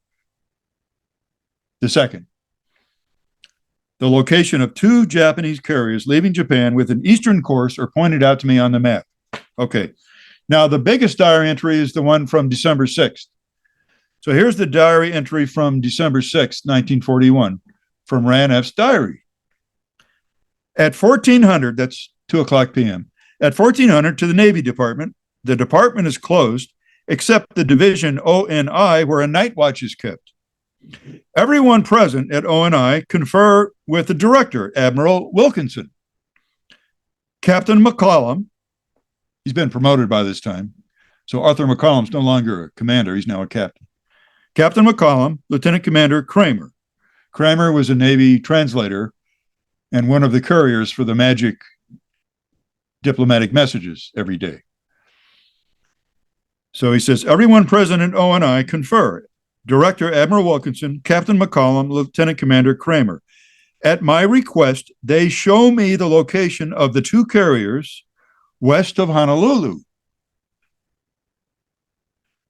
the 2nd. The location of 2 Japanese carriers leaving Japan with an eastern course are pointed out to me on the map. Okay. Now, the biggest diary entry is the one from December 6th. So here's the diary entry from December 6th, 1941, from Ranneft's diary. At 1400, that's 2 o'clock p.m., at 1400 to the Navy Department, the department is closed, except the division ONI, where a night watch is kept. Everyone present at ONI confer with the director, Admiral Wilkinson. Captain McCollum, he's been promoted by this time, so Arthur McCollum's no longer a commander, he's now a captain. Captain McCollum, Lieutenant Commander Kramer. Kramer was a Navy translator and one of the couriers for the magic diplomatic messages every day. So he says, everyone present at ONI confer. Director Admiral Wilkinson, Captain McCollum, Lieutenant Commander Kramer. At my request, they show me the location of the two carriers west of Honolulu.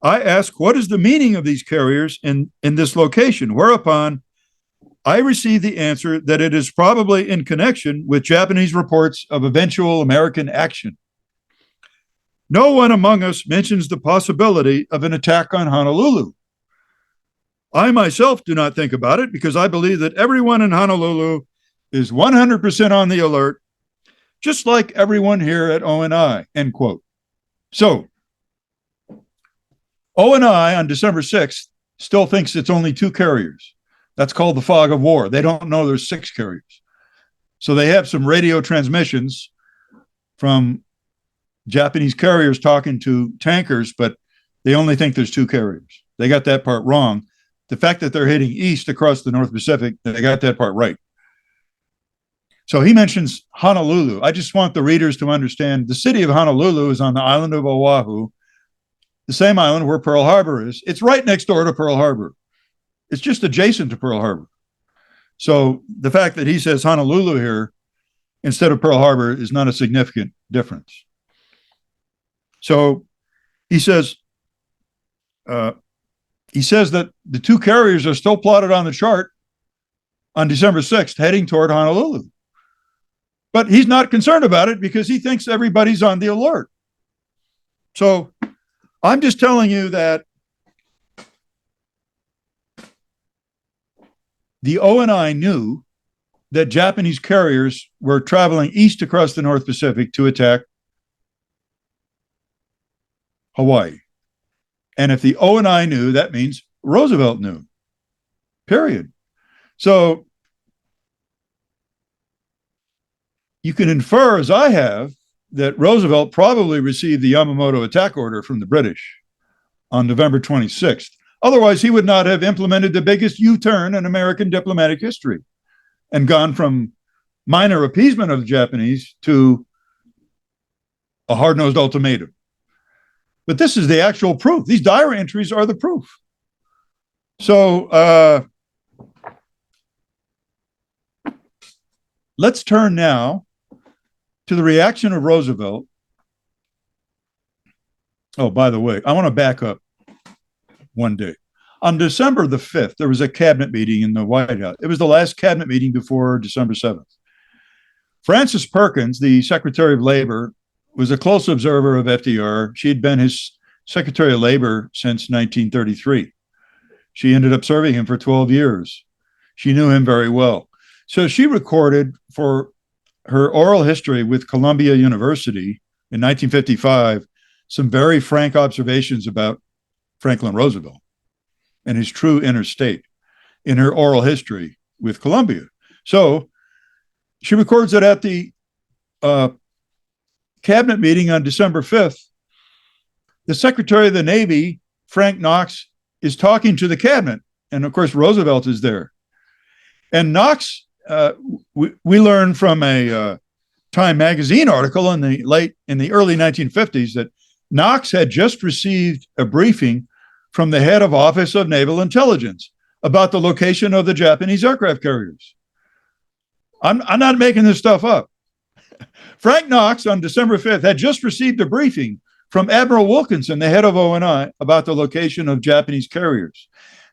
I ask, what is the meaning of these carriers in this location? Whereupon I received the answer that it is probably in connection with Japanese reports of eventual American action. No one among us mentions the possibility of an attack on Honolulu. I myself do not think about it because I believe that everyone in Honolulu is 100% on the alert, just like everyone here at ONI, end quote. So, ONI on December 6th still thinks it's only two carriers. That's called the fog of war. They don't know there's six carriers. So they have some radio transmissions from Japanese carriers talking to tankers, but they only think there's two carriers. They got that part wrong. The fact that they're heading east across the North Pacific, they got that part right. So he mentions Honolulu. I just want the readers to understand the city of Honolulu is on the island of Oahu, the same island where Pearl Harbor is. It's right next door to Pearl Harbor. It's just adjacent to Pearl Harbor. So the fact that he says Honolulu here instead of Pearl Harbor is not a significant difference. So he says that the two carriers are still plotted on the chart on December 6th, heading toward Honolulu. But he's not concerned about it because he thinks everybody's on the alert. So I'm just telling you that the ONI knew that Japanese carriers were traveling east across the North Pacific to attack Hawaii. And if the ONI knew, that means Roosevelt knew, period. So you can infer, as I have, that Roosevelt probably received the Yamamoto attack order from the British on November 26th. Otherwise, he would not have implemented the biggest U-turn in American diplomatic history and gone from minor appeasement of the Japanese to a hard-nosed ultimatum. But this is the actual proof. These diary entries are the proof. So let's turn now to the reaction of Roosevelt. Oh, by the way, I want to back up one day. On December the 5th, there was a cabinet meeting in the White House. It was the last cabinet meeting before December 7th. Frances Perkins, the Secretary of Labor, was a close observer of FDR. She had been his Secretary of Labor since 1933. She ended up serving him for 12 years. She knew him very well. So she recorded for her oral history with Columbia University in 1955 some very frank observations about Franklin Roosevelt and his true inner state in her oral history with Columbia. So she records that at the cabinet meeting on December 5th, the Secretary of the Navy, Frank Knox, is talking to the cabinet. And of course, Roosevelt is there. And Knox, we learned from a Time magazine article in the early 1950s that Knox had just received a briefing from the head of Office of Naval Intelligence about the location of the Japanese aircraft carriers. I'm not making this stuff up. Frank Knox on December 5th had just received a briefing from Admiral Wilkinson, the head of ONI, about the location of Japanese carriers.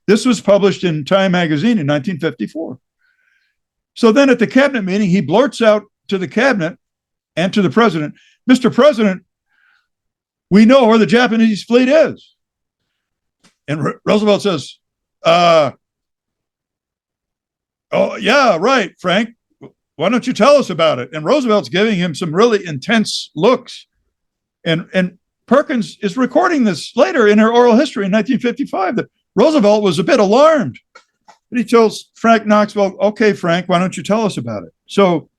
This was published in Time magazine in 1954. So then at the cabinet meeting, he blurts out to the cabinet and to the president, "Mr. President, we know where the Japanese fleet is." And Roosevelt says, "Oh, yeah, right, Frank. Why don't you tell us about it?" And Roosevelt's giving him some really intense looks. And Perkins is recording this later in her oral history in 1955 that Roosevelt was a bit alarmed. But he tells Frank Knox, "Well, okay, Frank, why don't you tell us about it?" So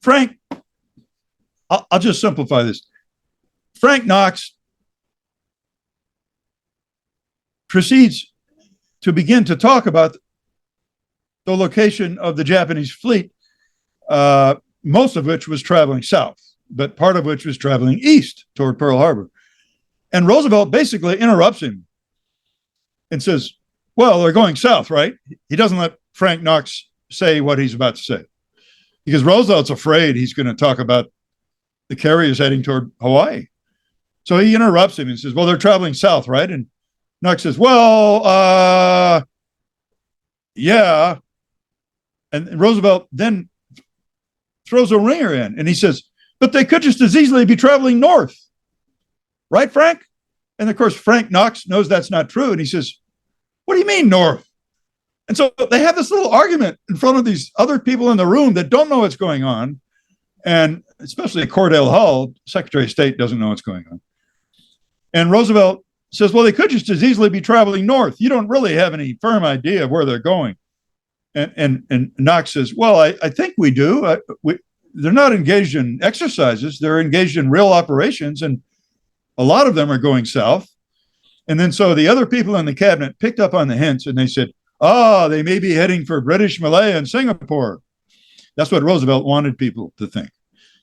Frank, I'll just simplify this. Frank Knox proceeds to begin to talk about the location of the Japanese fleet, most of which was traveling south, but part of which was traveling east toward Pearl Harbor. And Roosevelt basically interrupts him and says, Well, they're going south, right? He doesn't let Frank Knox say what he's about to say because Roosevelt's afraid he's going to talk about the carriers heading toward Hawaii. So he interrupts him and says, well, they're traveling south, right? And Knox says, well, yeah. And Roosevelt then throws a ringer in and he says, but they could just as easily be traveling north. Right, Frank? And of course, Frank Knox knows that's not true. And he says, what do you mean north? And so they have this little argument in front of these other people in the room that don't know what's going on. And especially Cordell Hull, Secretary of State, doesn't know what's going on. And Roosevelt says, well, they could just as easily be traveling north. You don't really have any firm idea of where they're going. And Knox says, well, I think we do. They're not engaged in exercises. They're engaged in real operations. And a lot of them are going south. And then so the other people in the cabinet picked up on the hints and they said, they may be heading for British Malaya and Singapore. That's what Roosevelt wanted people to think.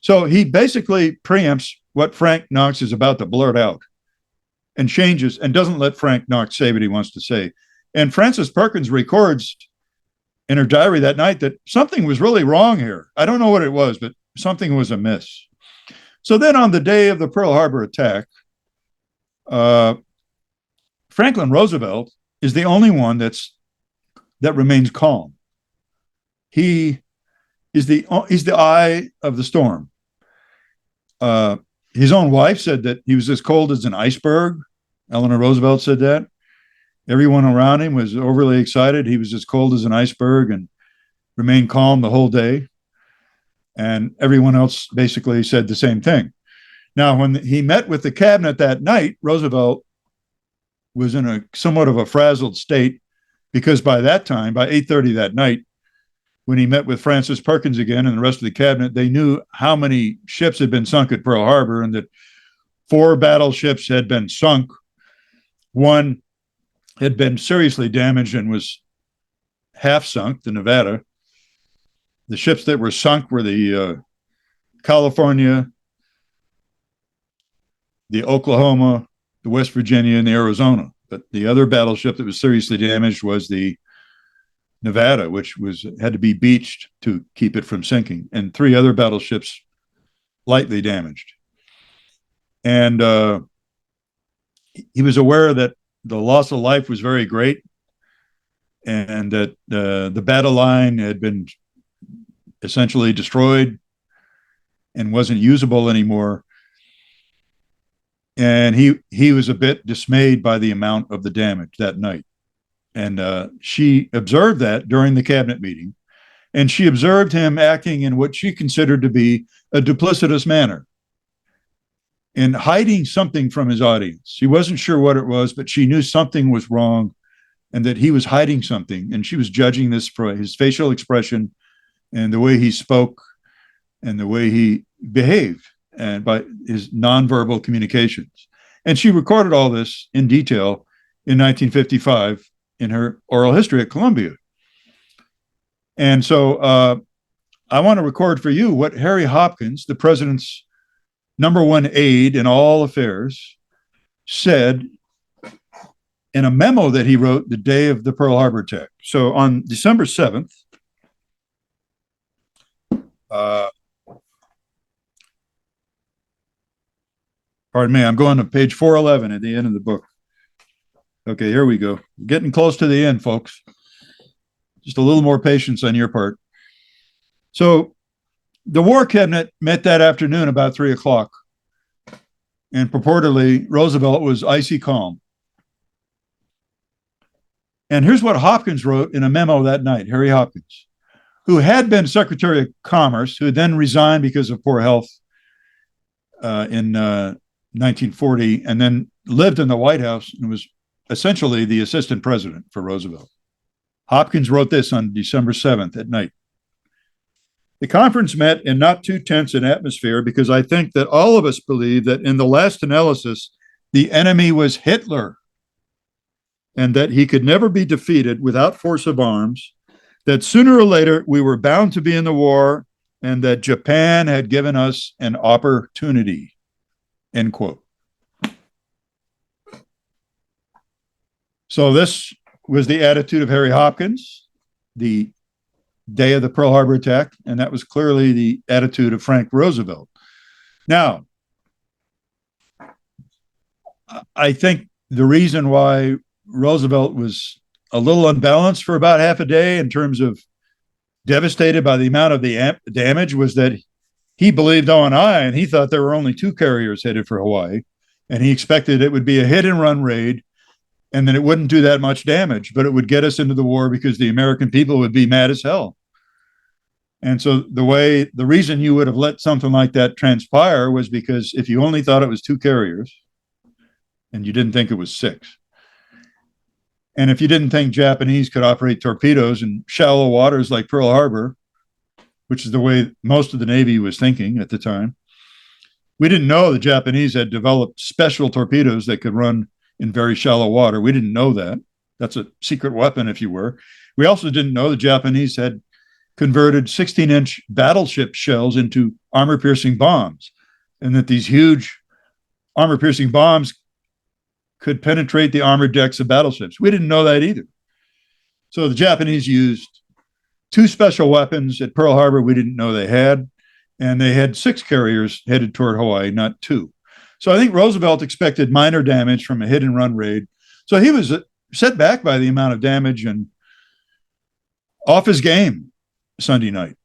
So he basically preempts what Frank Knox is about to blurt out and changes and doesn't let Frank Knox say what he wants to say. And Frances Perkins records in her diary that night that something was really wrong here. I don't know what it was, but something was amiss. So then on the day of the Pearl Harbor attack, Franklin Roosevelt is the only one that remains calm. He's the eye of the storm. His own wife said that he was as cold as an iceberg. Eleanor Roosevelt said that. Everyone around him was overly excited. He was as cold as an iceberg and remained calm the whole day. And everyone else basically said the same thing. Now, when he met with the cabinet that night, Roosevelt was in a somewhat of a frazzled state because by that time, by 8:30 that night, when he met with Frances Perkins again and the rest of the cabinet, they knew how many ships had been sunk at Pearl Harbor and that 4 battleships had been sunk. One had been seriously damaged and was half sunk, the Nevada. The ships that were sunk were the California, the Oklahoma, the West Virginia, and the Arizona. But the other battleship that was seriously damaged was the Nevada, which had to be beached to keep it from sinking, and 3 other battleships lightly damaged. And he was aware that the loss of life was very great and that the battle line had been essentially destroyed and wasn't usable anymore. And he was a bit dismayed by the amount of the damage that night. And she observed that during the cabinet meeting. And she observed him acting in what she considered to be a duplicitous manner and hiding something from his audience. She wasn't sure what it was, but she knew something was wrong and that he was hiding something. And she was judging this for his facial expression and the way he spoke and the way he behaved and by his nonverbal communications. And she recorded all this in detail in 1955 in her oral history at Columbia. And so I want to record for you what Harry Hopkins, the president's #1 aide in all affairs, said in a memo that he wrote the day of the Pearl Harbor attack. So on December 7th, pardon me, I'm going to page 411 at the end of the book. Okay, here we go. Getting close to the end, folks. Just a little more patience on your part. So the war cabinet met that afternoon about 3 o'clock. And purportedly, Roosevelt was icy calm. And here's what Hopkins wrote in a memo that night, Harry Hopkins, who had been Secretary of Commerce, who had then resigned because of poor health in 1940, and then lived in the White House and was essentially the assistant president for Roosevelt. Hopkins wrote this on December 7th at night. The conference met in not too tense an atmosphere because I think that all of us believe that in the last analysis, the enemy was Hitler and that he could never be defeated without force of arms, that sooner or later we were bound to be in the war, and that Japan had given us an opportunity, end quote. So this was the attitude of Harry Hopkins the day of the Pearl Harbor attack, and that was clearly the attitude of Frank Roosevelt. Now, I think the reason why Roosevelt was a little unbalanced for about half a day in terms of devastated by the amount of the damage was that he believed O&I, and he thought there were only two carriers headed for Hawaii, and he expected it would be a hit and run raid, and then it wouldn't do that much damage, but it would get us into the war because the American people would be mad as hell. And so the reason you would have let something like that transpire was because if you only thought it was two carriers and you didn't think it was six, and if you didn't think Japanese could operate torpedoes in shallow waters like Pearl Harbor, which is the way most of the Navy was thinking at the time, we didn't know the Japanese had developed special torpedoes that could run in very shallow water. We didn't know that. That's a secret weapon, if you were. We also didn't know the Japanese had converted 16-inch battleship shells into armor-piercing bombs, and that these huge armor-piercing bombs could penetrate the armored decks of battleships. We didn't know that either. So the Japanese used two special weapons at Pearl Harbor we didn't know they had, and they had six carriers headed toward Hawaii, not two. So I think Roosevelt expected minor damage from a hit and run raid. So he was set back by the amount of damage and off his game Sunday night.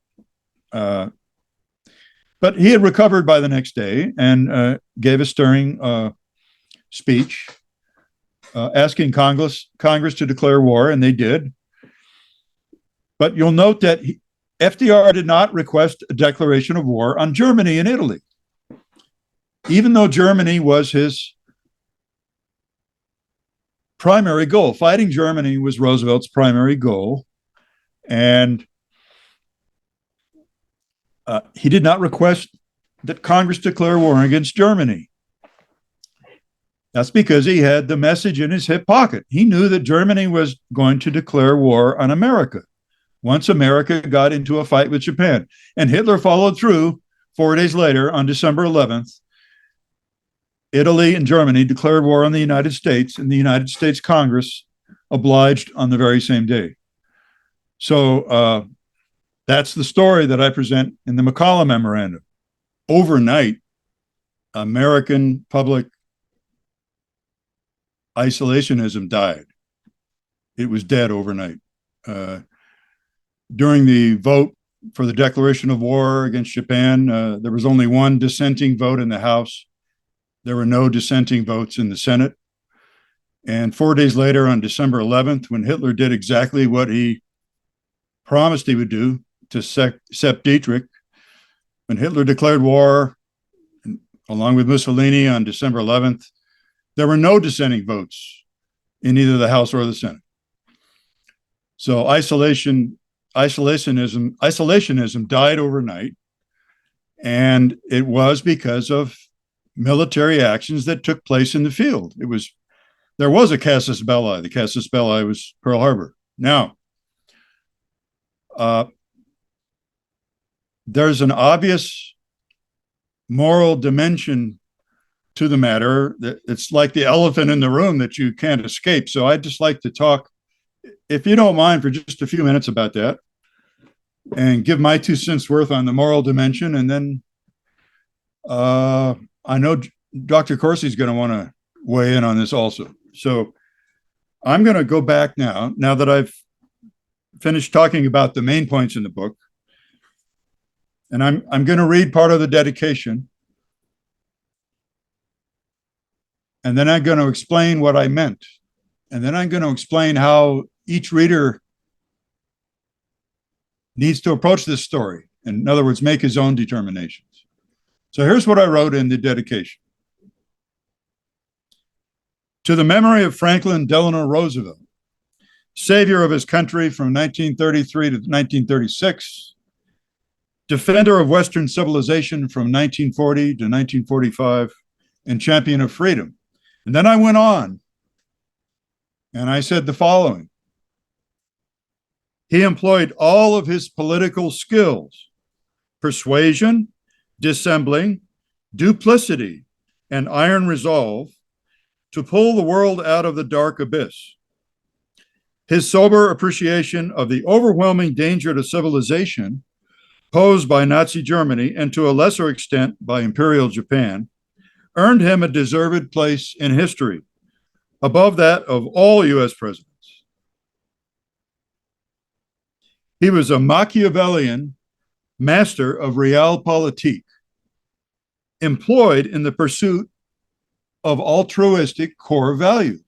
But he had recovered by the next day and gave a stirring speech asking Congress to declare war, and they did. But you'll note that FDR did not request a declaration of war on Germany and Italy, even though Germany was his primary goal. Fighting Germany was Roosevelt's primary goal, and he did not request that Congress declare war against Germany. That's because he had the message in his hip pocket. He knew that Germany was going to declare war on America once America got into a fight with Japan. And Hitler followed through 4 days later on December 11th. Italy and Germany declared war on the United States, and the United States Congress obliged on the very same day. So that's the story that I present in the McCollum Memorandum. Overnight, American public isolationism died. It was dead overnight. During the vote for the declaration of war against Japan, there was only one dissenting vote in the House. There were no dissenting votes in the Senate. And 4 days later, on December 11th, when Hitler did exactly what he promised he would do to Sepp Dietrich, when Hitler declared war, along with Mussolini on December 11th, there were no dissenting votes in either the House or the Senate. So isolationism died overnight, and it was because of military actions that took place in the field. There was a casus belli. The casus belli was Pearl Harbor. Now, there's an obvious moral dimension to the matter. It's like the elephant in the room that you can't escape. So I'd just like to talk, if you don't mind, for just a few minutes about that and give my 2 cents worth on the moral dimension. And then I know Dr. Corsi is going to want to weigh in on this also. So I'm going to go back now that I've finished talking about the main points in the book. And I'm going to read part of the dedication. And then I'm going to explain what I meant. And then I'm going to explain how each reader needs to approach this story. In other words, make his own determinations. So here's what I wrote in the dedication. To the memory of Franklin Delano Roosevelt, savior of his country from 1933 to 1936, defender of Western civilization from 1940 to 1945, and champion of freedom. And then I went on and I said the following. He employed all of his political skills, persuasion, dissembling, duplicity, and iron resolve to pull the world out of the dark abyss. His sober appreciation of the overwhelming danger to civilization posed by Nazi Germany and to a lesser extent by Imperial Japan earned him a deserved place in history, above that of all U.S. presidents. He was a Machiavellian master of realpolitik, employed in the pursuit of altruistic core values.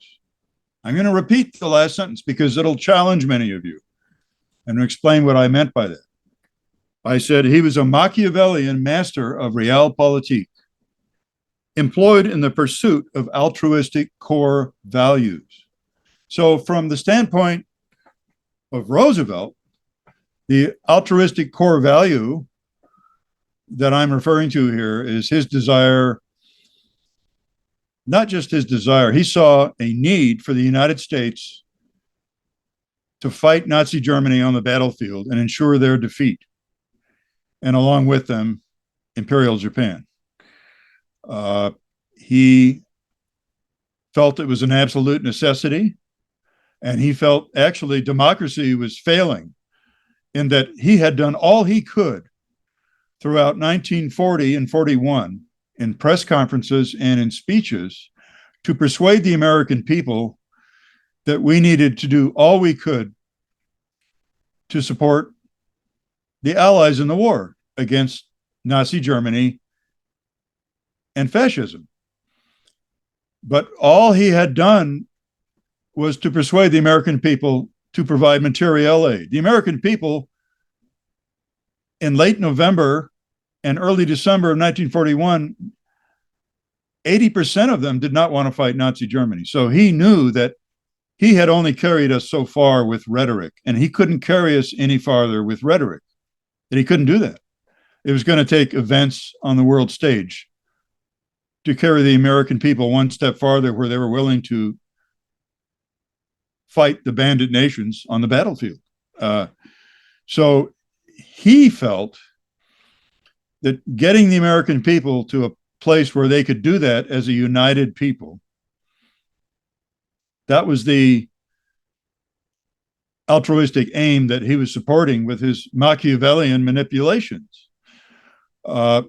I'm going to repeat the last sentence because it'll challenge many of you and explain what I meant by that. I said he was a Machiavellian master of realpolitik, employed in the pursuit of altruistic core values. So from the standpoint of Roosevelt, the altruistic core value that I'm referring to here is his desire, not just his desire, he saw a need for the United States to fight Nazi Germany on the battlefield and ensure their defeat, and along with them, Imperial Japan. He felt it was an absolute necessity, and he felt actually democracy was failing in that he had done all he could throughout 1940 and 41 in press conferences and in speeches to persuade the American people that we needed to do all we could to support the Allies in the war against Nazi Germany and fascism. But all he had done was to persuade the American people to provide material aid. The American people in late November and early December of 1941, 80% of them did not want to fight Nazi Germany. So he knew that he had only carried us so far with rhetoric, and he couldn't carry us any farther with rhetoric, that he couldn't do that. It was going to take events on the world stage to carry the American people one step farther where they were willing to fight the bandit nations on the battlefield. So he felt that getting the American people to a place where they could do that as a united people, that was the altruistic aim that he was supporting with his Machiavellian manipulations.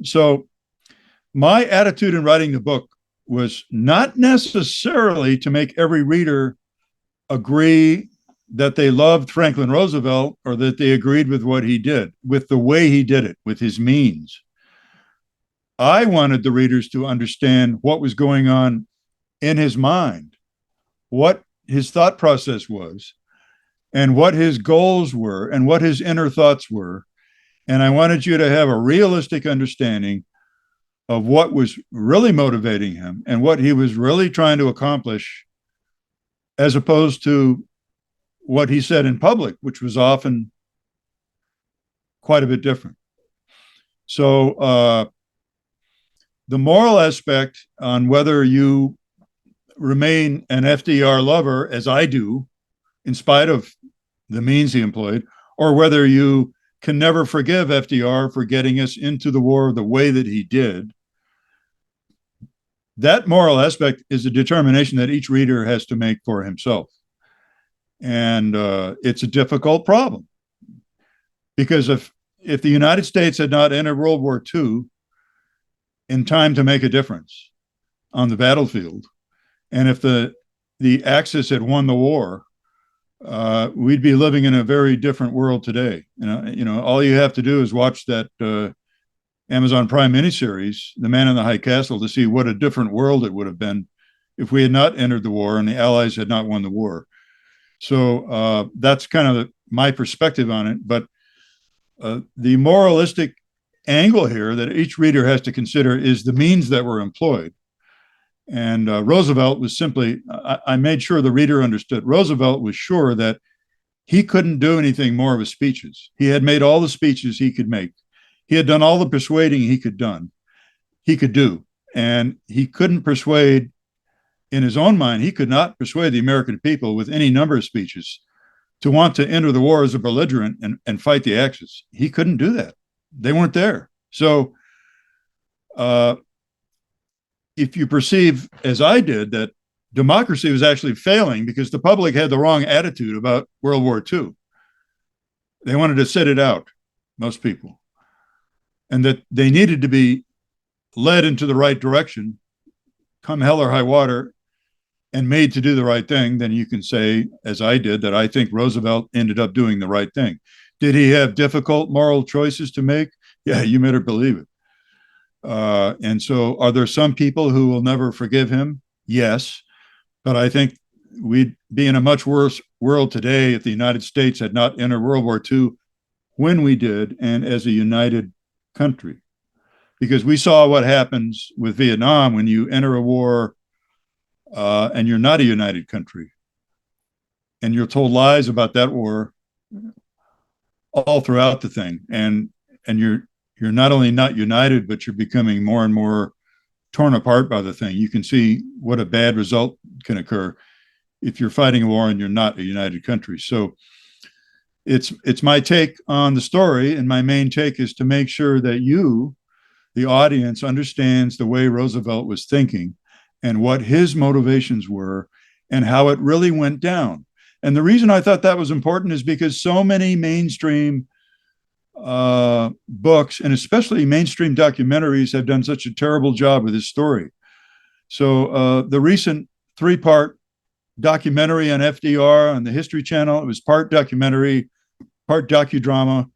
So my attitude in writing the book was not necessarily to make every reader agree that they loved Franklin Roosevelt or that they agreed with what he did, with the way he did it, with his means. I wanted the readers to understand what was going on in his mind, what his thought process was, and what his goals were, and what his inner thoughts were. And I wanted you to have a realistic understanding of what was really motivating him and what he was really trying to accomplish, as opposed to what he said in public, which was often quite a bit different. So the moral aspect on whether you remain an FDR lover, as I do, in spite of the means he employed, or whether you can never forgive FDR for getting us into the war the way that he did, that moral aspect is a determination that each reader has to make for himself. And it's a difficult problem, because if the United States had not entered World War II in time to make a difference on the battlefield, and if the Axis had won the war, we'd be living in a very different world today. You know, all you have to do is watch that Amazon Prime miniseries, The Man in the High Castle, to see what a different world it would have been if we had not entered the war and the Allies had not won the war. So that's kind of my perspective on it. But the moralistic angle here that each reader has to consider is the means that were employed. And Roosevelt was simply, I made sure the reader understood, Roosevelt was sure that he couldn't do anything more with speeches. He had made all the speeches he could make. He had done all the persuading he could do. And he couldn't persuade, in his own mind, he could not persuade the American people with any number of speeches to want to enter the war as a belligerent and fight the Axis. He couldn't do that. They weren't there. So if you perceive, as I did, that democracy was actually failing because the public had the wrong attitude about World War II. They wanted to sit it out, most people, and that they needed to be led into the right direction, come hell or high water, and made to do the right thing. Then you can say, as I did, that I think Roosevelt ended up doing the right thing. Did he have difficult moral choices to make? Yeah, you better believe it. And so are there some people who will never forgive him? Yes. But I think we'd be in a much worse world today if the United States had not entered World War II when we did and as a united country. Because we saw what happens with Vietnam when you enter a war and you're not a united country. And you're told lies about that war all throughout the thing. And you're not only not united, but you're becoming more and more torn apart by the thing. You can see what a bad result can occur if you're fighting a war and you're not a united country. So it's my take on the story, and my main take is to make sure that you, the audience, understands the way Roosevelt was thinking and what his motivations were and how it really went down. And the reason I thought that was important is because so many mainstream books, and especially mainstream documentaries, have done such a terrible job with this story. So the recent 3-part documentary on FDR on the History Channel, it was part documentary, part docudrama,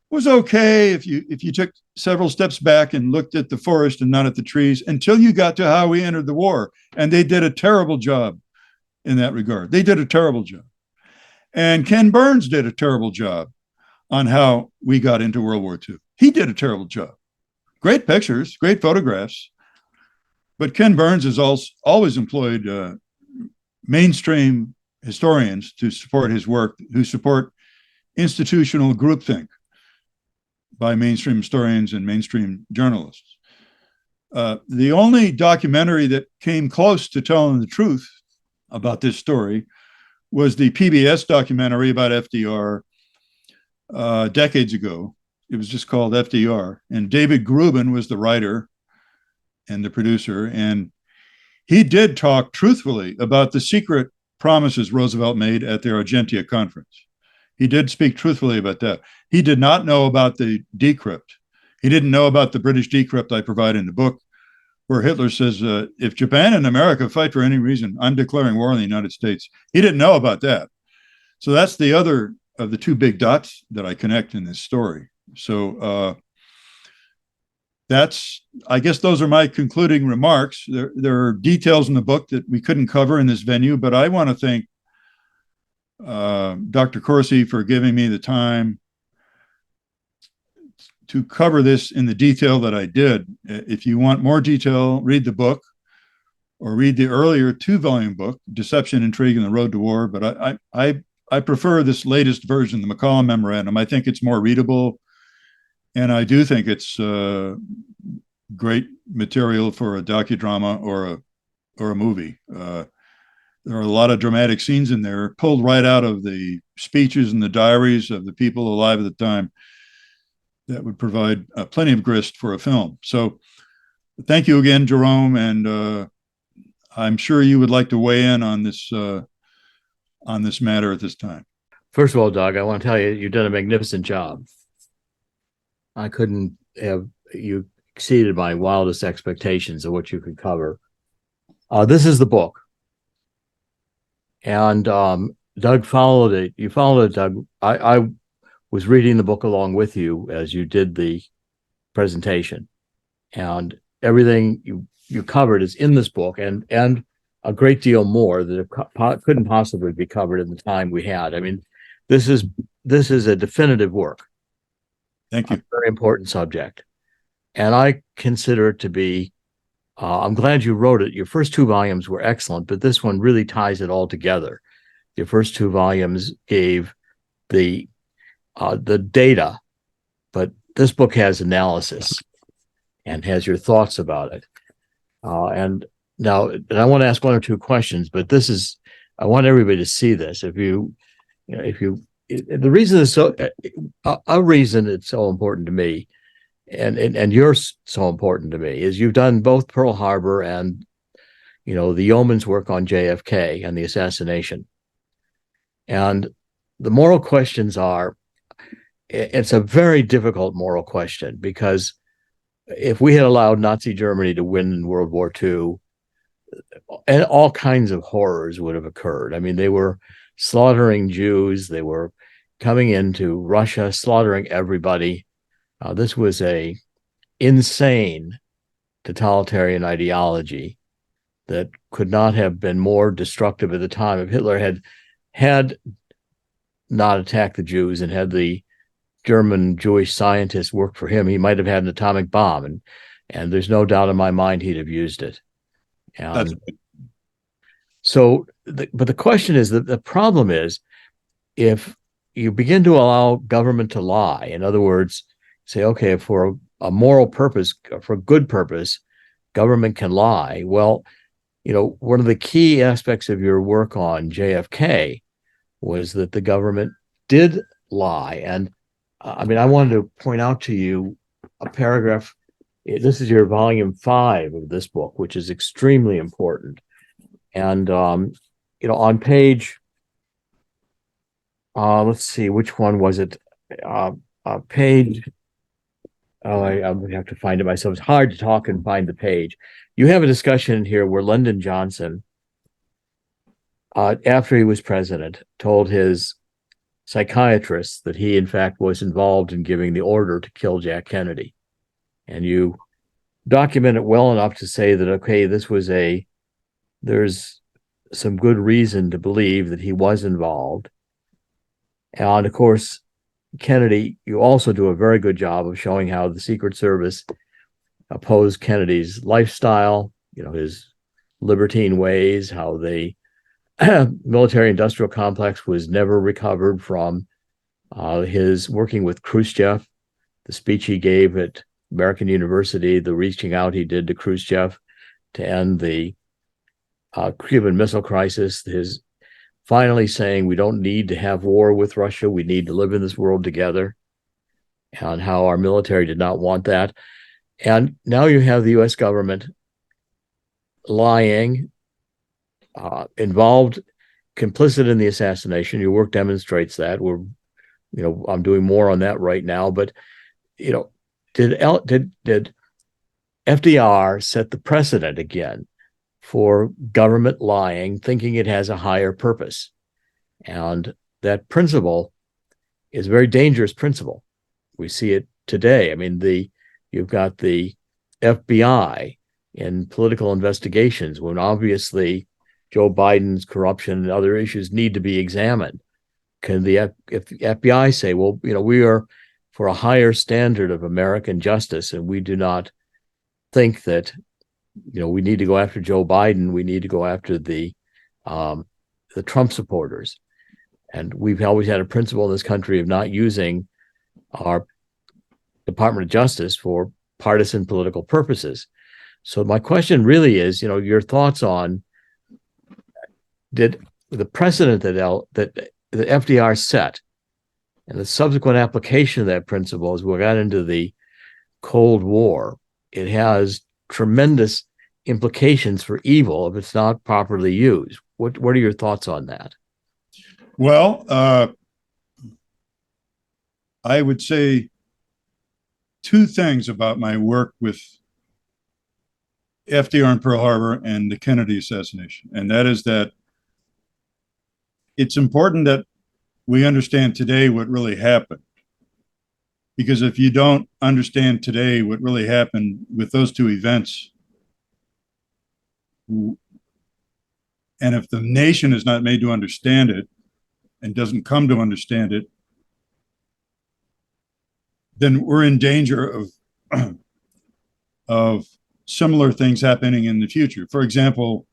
was okay if you took several steps back and looked at the forest and not at the trees until you got to how we entered the war. And they did a terrible job in that regard. They did a terrible job. And Ken Burns did a terrible job on how we got into World War II. He did a terrible job. Great pictures, great photographs. But Ken Burns has always employed mainstream historians to support his work, who support institutional groupthink by mainstream historians and mainstream journalists. The only documentary that came close to telling the truth about this story was the PBS documentary about FDR decades ago. It was just called FDR. And David Grubin was the writer and the producer. And he did talk truthfully about the secret promises Roosevelt made at the Argentia conference. He did speak truthfully about that. He did not know about the decrypt. He didn't know about the British decrypt I provide in the book, where Hitler says, if Japan and America fight for any reason, I'm declaring war on the United States. He didn't know about that. So that's the other of the 2 big dots that I connect in this story. So I guess those are my concluding remarks. There are details in the book that we couldn't cover in this venue, but I want to thank Dr. Corsi for giving me the time to cover this in the detail that I did. If you want more detail, read the book or read the earlier 2-volume book, Deception, Intrigue, and the Road to War. But I prefer this latest version, the McCollum Memorandum. I think it's more readable, and I do think it's great material for a docudrama or a movie. There are a lot of dramatic scenes in there, pulled right out of the speeches and the diaries of the people alive at the time, that would provide plenty of grist for a film. So thank you again, Jerome, and I'm sure you would like to weigh in on this matter at this time. First of all, Doug, I want to tell you, you've done a magnificent job. I couldn't have, you exceeded my wildest expectations of what you could cover. This is the book. And Doug followed it. You followed it, Doug. I was reading the book along with you as you did the presentation. And everything you covered is in this book, and a great deal more that couldn't possibly be covered in the time we had. I mean, this is a definitive work. Thank you. A very important subject. And I consider it to be, I'm glad you wrote it. Your first 2 volumes were excellent, but this one really ties it all together. Your first 2 volumes gave the data, but this book has analysis and has your thoughts about it. And I want to ask 1 or 2 questions, but I want everybody to see this. The reason is a reason it's so important to me, and you're so important to me, is you've done both Pearl Harbor and the yeoman's work on JFK and the assassination. And the moral questions are, it's a very difficult moral question, because if we had allowed Nazi Germany to win in World War II, and all kinds of horrors would have occurred. I mean, they were slaughtering Jews. They were coming into Russia, slaughtering everybody. This was a insane totalitarian ideology that could not have been more destructive at the time. If Hitler had not attacked the Jews and had the German Jewish scientists work for him, he might have had an atomic bomb, and there's no doubt in my mind he'd have used it. That's So, but the question is that the problem is, if you begin to allow government to lie, in other words, say, okay, for a moral purpose, for a good purpose, government can lie. Well, one of the key aspects of your work on JFK was that the government did lie. And I mean, I wanted to point out to you a paragraph. This is your volume 5 of this book, which is extremely important. And, on page, let's see, which one was it? Page, I have to find it myself. It's hard to talk and find the page. You have a discussion here where Lyndon Johnson, after he was president, told his psychiatrist that he, in fact, was involved in giving the order to kill Jack Kennedy. And you document it well enough to say that, okay, there's some good reason to believe that he was involved. And of course, Kennedy, you also do a very good job of showing how the Secret Service opposed Kennedy's lifestyle, his libertine ways, how the military industrial complex was never recovered from his working with Khrushchev, the speech he gave at American University, the reaching out he did to Khrushchev to end the Cuban Missile Crisis, his finally saying we don't need to have war with Russia, we need to live in this world together, and how our military did not want that. And now you have the U.S. government lying, involved, complicit in the assassination. Your work demonstrates that. I'm doing more on that right now. But did FDR set the precedent again for government lying, thinking it has a higher purpose? And that principle is a very dangerous principle. We see it today. I mean, you've got the FBI in political investigations, when obviously Joe Biden's corruption and other issues need to be examined. If the FBI say, well, we are for a higher standard of American justice, and we do not think that we need to go after Joe Biden, we need to go after the Trump supporters. And we've always had a principle in this country of not using our Department of Justice for partisan political purposes. So my question really is, your thoughts on, did the precedent that the FDR set and the subsequent application of that principle as we got into the Cold War, it has tremendous implications for evil if it's not properly used. What are your thoughts on that? Well, I would say two things about my work with FDR and Pearl Harbor and the Kennedy assassination. And that is that it's important that we understand today what really happened. Because if you don't understand today what really happened with those two events, and if the nation is not made to understand it and doesn't come to understand it, then we're in danger of similar things happening in the future. For example,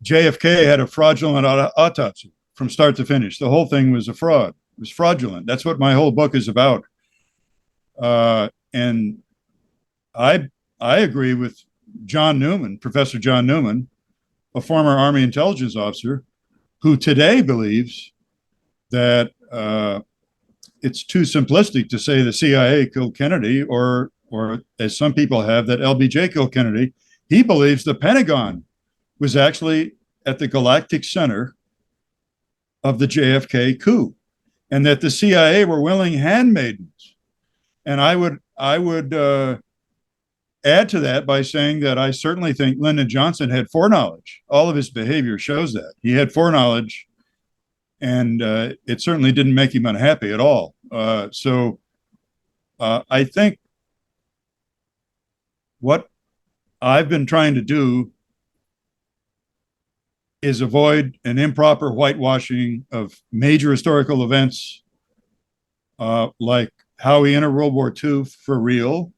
JFK had a fraudulent autopsy from start to finish. The whole thing was a fraud. It was fraudulent. That's what my whole book is about. And I agree with John Newman, Professor John Newman, a former Army intelligence officer, who today believes that it's too simplistic to say the CIA killed Kennedy, or as some people have, that LBJ killed Kennedy. He believes the Pentagon was actually at the galactic center of the JFK coup, and that the CIA were willing handmaidens. And I would add to that by saying that I certainly think Lyndon Johnson had foreknowledge. All of his behavior shows that he had foreknowledge, and it certainly didn't make him unhappy at all. So I think what I've been trying to do is avoid an improper whitewashing of major historical events, like how we entered World War II for real,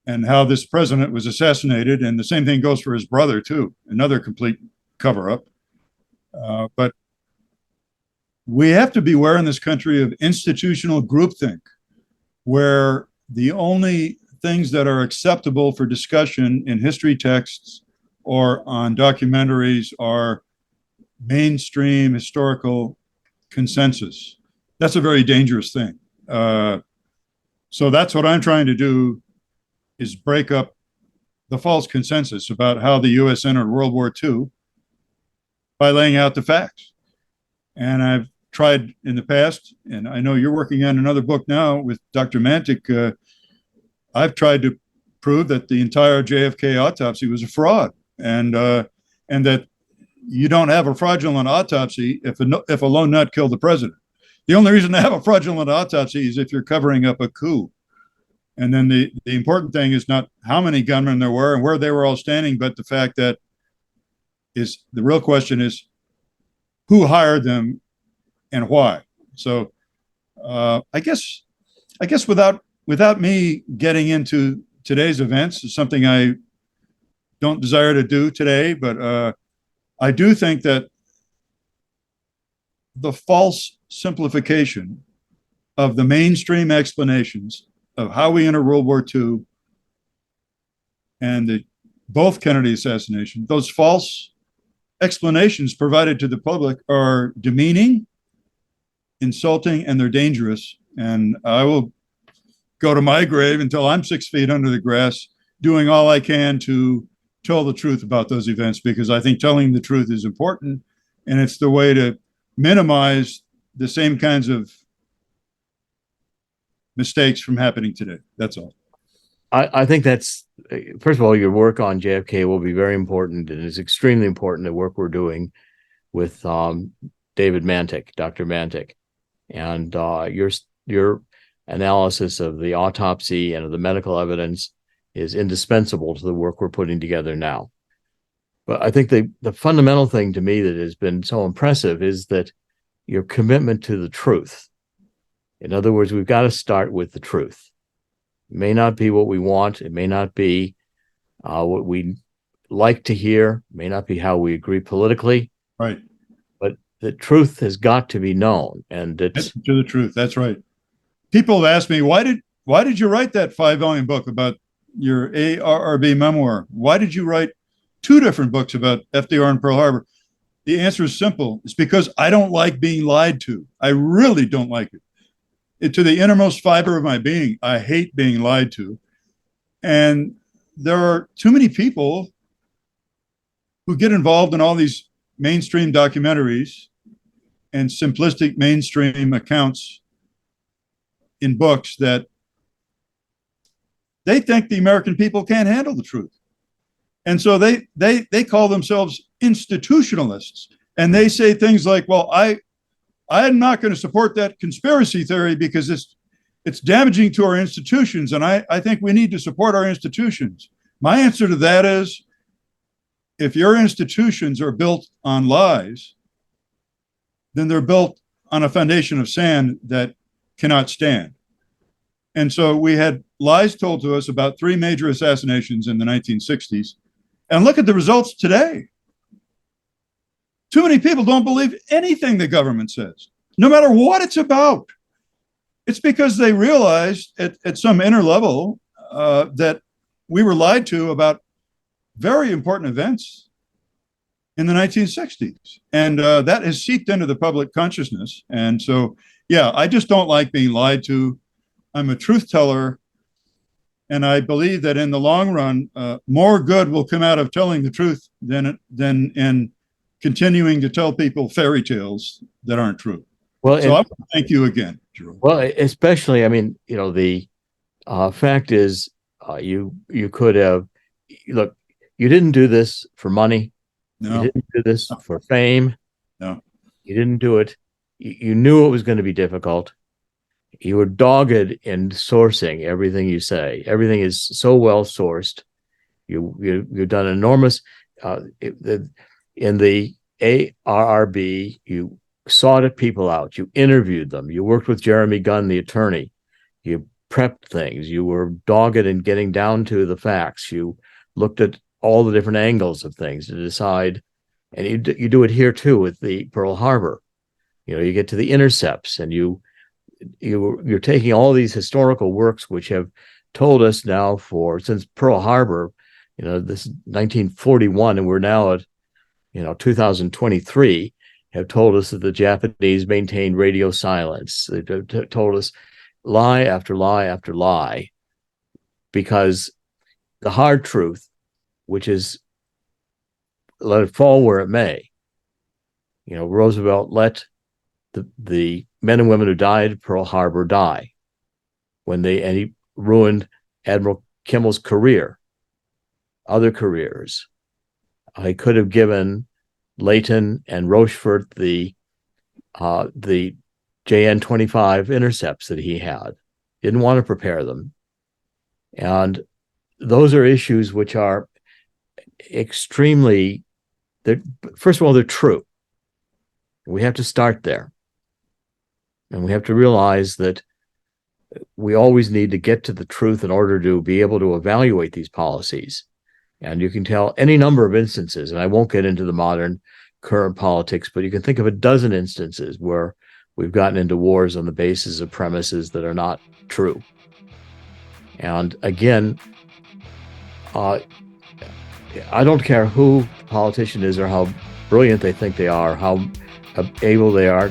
and how this president was assassinated. And the same thing goes for his brother, too, another complete cover up. But we have to beware in this country of institutional groupthink, where the only things that are acceptable for discussion in history texts or on documentaries are mainstream historical consensus. That's a very dangerous thing. So that's what I'm trying to do, is break up the false consensus about how the U.S. entered World War II by laying out the facts. And I've tried in the past, and I know you're working on another book now with Dr. Mantic. I've tried to prove that the entire JFK autopsy was a fraud, and that you don't have a fraudulent autopsy if a lone nut killed the president. The only reason to have a fraudulent autopsy is if you're covering up a coup. And then the important thing is not how many gunmen there were and where they were all standing, but the fact that is the real question is who hired them and why. So I guess without me getting into today's events, is something I don't desire to do today, but I do think that the false simplification of the mainstream explanations of how we enter World War II and both Kennedy assassination, those false explanations provided to the public are demeaning, insulting, and they're dangerous. And I will go to my grave until I'm 6 feet under the grass, doing all I can to tell the truth about those events, because I think telling the truth is important, and it's the way to minimize the same kinds of mistakes from happening today. That's all. I think that's, first of all, your work on JFK will be very important, and it's extremely important, the work we're doing with David Mantic, Dr. Mantic, and your analysis of the autopsy and of the medical evidence is indispensable to the work we're putting together now. But I think the fundamental thing to me that has been so impressive is that your commitment to the truth. In other words, we've got to start with the truth. It may not be what we want. It may not be what we like to hear. It may not be how we agree politically. Right. But the truth has got to be known. And it's to the truth. That's right. People have asked me, why did you write that 5-volume book about your ARRB memoir? Why did you write 2 different books about FDR and Pearl Harbor? The answer is simple. It's because I don't like being lied to. I really don't like it. To the innermost fiber of my being, I hate being lied to. And there are too many people who get involved in all these mainstream documentaries and simplistic mainstream accounts in books that they think the American people can't handle the truth. And so they call themselves institutionalists. And they say things like, well, I'm not going to support that conspiracy theory because it's damaging to our institutions, and I think we need to support our institutions. My answer to that is, if your institutions are built on lies, then they're built on a foundation of sand that cannot stand. And so we had lies told to us about 3 major assassinations in the 1960s, and look at the results today. Too many people don't believe anything the government says, no matter what it's about. It's because they realized at some inner level that we were lied to about very important events in the 1960s. And that has seeped into the public consciousness. And so, yeah, I just don't like being lied to. I'm a truth teller. And I believe that in the long run, more good will come out of telling the truth than in continuing to tell people fairy tales that aren't true. Well, So I want to thank you again, Jerome. well, especially, I mean, the fact is, you could have look. You didn't do this for money. You No, didn't do this for fame. no. You didn't do it. You knew it was going to be difficult. You were dogged in sourcing everything you say. Everything is so well sourced. You've done enormous. In the ARRB, you sought people out. You interviewed them. You worked with Jeremy Gunn, the attorney. You prepped things. You were dogged in getting down to the facts. You looked at all the different angles of things to decide. And you do it here too with the Pearl Harbor. You get to the intercepts, and you're taking all these historical works which have told us now since Pearl Harbor, this is 1941, and we're now at 2023, have told us that the Japanese maintained radio silence. They told us lie after lie after lie, because the hard truth, which is let it fall where it may, Roosevelt let the men and women who died at Pearl Harbor die and he ruined Admiral Kimmel's career, other careers. I could have given Leighton and Rochefort the JN-25 intercepts that he had. Didn't want to prepare them. And those are issues which are first of all, they're true. We have to start there. And we have to realize that we always need to get to the truth in order to be able to evaluate these policies. And you can tell any number of instances, and I won't get into the modern current politics, but you can think of a dozen instances where we've gotten into wars on the basis of premises that are not true. And again, I don't care who the politician is or how brilliant they think they are, how able they are.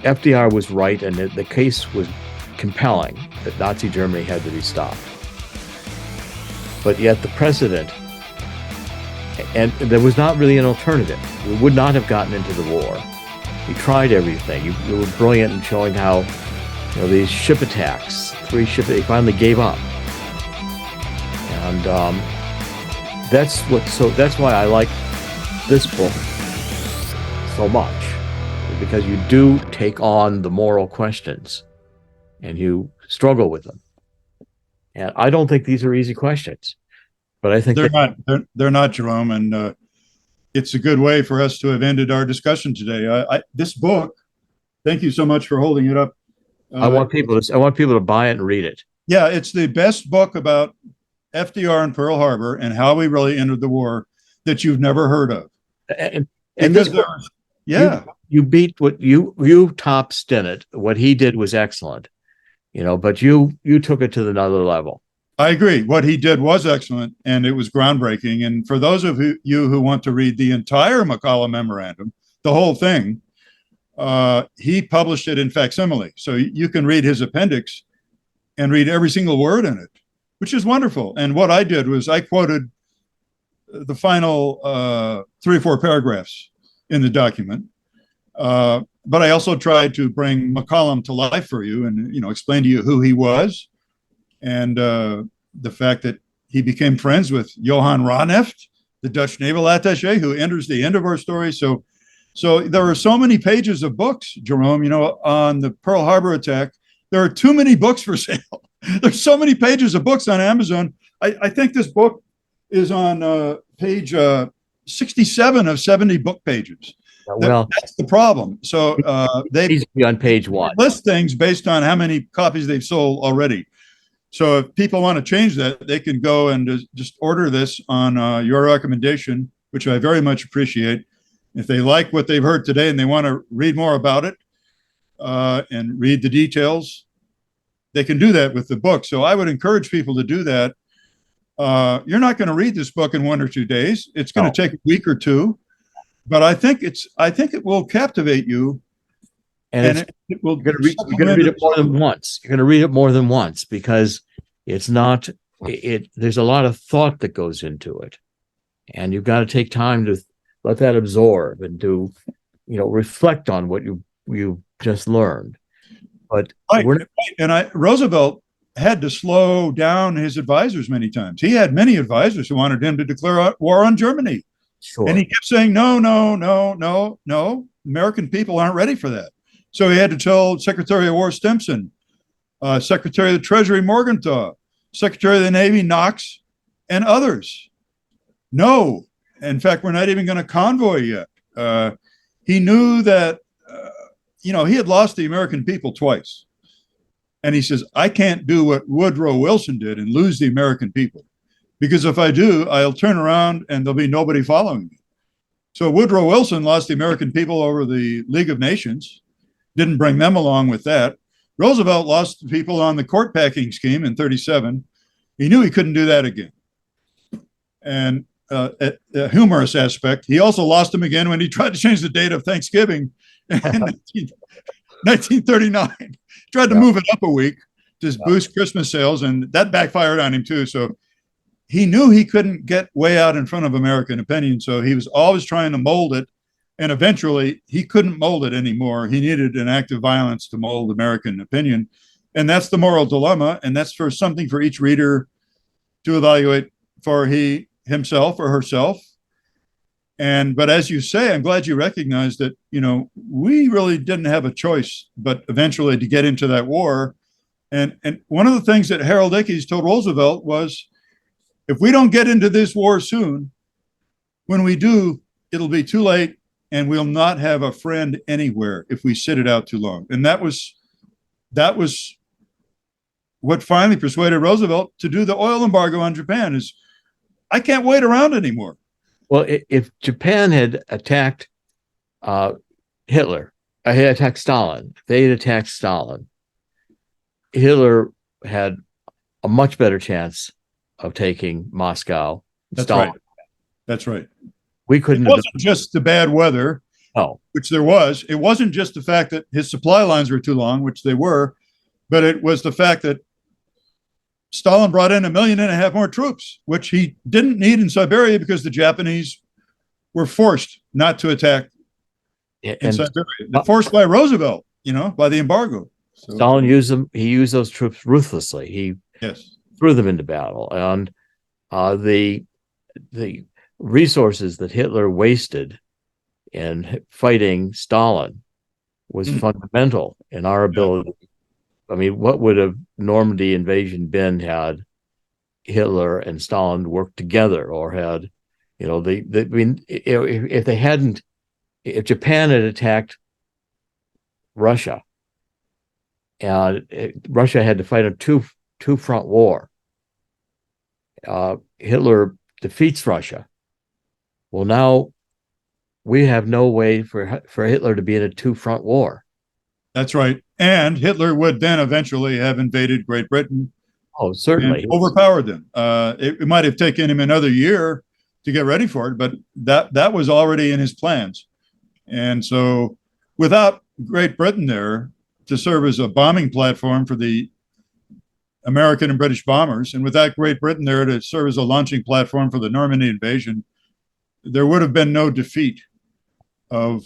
FDR was right, and the case was compelling that Nazi Germany had to be stopped. But yet the president, and there was not really an alternative. We would not have gotten into the war. He tried everything. You were brilliant in showing how, these ship attacks, 3 ships, they finally gave up. And that's why I like this book so much, because you do take on the moral questions and you struggle with them. And I don't think these are easy questions, but I think they're not, Jerome. And it's a good way for us to have ended our discussion today. This book, thank you so much for holding it up. I want people to buy it and read it. Yeah, it's the best book about FDR and Pearl Harbor and how we really entered the war that you've never heard of. And this book, you beat what you topped Stinnett. What he did was excellent, but you took it to another level. I agree. What he did was excellent, and it was groundbreaking. And for those of you who want to read the entire McCollum Memorandum, the whole thing, he published it in facsimile. So you can read his appendix and read every single word in it, which is wonderful. And what I did was I quoted the final 3 or 4 paragraphs in the document. But I also tried to bring McCollum to life for you and, explain to you who he was and the fact that he became friends with Johann Ranneft, the Dutch naval attaché, who enters the end of our story. So there are so many pages of books, Jerome, on the Pearl Harbor attack. There are too many books for sale. There's so many pages of books on Amazon. I think this book is on page 67 of 70 book pages. Well, that's the problem. So they needs to be on page 1. List things based on how many copies they've sold already. So if people want to change that, they can go and just order this on your recommendation, which I very much appreciate. If they like what they've heard today and they want to read more about it and read the details, they can do that with the book. So I would encourage people to do that. You're not going to read this book in 1 or 2 days. It's going to take a week or 2. But I think it will captivate you, and it will. You're going to read it more than once. You're going to read it more than once because it's not there's a lot of thought that goes into it, and you've got to take time to let that absorb and to, reflect on what you just learned. But right. And Roosevelt had to slow down his advisors many times. He had many advisors who wanted him to declare war on Germany. Sure. And he kept saying, no, no, no, no, no. American people aren't ready for that. So he had to tell Secretary of War Stimson, Secretary of the Treasury Morgenthau, Secretary of the Navy Knox, and others. No. In fact, we're not even going to convoy yet. He knew that, he had lost the American people twice. And he says, I can't do what Woodrow Wilson did and lose the American people. Because if I do, I'll turn around and there'll be nobody following me. So Woodrow Wilson lost the American people over the League of Nations, didn't bring them along with that. Roosevelt lost the people on the court packing scheme in 1937. He knew he couldn't do that again. And a humorous aspect, he also lost them again when he tried to change the date of Thanksgiving in 1939. Tried to move it up a week to boost Christmas sales, and that backfired on him too. So he knew he couldn't get way out in front of American opinion. So he was always trying to mold it. And eventually he couldn't mold it anymore. He needed an act of violence to mold American opinion. And that's the moral dilemma. And that's for something for each reader to evaluate for himself or herself. But as you say, I'm glad you recognize that, we really didn't have a choice, but eventually to get into that war. And one of the things that Harold Ickes told Roosevelt was, if we don't get into this war soon, when we do, it'll be too late and we'll not have a friend anywhere if we sit it out too long. And that was what finally persuaded Roosevelt to do the oil embargo on Japan. Is I can't wait around anymore. Well, if Japan had attacked Hitler, had attacked Stalin, if they had attacked Stalin, Hitler had a much better chance of taking Moscow. That's Stalin. right. That's right. We couldn't. It wasn't just the bad weather, which there was. It wasn't just the fact that his supply lines were too long, which they were, but it was the fact that Stalin brought in 1.5 million more troops, which he didn't need in Siberia because the Japanese were forced not to attack in Siberia. Forced by Roosevelt, by the embargo. So, Stalin used them. He used those troops ruthlessly. He threw them into battle, and the resources that Hitler wasted in fighting Stalin was fundamental in our ability. I mean, what would a Normandy invasion been had Hitler and Stalin worked together, or had, if Japan had attacked Russia, and Russia had to fight a two-front war. Hitler defeats Russia. Well, now we have no way for Hitler to be in a two-front war. That's right. And Hitler would then eventually have invaded Great Britain. Oh, certainly. Overpowered them. It might have taken him another year to get ready for it, but that was already in his plans. And so without Great Britain there to serve as a bombing platform for the American and British bombers, and without Great Britain there to serve as a launching platform for the Normandy invasion, there would have been no defeat of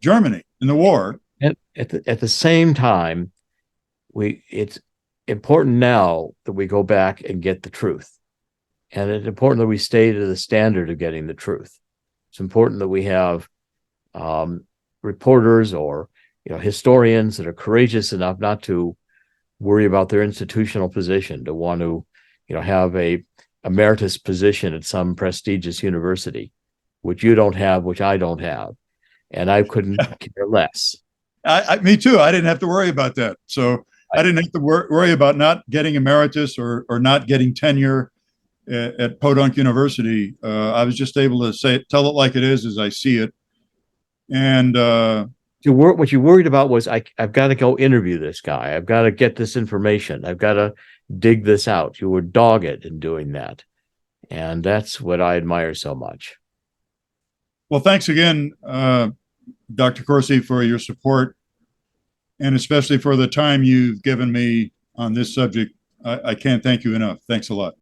Germany in the war. And at the same time, it's important now that we go back and get the truth. And it's important that we stay to the standard of getting the truth. It's important that we have reporters or historians that are courageous enough not to worry about their institutional position, to want to have a emeritus position at some prestigious university, which you don't have, which I don't have, and I couldn't care less. Me too. I didn't have to worry about that. So I didn't have to worry about not getting emeritus or not getting tenure at Podunk University. I was just able to tell it like it is as I see it. And what you worried about was I've got to go interview this guy. I've got to get this information. I've got to dig this out. You were dogged in doing that. And that's what I admire so much. Well, thanks again, Dr. Corsi, for your support, and especially for the time you've given me on this subject I can't thank you enough. Thanks a lot.